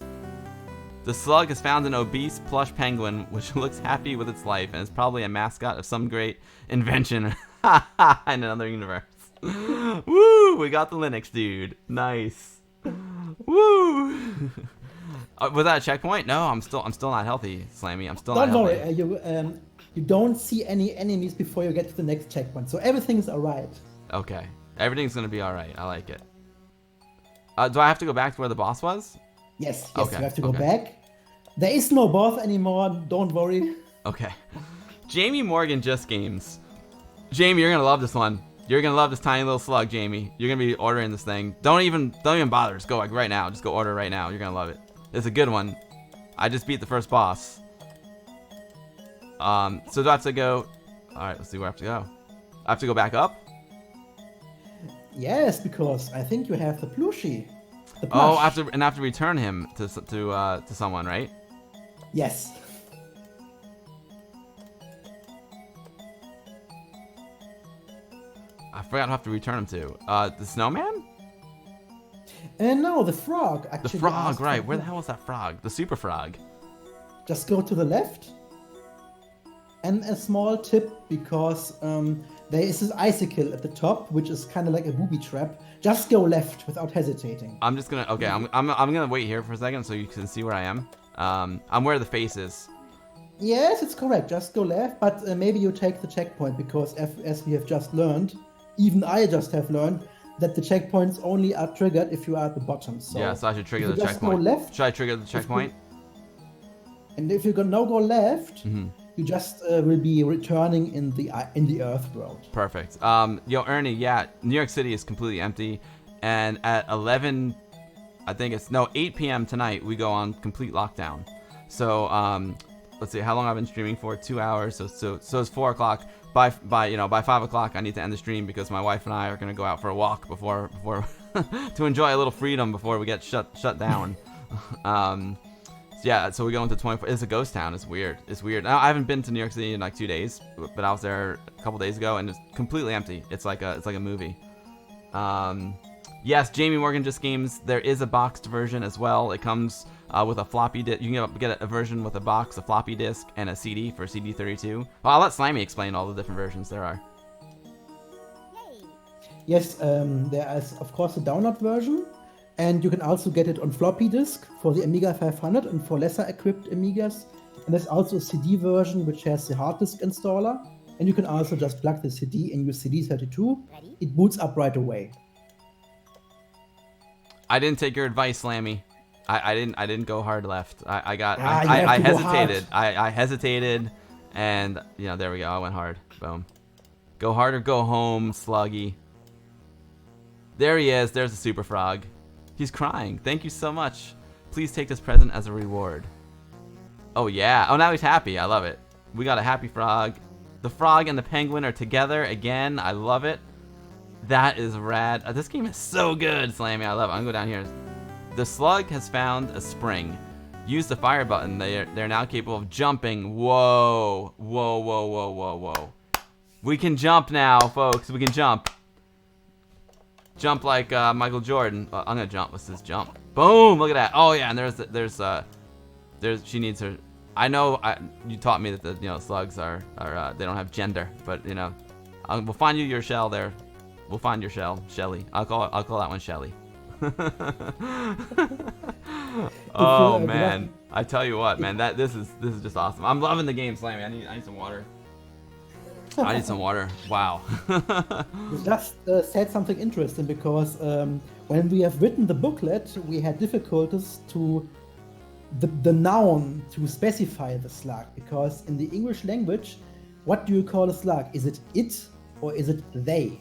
The slug has found an obese plush penguin which looks happy with its life and is probably a mascot of some great invention in another universe. Woo! We got the Linux dude. Nice. Woo! Was that a checkpoint? No, I'm still not healthy, Slamy. I'm still not healthy. Don't worry. You don't see any enemies before you get to the next checkpoint, so everything's alright. Okay. Everything's gonna be alright. I like it. Do I have to go back to where the boss was? Yes, Okay, you have to go back. There is no boss anymore, don't worry. Okay. Jamie Morgan Just Games. Jamie, you're gonna love this one. You're gonna love this Tiny Little Slug, Jamie. You're gonna be ordering this thing. Don't even bother. Just go like right now. Just go order right now. You're gonna love it. It's a good one. I just beat the first boss. So do I have to go? All right, let's see where I have to go. I have to go back up. Yes, because I think you have the plushie. The plush. Oh, I have to return him to someone, right? Yes. I forgot who I have to return him to. The snowman? No, the frog. Actually, The frog, right? Where the hell was that frog? The super frog. Just go to the left. And a small tip, because there is this icicle at the top, which is kind of like a booby trap. Just go left without hesitating. I'm just gonna. Okay, I'm gonna wait here for a second so you can see where I am. I'm where the face is. Yes, it's correct. Just go left, but maybe you take the checkpoint, because as we have just learned, even I just have learned that the checkpoints only are triggered if you are at the bottom. So yeah, so I should trigger the checkpoint. Just go left. Should I trigger the checkpoint? And if you now go left, you just will be returning in the Earth world. Perfect. Yo, Ernie, yeah, New York City is completely empty, and at 8 p.m. tonight we go on complete lockdown. So let's see how long I've been streaming for. 2 hours. So it's 4 o'clock. By 5 o'clock I need to end the stream because my wife and I are gonna go out for a walk before to enjoy a little freedom before we get shut down. Yeah, so we go into 24. It's a ghost town. It's weird. Now, I haven't been to New York City in like 2 days, but I was there a couple days ago, and it's completely empty. It's like a movie. Yes, Jamie Morgan Just Games. There is a boxed version as well. It comes with a floppy disk. You can get a version with a box, a floppy disk, and a CD for CD32. Well, I'll let Slimy explain all the different versions there are. Yay! Yes, there is of course a download version. And you can also get it on floppy disk for the Amiga 500 and for lesser equipped Amigas. And there's also a CD version which has the hard disk installer. And you can also just plug the CD in your CD32. Ready? It boots up right away. I didn't take your advice, Slamy. I didn't go hard left. I hesitated. I hesitated, and there we go. I went hard. Boom. Go hard or go home, Sluggy. There he is. There's the super frog. He's crying. Thank you so much. Please take this present as a reward. Oh, yeah. Oh, now he's happy. I love it. We got a happy frog. The frog and the penguin are together again. I love it. That is rad. This game is so good, Slamy. I love it. I'm going to go down here. The slug has found a spring. Use the fire button. They're now capable of jumping. Whoa. Whoa, whoa, whoa, whoa, whoa. We can jump now, folks. We can jump. Jump like Michael Jordan. I'm gonna jump. Let's just jump. Boom! Look at that. Oh yeah, and there's she needs her. I know. You taught me that the slugs are they don't have gender, but we'll find you your shell there, We'll find your Shelly. I'll call that one Shelly. Oh man, I tell you what, man, this is just awesome. I'm loving the game, Slamy. I need some water. I need some water. Wow. You just said something interesting because when we have written the booklet, we had difficulties to the noun to specify the slug, because in the English language, what do you call a slug? Is it it or is it they?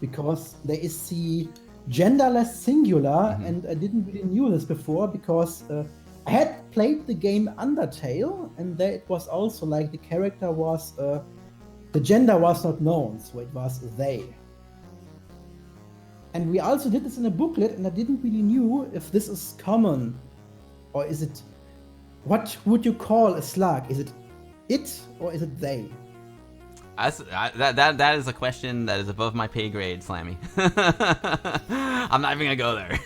Because there is the genderless singular, and I didn't really knew this before because I had played the game Undertale, and there it was also like the character was the gender was not known, so it was they. And we also did this in a booklet, and I didn't really knew if this is common, or is it, what would you call a slug? Is it or is it they? That is a question that is above my pay grade, Slamy. I'm not even gonna go there.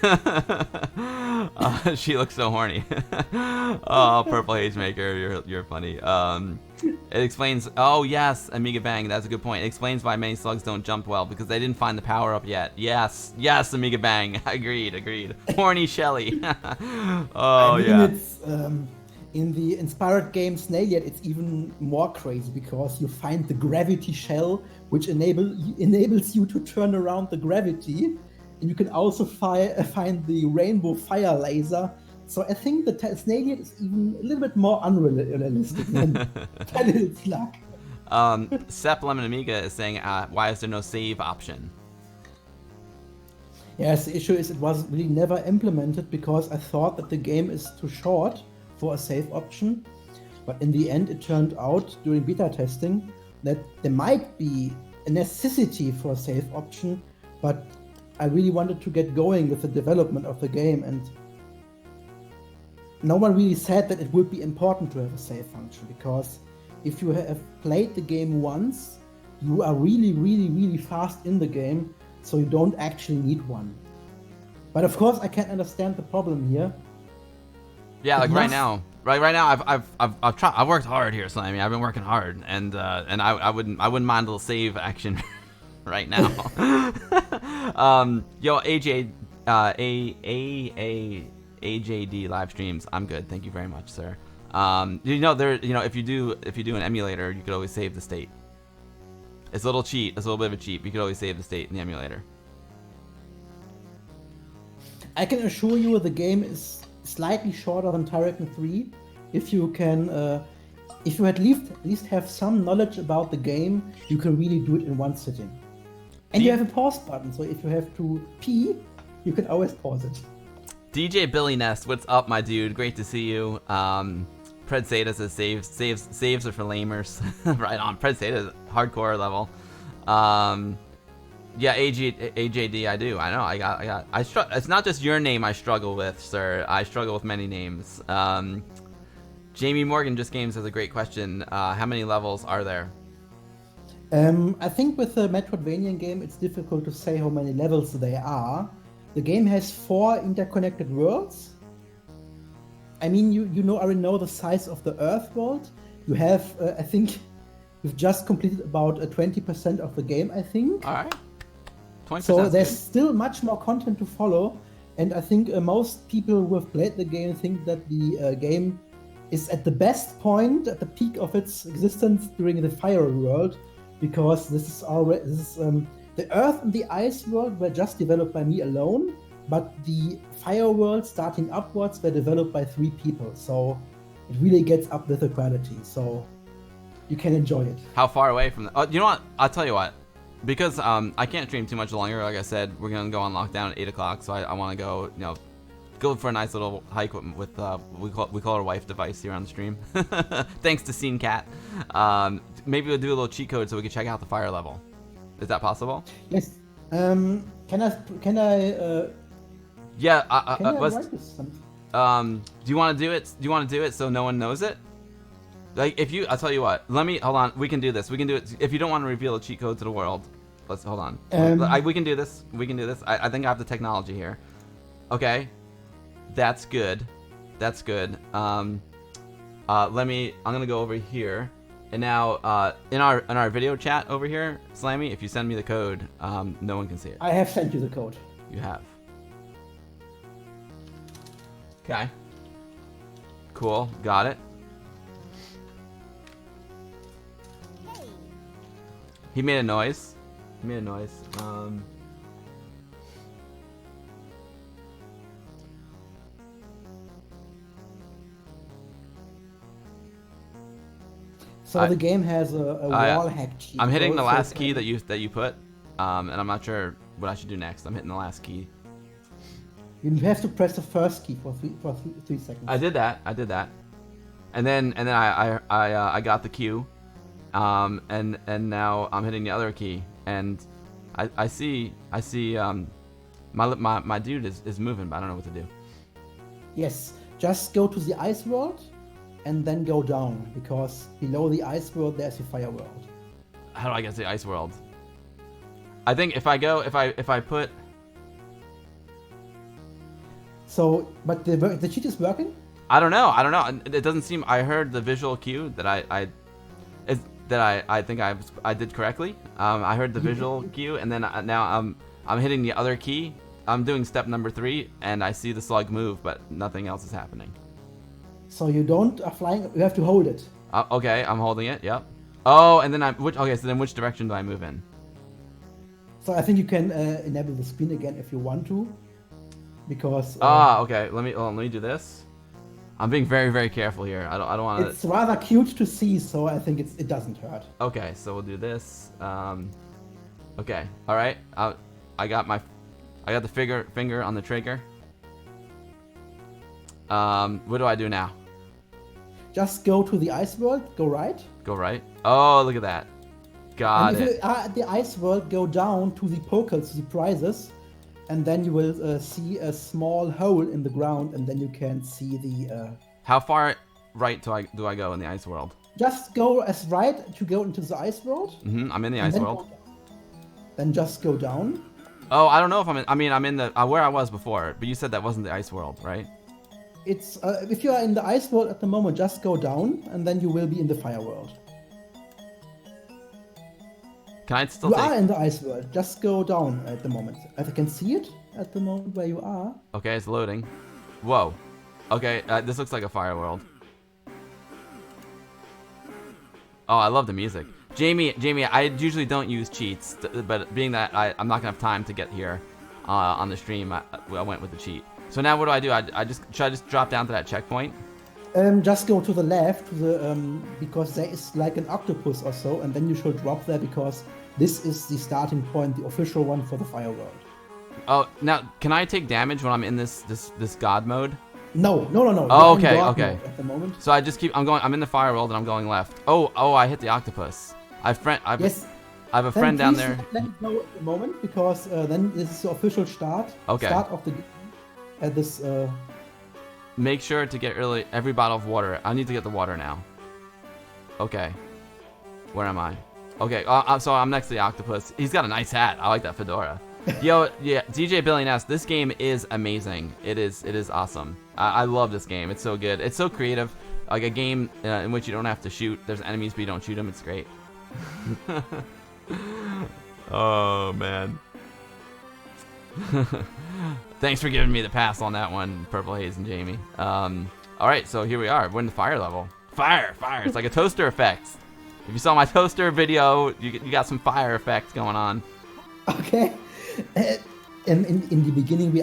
She looks so horny. Oh, Purple Haze Maker, you're funny. It explains. Oh yes, Amiga Bang. That's a good point. It explains why many slugs don't jump well, because they didn't find the power up yet. Yes, Amiga Bang. Agreed. Horny Shelly. Oh I mean, yeah. it's in the inspired game Snailhead, it's even more crazy because you find the gravity shell, which enables you to turn around the gravity, and you can also find the rainbow fire laser. So I think the Snailhead is even a little bit more unrealistic than that little slug. Sepp Lemon Amiga is saying, why is there no save option? Yes, the issue is it was really never implemented because I thought that the game is too short for a save option. But in the end, it turned out during beta testing that there might be a necessity for a save option, but I really wanted to get going with the development of the game, and no one really said that it would be important to have a save function, because if you have played the game once, you are really fast in the game, so you don't actually need one. But of course, I can understand the problem here. Yeah, like right now, I've tried. I've worked hard here, Slamy. I've been working hard, and I wouldn't mind a little save action right now. Yo, AJD live streams. I'm good, thank you very much, sir. If you do an emulator, you could always save the state. It's a little cheat. It's a little bit of a cheat. You could always save the state in the emulator. I can assure you the game is slightly shorter than Tyrakin 3. If you can, if you at least have some knowledge about the game, you can really do it in one sitting. And you have a pause button, so if you have to pee, you can always pause it. DJ Billy Nest, what's up, my dude? Great to see you. Pred Seda says saves are for lamers. Right on. Pred Seda, hardcore level. Yeah, AJD, I do. I know. It's not just your name I struggle with, sir. I struggle with many names. Jamie Morgan Just Games has a great question. How many levels are there? I think with the Metroidvania game, it's difficult to say how many levels there are. The game has 4 interconnected worlds. I mean, you already know the size of the Earth world. You have, I think, you've just completed about 20% of the game, I think. All right. 20%. So there's still much more content to follow, and I think most people who have played the game think that the game is at the best point, at the peak of its existence during the Fire world, because the Earth and the Ice world were just developed by me alone, but the Fire world starting upwards were developed by 3 people, so it really gets up with the quality, so you can enjoy it. How far away from the... Oh, you know what? I'll tell you what. Because I can't stream too much longer, like I said, we're going to go on lockdown at 8 o'clock, so I want to go for a nice little hike with we call it a wife device here on the stream. Thanks to Scene Cat. Maybe we'll do a little cheat code so we can check out the fire level. Is that possible? Yes. Can I? Yeah. Can I write this? Do you want to do it? Do you want to do it so no one knows it? Like, I'll tell you what. Hold on. We can do this. We can do it. If you don't want to reveal a cheat code to the world, hold on. We can do this. We can do this. I think I have the technology here. Okay. That's good. I'm gonna go over here. And now, in our video chat over here, Slamy, if you send me the code, no one can see it. I have sent you the code. You have. Okay. Cool. Got it. Hey. He made a noise. He made a noise. So the game has a wall hack cheat. I'm hitting the code, so last key that you put, and I'm not sure what I should do next. I'm hitting the last key. You have to press the first key for three seconds. I did that. And then I got the cue, and now I'm hitting the other key, and I see my dude is moving, but I don't know what to do. Yes, just go to the ice world, and then go down, because below the ice world there's a fire world. How do I get to the ice world? I think if I put. So, but the cheat is working? I don't know. It doesn't seem. I heard the visual cue that I think I did correctly. I heard the visual cue, and then now I'm hitting the other key. I'm doing step number 3, and I see the slug move, but nothing else is happening. So you don't are flying. You have to hold it. Okay, I'm holding it. Yep. Oh, and then okay. So then, which direction do I move in? So I think you can enable the screen again if you want to, because. Okay. Let me do this. I'm being very, very careful here. I don't want to. It's rather cute to see, so I think it doesn't hurt. Okay, so we'll do this. Okay. All right. I got the finger on the trigger. What do I do now? Just go to the ice world. Go right. Go right. Oh, look at that. Got and it. If you are at the ice world, go down to the pokers, the prizes, and then you will see a small hole in the ground, and then you can see the. How far right do I go in the ice world? Just go as right to go into the ice world. I'm in the ice world. Then just go down. Oh, I don't know if I'm in. I mean, I'm in the where I was before, but you said that wasn't the ice world, right? It's if you are in the ice world at the moment, just go down, and then you will be in the fire world. Can I still? You are in the ice world. Just go down at the moment. I can see it at the moment where you are. Okay, it's loading. Whoa. Okay, this looks like a fire world. Oh, I love the music. Jamie, I usually don't use cheats, but being that I'm not gonna have time to get here on the stream, I went with the cheat. So now what do? Should I just drop down to that checkpoint? Just go to the left, because there is like an octopus or so, and then you should drop there, because this is the starting point, the official one for the fire world. Oh, now can I take damage when I'm in this god mode? No. Oh, okay. At the moment. So I just I'm in the fire world and I'm going left. Oh, I hit the octopus. Yes. I have a friend down there. Let it go at the moment, because then this is the official start. Okay. Start of the at this. Make sure to get every bottle of water. I need to get the water now. Okay. Where am I? Okay, so I'm next to the octopus. He's got a nice hat. I like that fedora. Yo, yeah, DJ Billy Ness, this game is amazing. It is awesome. I love this game. It's so good. It's so creative. Like a game in which you don't have to shoot. There's enemies, but you don't shoot them. It's great. Oh, man. Thanks for giving me the pass on that one, Purple Haze and Jamie. Alright, so here we are. We're in the fire level. Fire! It's like a toaster effect. If you saw my toaster video, you got some fire effects going on. Okay. In the beginning, we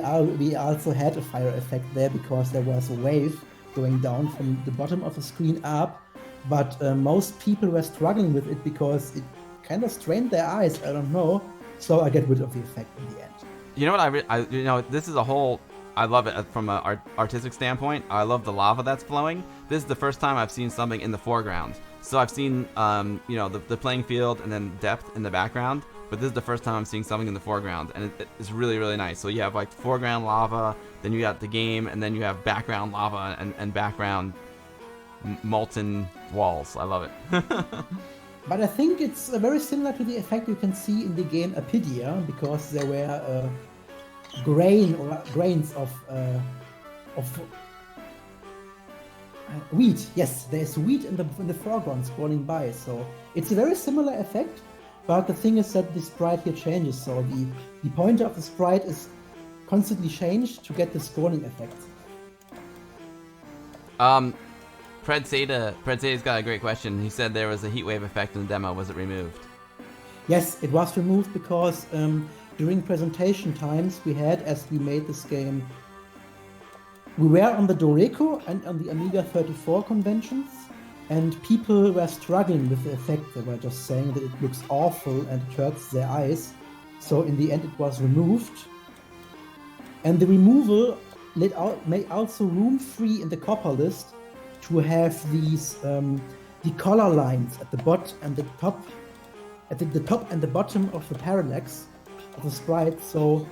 also had a fire effect there, because there was a wave going down from the bottom of the screen up, but most people were struggling with it because it kind of strained their eyes. I don't know. So I get rid of the effect in the end. You know what? This is a whole. I love it from an artistic standpoint. I love the lava that's flowing. This is the first time I've seen something in the foreground. So I've seen, the playing field and then depth in the background. But this is the first time I'm seeing something in the foreground, and it's really, really nice. So you have like foreground lava, then you got the game, and then you have background lava and background molten walls. I love it. But I think it's very similar to the effect you can see in the game Apidia, because there were grains of Wheat, yes, there's wheat in the foreground scrolling by, so it's a very similar effect, but the thing is that the sprite here changes, so the pointer of the sprite is constantly changed to get the scrolling effect. Predseda's got a great question. He said there was a heatwave effect in the demo. Was it removed? Yes, it was removed because during presentation times we had, as we made this game, we were on the Doreco and on the Amiga 34 conventions, and people were struggling with the effect. They were just saying that it looks awful and it hurts their eyes. So in the end it was removed. And the removal made also room free in the copper list to have these the color lines at the bottom and the top, at the top and the bottom of the parallax of the sprite. So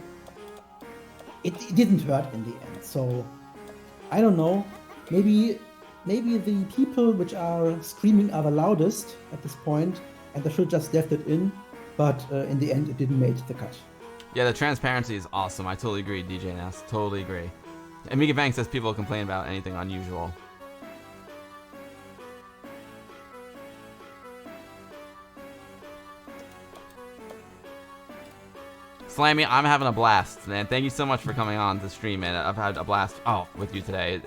it didn't hurt in the end. So I don't know. Maybe the people which are screaming are the loudest at this point, and they should just left it in. But in the end, it didn't make the cut. Yeah, the transparency is awesome. I totally agree, DJ Ness. Totally agree. Amiga Bank says people complain about anything unusual. Slamy, I'm having a blast, man. Thank you so much for coming on to stream, man. I've had a blast with you today.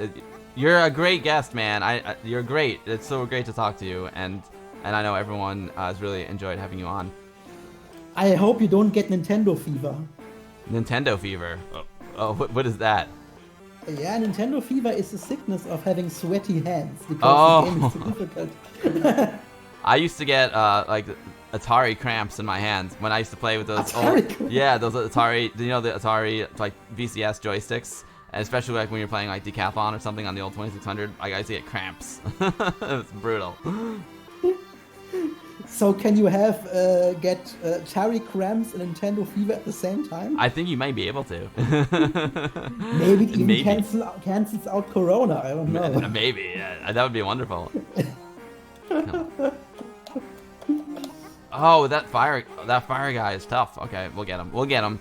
You're a great guest, man. You're great. It's so great to talk to you, and I know everyone has really enjoyed having you on. I hope you don't get Nintendo fever. Nintendo fever? Oh, what is that? Yeah, Nintendo fever is the sickness of having sweaty hands because the game is too difficult. I used to get like Atari cramps in my hands when I used to play with those those Atari, you know, the Atari like VCS joysticks, and especially like when you're playing like Decathlon or something on the old 2600, I used to get cramps. It's brutal. So can you have get Atari cramps and Nintendo fever at the same time? I think you might be able to. Maybe it even cancels out Corona. I don't know. Maybe. Yeah, that would be wonderful. Oh, that fire guy is tough. Okay, we'll get him. We'll get him.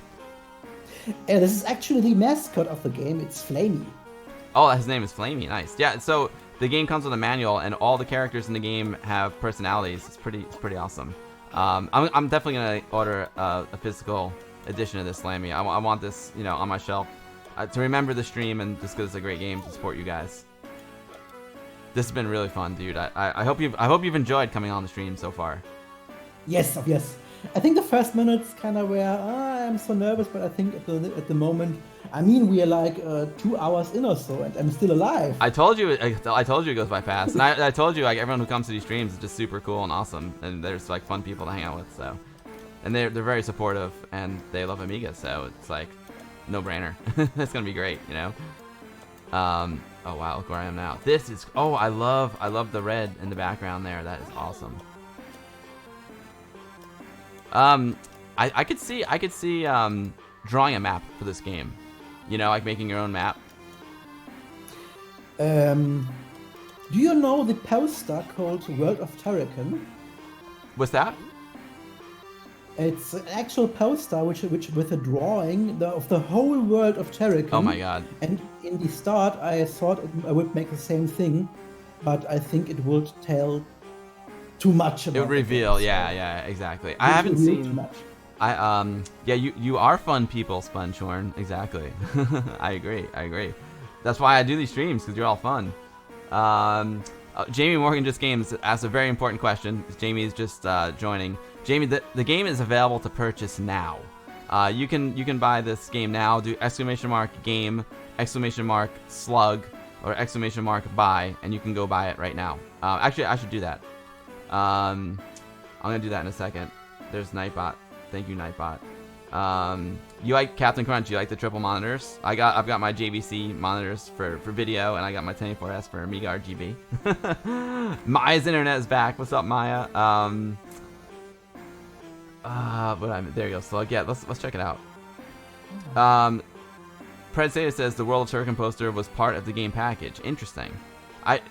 Yeah, this is actually the mascot of the game. It's Slamy. Oh, his name is Slamy. Nice. Yeah. So the game comes with a manual, and all the characters in the game have personalities. It's pretty awesome. I'm definitely gonna order a physical edition of this Slamy. I want this, you know, on my shelf to remember the stream, and just because it's a great game to support you guys. This has been really fun, dude. I hope you've enjoyed coming on the stream so far. Yes. I think the first minutes kind of were, I'm so nervous, but I think at the moment, I mean, we are like 2 hours in or so, and I'm still alive. I told you it goes by fast, and I told you like everyone who comes to these streams is just super cool and awesome, and there's like fun people to hang out with. So, and they're very supportive, and they love Amiga, so it's like no brainer. It's gonna be great, you know. Oh wow, look where I am now. This is I love the red in the background there. That is awesome. I could see drawing a map for this game. You know, like making your own map. Do you know the poster called World of Turrican? What's that? It's an actual poster which with a drawing of the whole world of Turrican. Oh my god. And in the start I thought I would make the same thing, but I think it would tell too much about it. It would reveal, yeah, exactly. I haven't seen too much. Yeah, you are fun people, Spongehorn. Exactly. I agree. That's why I do these streams, because you're all fun. Jamie Morgan Just Games asked a very important question. Jamie is just joining. Jamie, the game is available to purchase now. You can buy this game now. Do !game, !slug, or !buy, and you can go buy it right now. Actually, I should do that. I'm gonna do that in a second. There's Nightbot. Thank you, Nightbot. You like Captain Crunch? You like the triple monitors? I've got my JVC monitors for video, and I got my 1084S for Amiga RGB. Maya's internet is back. What's up, Maya? There you go, Slug. Yeah, let's check it out. Predsata says the World of Turrican poster was part of the game package. Interesting. That's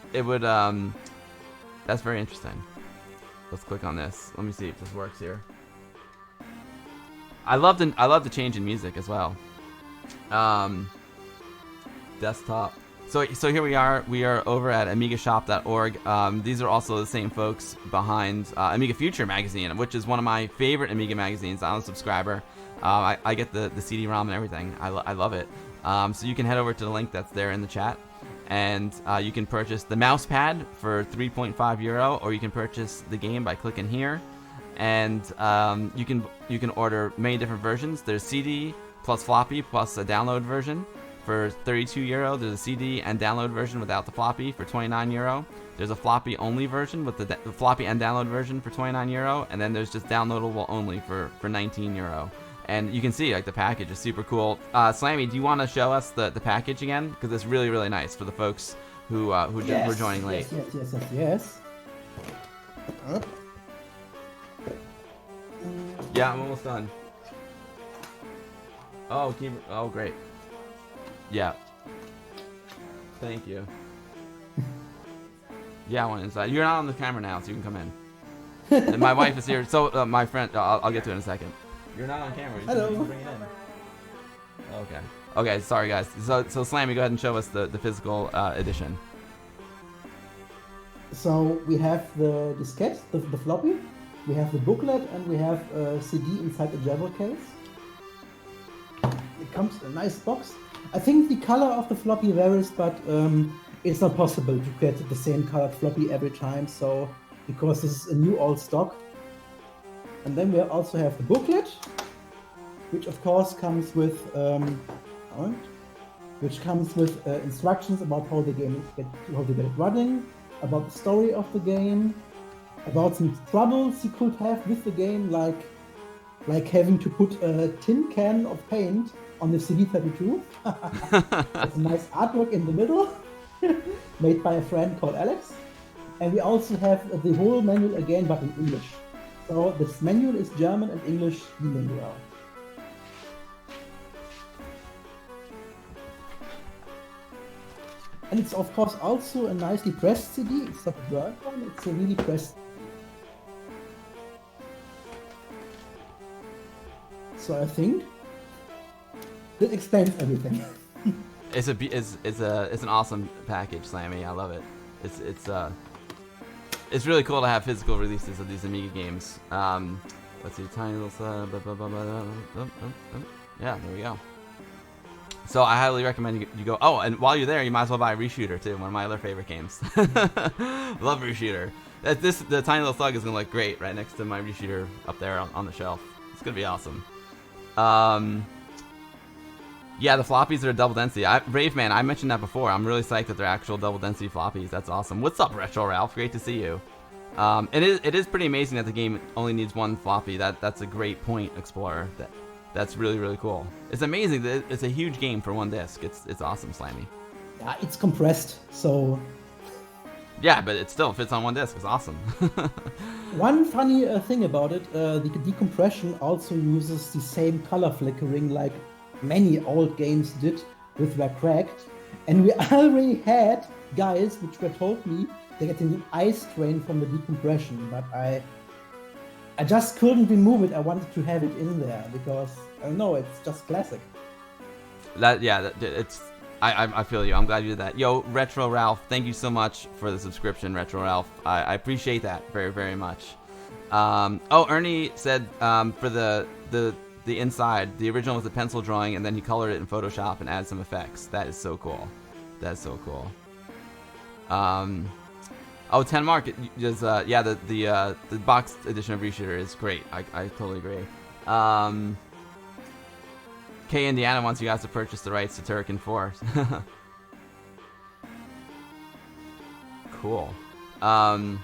very interesting. Let's click on this. Let me see if this works here. I love the change in music as well. Desktop. So here we are. We are over at AmigaShop.org. These are also the same folks behind Amiga Future magazine, which is one of my favorite Amiga magazines. I'm a subscriber. I get the CD-ROM and everything. I love it. So you can head over to the link that's there in the chat, and you can purchase the mouse pad for €3.5, or you can purchase the game by clicking here, and you can order many different versions. There's CD plus floppy plus a download version for €32. There's a CD and download version without the floppy for €29. There's a floppy only version with the floppy and download version for €29, and then there's just downloadable only for €19. And you can see like the package is super cool. Slamy, do you want to show us the package again? Because it's really, really nice for the folks who were joining late. Yes. Yeah, I'm almost done. Oh, great. Yeah. Thank you. Yeah, I went inside. You're not on the camera now, so you can come in. And my wife is here. So my friend, I'll get to it in a second. You're not on camera. You Hello. can bring it in. Okay. Okay. Sorry, guys. So Slamy, go ahead and show us the physical edition. So we have the diskette, the floppy, we have the booklet, and we have a CD inside the Jabber case. It comes in a nice box. I think the color of the floppy varies, but it's not possible to get the same colored floppy every time. So because this is a new old stock. And then we also have the booklet, which of course comes with instructions about how the game how to get it running, about the story of the game, about some troubles you could have with the game, like having to put a tin can of paint on the CD32. It's a nice artwork in the middle, made by a friend called Alex. And we also have the whole manual again, but in English. So this manual is German and English bilingual. And it's of course also a nicely pressed CD. It's not a burnt one, it's a really pressed. So I think that explains everything. It's an awesome package, Slamy. I love it. It's really cool to have physical releases of these Amiga games. Let's see, tiny little yeah, there we go. So I highly recommend you go. Oh, and while you're there, you might as well buy Reshooter too, one of my other favorite games. Love Reshooter. The tiny little Slug is gonna look great right next to my Reshooter up there on the shelf. It's gonna be awesome. Yeah, the floppies are double density. Raveman, I mentioned that before. I'm really psyched that they're actual double density floppies. That's awesome. What's up, Retro Ralph? Great to see you. It is pretty amazing that the game only needs one floppy. That's a great point, Explorer. That's really, really cool. It's amazing that it's a huge game for one disc. It's awesome, Slamy. Yeah, it's compressed, so. Yeah, but it still fits on one disc. It's awesome. One funny thing about it, the decompression also uses the same color flickering like many old games did with Were Cracked, and we already had guys which were told me they're getting an eye strain from the decompression, but I just couldn't remove it. I wanted to have it in there because I don't know, it's just classic. I feel you. I'm glad you did that. Yo, Retro Ralph, thank you so much for the subscription, Retro Ralph. I appreciate that very, very much. Ernie said for the inside, the original was a pencil drawing, and then he colored it in Photoshop and added some effects. That is so cool. That's so cool. 10 Mark, just the box edition of Reshooter is great. I totally agree. K Indiana wants you guys to purchase the rights to Turrican 4. Cool. Overhead.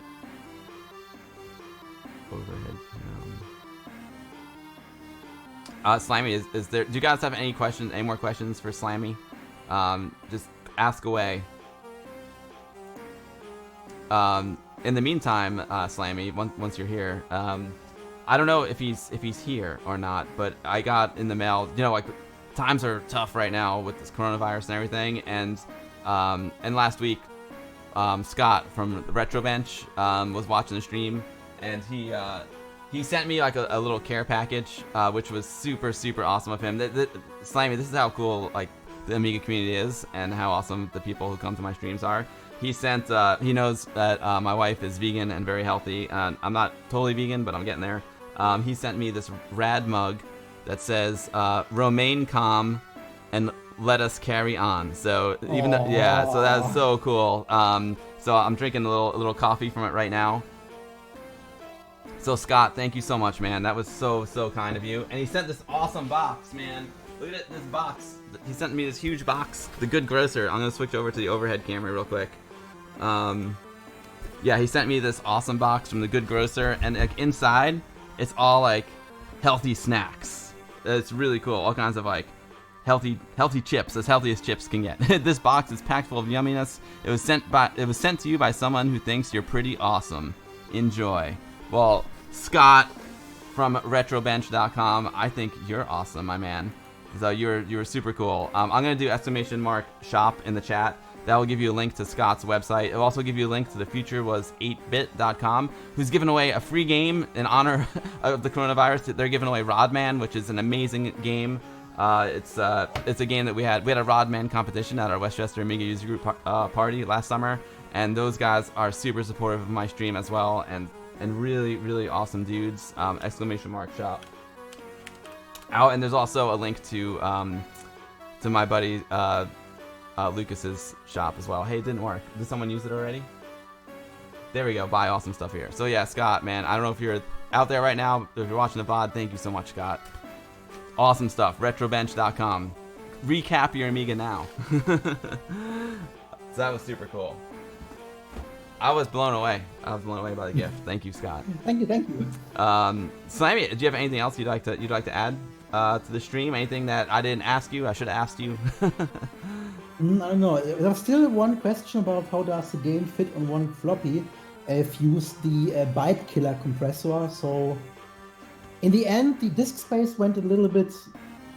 Slamy, is there? Do you guys have any questions? Any more questions for Slamy? Just ask away. In the meantime, Slamy, once you're here, I don't know if he's here or not, but I got in the mail. You know, like times are tough right now with this coronavirus and everything, and last week, Scott from the Retro Bench was watching the stream, and he sent me like a little care package, which was super, super awesome of him. Slimy, this is how cool like the Amiga community is and how awesome the people who come to my streams are. He sent, he knows that my wife is vegan and very healthy. I'm not totally vegan, but I'm getting there. He sent me this rad mug that says, Romaine calm and let us carry on. So even though, yeah, so that's so cool. So I'm drinking a little coffee from it right now. So Scott, thank you so much, man. That was so kind of you. And he sent this awesome box, man. Look at it, this box. He sent me this huge box. The Good Grocer. I'm gonna switch over to the overhead camera real quick. Yeah, he sent me this awesome box from the Good Grocer, and like inside, it's all like healthy snacks. It's really cool. All kinds of like healthy chips, as healthy as chips can get. This box is packed full of yumminess. It was sent to you by someone who thinks you're pretty awesome. Enjoy. Well, Scott from retrobench.com, I think you're awesome, my man. So you're super cool. I'm gonna do !shop in the chat. That will give you a link to Scott's website. It will also give you a link to the future was 8bit.com, who's giving away a free game in honor of the coronavirus. They're giving away Rodman, which is an amazing game. It's a game that we had a Rodman competition at our Westchester Amiga user group party last summer, and those guys are super supportive of my stream as well, and really awesome dudes. !shop. Oh, and there's also a link to my buddy Lucas's shop as well. Hey, it didn't work. Did someone use it already? There we go. Buy awesome stuff here. So yeah, Scott, man, I don't know if you're out there right now. If you're watching the VOD, thank you so much, Scott. Awesome stuff. Retrobench.com. Recap your Amiga now. So that was super cool. I was blown away. I was blown away by the gift. Thank you, Scott. Thank you. Slamy, do you have anything else you'd like to add to the stream? Anything that I didn't ask you? I should have asked you. I don't know. There's still one question about how does the game fit on one floppy. I've used the byte killer compressor, so in the end the disk space went a little bit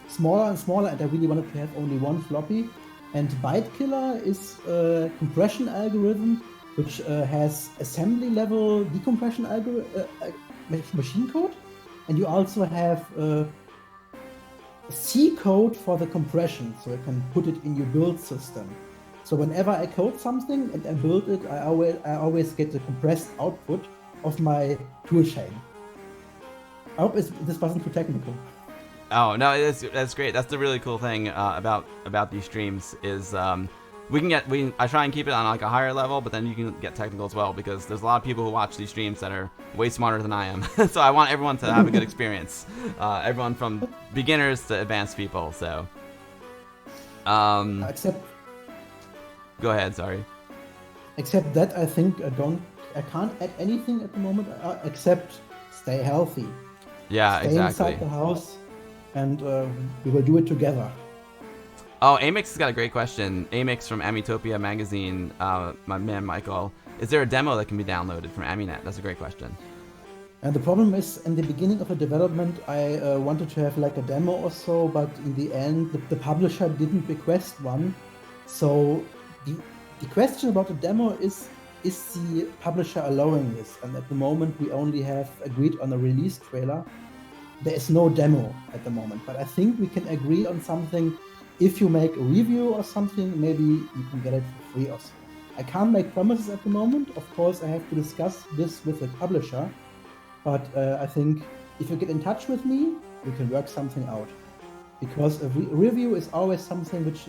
smaller and smaller, and I really wanted to have only one floppy. And byte killer is a compression algorithm which has assembly level decompression machine code, and you also have C code for the compression, so you can put it in your build system. So whenever I code something and I build it, I always get the compressed output of my toolchain. I hope this wasn't too technical. Oh no, that's great. That's the really cool thing about these streams is I try and keep it on like a higher level, but then you can get technical as well, because there's a lot of people who watch these streams that are way smarter than I am. So I want everyone to have a good experience. Everyone from beginners to advanced people. So, except. Go ahead. Sorry. Except that I think I can't add anything at the moment except stay healthy. Yeah, stay exactly. Inside the house, and we will do it together. Oh, Amix has got a great question. Amix from Amitopia magazine, my man Michael. Is there a demo that can be downloaded from Aminet? That's a great question. And the problem is, in the beginning of the development, I wanted to have like a demo or so, but in the end, the publisher didn't request one. So the question about the demo is the publisher allowing this? And at the moment, we only have agreed on a release trailer. There is no demo at the moment, but I think we can agree on something. If you make a review or something, maybe you can get it for free or so. I can't make promises at the moment. Of course, I have to discuss this with the publisher. But I think if you get in touch with me, we can work something out. Because a review is always something which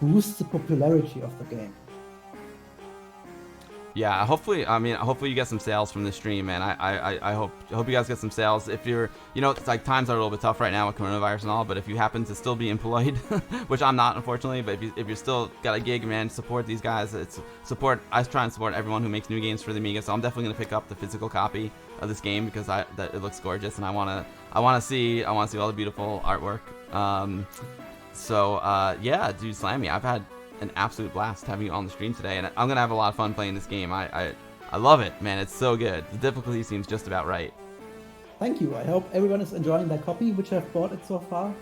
boosts the popularity of the game. Yeah, hopefully you get some sales from this stream, man. I hope you guys get some sales. If you're, it's like times are a little bit tough right now with coronavirus and all, but if you happen to still be employed, which I'm not, unfortunately, but if you're still got a gig, man, support these guys. I try and support everyone who makes new games for the Amiga, so I'm definitely gonna pick up the physical copy of this game because it looks gorgeous, and I wanna see all the beautiful artwork. Yeah, dude, Slamy, I've had an absolute blast having you on the stream today, and I'm gonna have a lot of fun playing this game. I love it, man. It's so good. The difficulty seems just about right. Thank you. I hope everyone is enjoying their copy, which I've bought it so far.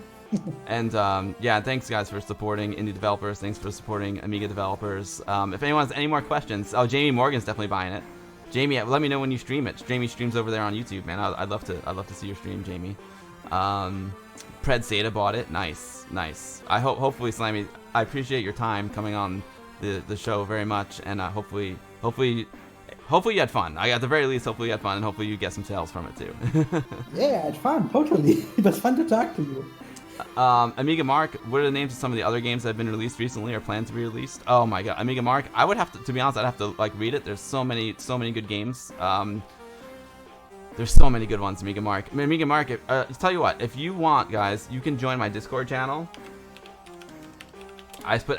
And yeah, thanks guys for supporting indie developers. Thanks for supporting Amiga developers. If anyone has any more questions, Jamie Morgan's definitely buying it. Jamie, let me know when you stream it. Jamie streams over there on YouTube, man. I'd love to see your stream, Jamie. Pred Zeta bought it. Nice, nice. Hopefully, Slamy, I appreciate your time coming on the show very much, and hopefully you had fun. At the very least, hopefully you had fun, and hopefully you get some sales from it too. Yeah, I had fun, totally. It was fun to talk to you. Amiga Mark, what are the names of some of the other games that have been released recently or planned to be released? Oh my god, Amiga Mark, I would have to be honest, I'd have to like read it. There's so many good games. There's so many good ones, Amiga Mark. Amiga Mark, tell you what, if you want, guys, you can join my Discord channel. I just put !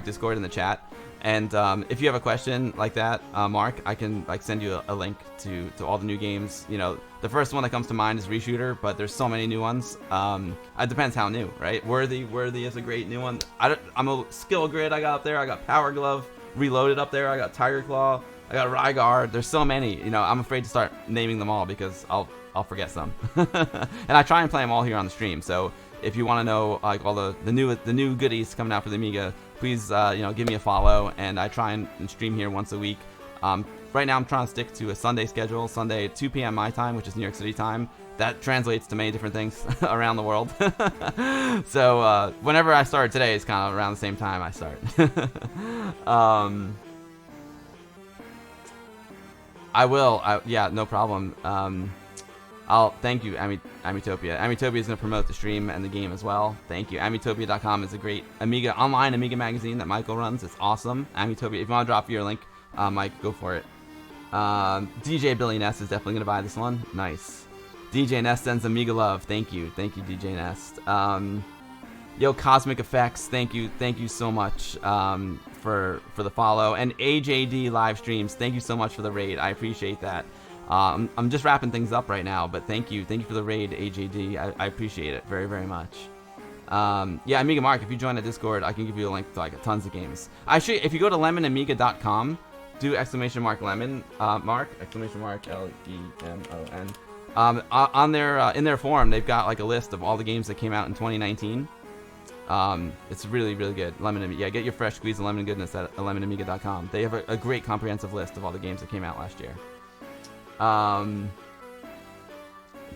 Discord in the chat. And if you have a question like that, Mark, I can like send you a link to all the new games. You know, the first one that comes to mind is Reshooter, but there's so many new ones. It depends how new, right? Worthy is a great new one. I'm a Skill Grid I got up there. I got Power Glove Reloaded up there. I got Tiger Claw. I got Rygar. There's so many. You know, I'm afraid to start naming them all because I'll forget some. And I try and play them all here on the stream. So if you want to know like all the new goodies coming out for the Amiga, please give me a follow, and I try and stream here once a week. Right now I'm trying to stick to a Sunday schedule, Sunday at 2 p.m. my time, which is New York City time. That translates to many different things around the world. So whenever I start today, it's kind of around the same time I start. I will. Yeah, no problem. I'll thank you, Amitopia. Amitopia is going to promote the stream and the game as well. Thank you. Amitopia.com is a great online Amiga magazine that Michael runs. It's awesome. Amitopia. If you want to drop your link, Mike, go for it. DJ Billy Nest is definitely going to buy this one. Nice. DJ Nest sends Amiga love. Thank you, DJ Nest. Yo, Cosmic Effects. Thank you so much for the follow. And AJD live streams. Thank you so much for the raid. I appreciate that. I'm just wrapping things up right now, but thank you for the raid, AJD. I appreciate it very, very much. Yeah, Amiga Mark, if you join the Discord, I can give you a link to like tons of games. Actually, if you go to lemonamiga.com, do !lemon, Mark, !LEMON. On their in their forum, they've got like a list of all the games that came out in 2019. It's really, really good. Lemon Amiga. Yeah, get your fresh squeeze of lemon goodness at lemonamiga.com. They have a great comprehensive list of all the games that came out last year.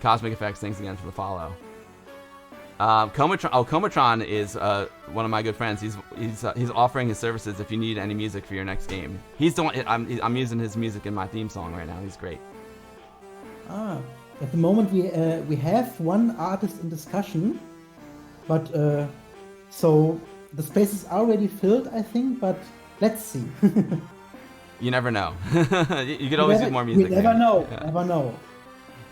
Cosmic Effects, thanks again for the follow. Comatron is one of my good friends. He's offering his services if you need any music for your next game. He's the one. I'm using his music in my theme song right now. He's great. At the moment we have one artist in discussion, but so the space is already filled, I think. But let's see. You never know. You could always use more music. We never know. Yeah. Never know.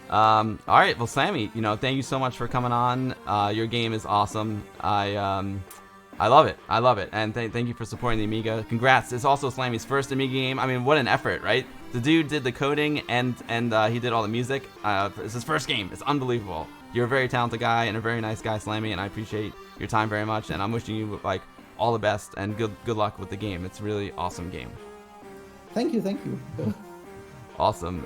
All right. Well, Slamy, thank you so much for coming on. Your game is awesome. I love it. I love it. And thank you for supporting the Amiga. Congrats. It's also Slamy's first Amiga game. I mean, what an effort, right? The dude did the coding and he did all the music. It's his first game. It's unbelievable. You're a very talented guy and a very nice guy, Slamy, and I appreciate your time very much. And I'm wishing you like all the best and good luck with the game. It's a really awesome game. Thank you. Awesome.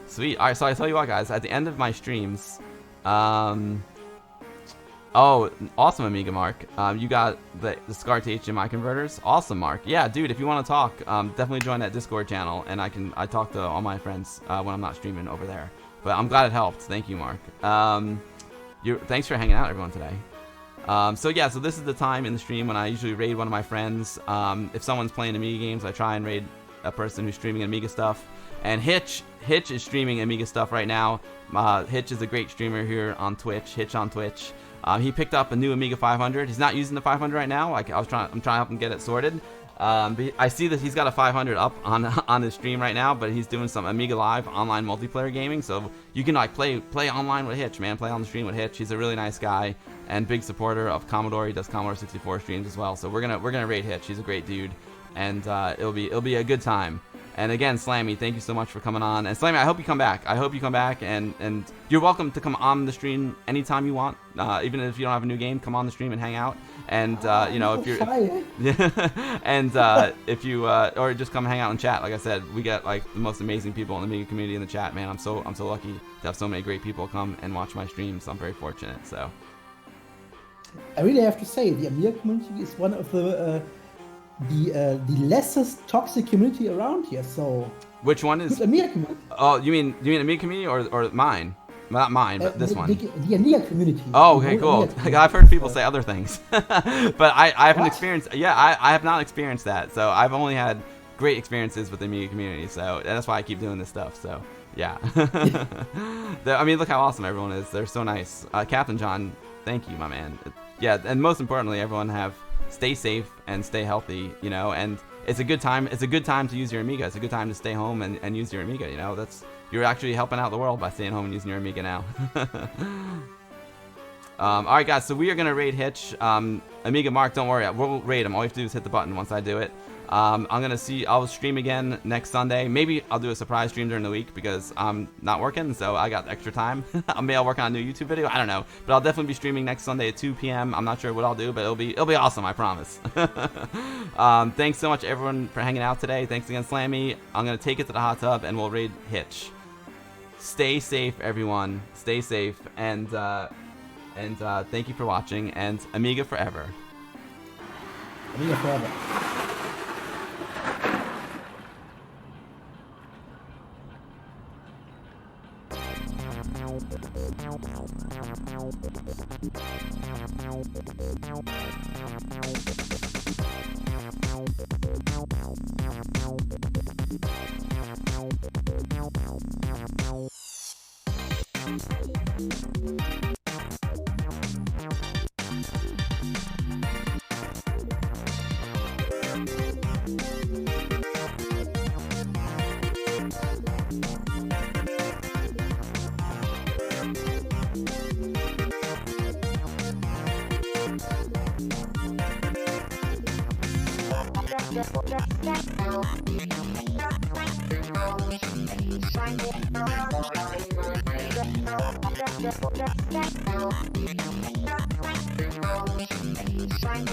Sweet. All right, so I tell you what, guys. At the end of my streams, oh, awesome, Amiga Mark. You got the SCART to HDMI converters. Awesome, Mark. Yeah, dude. If you want to talk, definitely join that Discord channel, and I talk to all my friends when I'm not streaming over there. But I'm glad it helped. Thank you, Mark. Thanks for hanging out, everyone, today. So this is the time in the stream when I usually raid one of my friends. If someone's playing Amiga games, I try and raid a person who's streaming Amiga stuff. And Hitch is streaming Amiga stuff right now. Hitch is a great streamer here on Twitch. Hitch on Twitch. He picked up a new Amiga 500. He's not using the 500 right now. I'm trying to help him get it sorted. But I see that he's got a 500 up on his stream right now, but he's doing some Amiga Live online multiplayer gaming. So you can like play online with Hitch, man. Play on the stream with Hitch. He's a really nice guy and big supporter of Commodore. He does Commodore 64 streams as well. So we're gonna raid Hitch. He's a great dude, and it'll be a good time. And again, Slamy, thank you so much for coming on. And Slamy, I hope you come back. And you're welcome to come on the stream anytime you want. Even if you don't have a new game, come on the stream and hang out. And if you're and if you or just come hang out and chat. Like I said, we get like the most amazing people in the Amiga community in the chat, man. I'm so lucky to have so many great people come and watch my streams. I'm very fortunate. So I really have to say, the Amiga community is one of the lessest toxic community around here. So which one is Amiga community? Oh, you mean Amiga community or mine? Well, not mine, but this one. The Amiga community. Oh, The okay, whole cool. Amiga community. I've heard people say other things, but I haven't What? experienced. Yeah, I have not experienced that. So I've only had great experiences with the Amiga community. So that's why I keep doing this stuff. So yeah. I mean, look how awesome everyone is. They're so nice. Captain John, thank you, my man. Yeah, and most importantly, everyone stay safe and stay healthy. You know, and it's a good time. It's a good time to use your Amiga. It's a good time to stay home and use your Amiga. You know, you're actually helping out the world by staying home and using your Amiga now. All right, guys. So we are gonna raid Hitch. Amiga Mark, don't worry. We'll raid him. All you have to do is hit the button once I do it. I'll stream again next Sunday. Maybe I'll do a surprise stream during the week because I'm not working, so I got extra time. Maybe I'll work on a new YouTube video. I don't know, but I'll definitely be streaming next Sunday at 2 p.m. I'm not sure what I'll do, but it'll be awesome. I promise. Thanks so much everyone for hanging out today. Thanks again, Slamy. I'm gonna take it to the hot tub and we'll raid Hitch. Stay safe, everyone. Stay safe, and thank you for watching. And Amiga forever. Amiga forever. Shine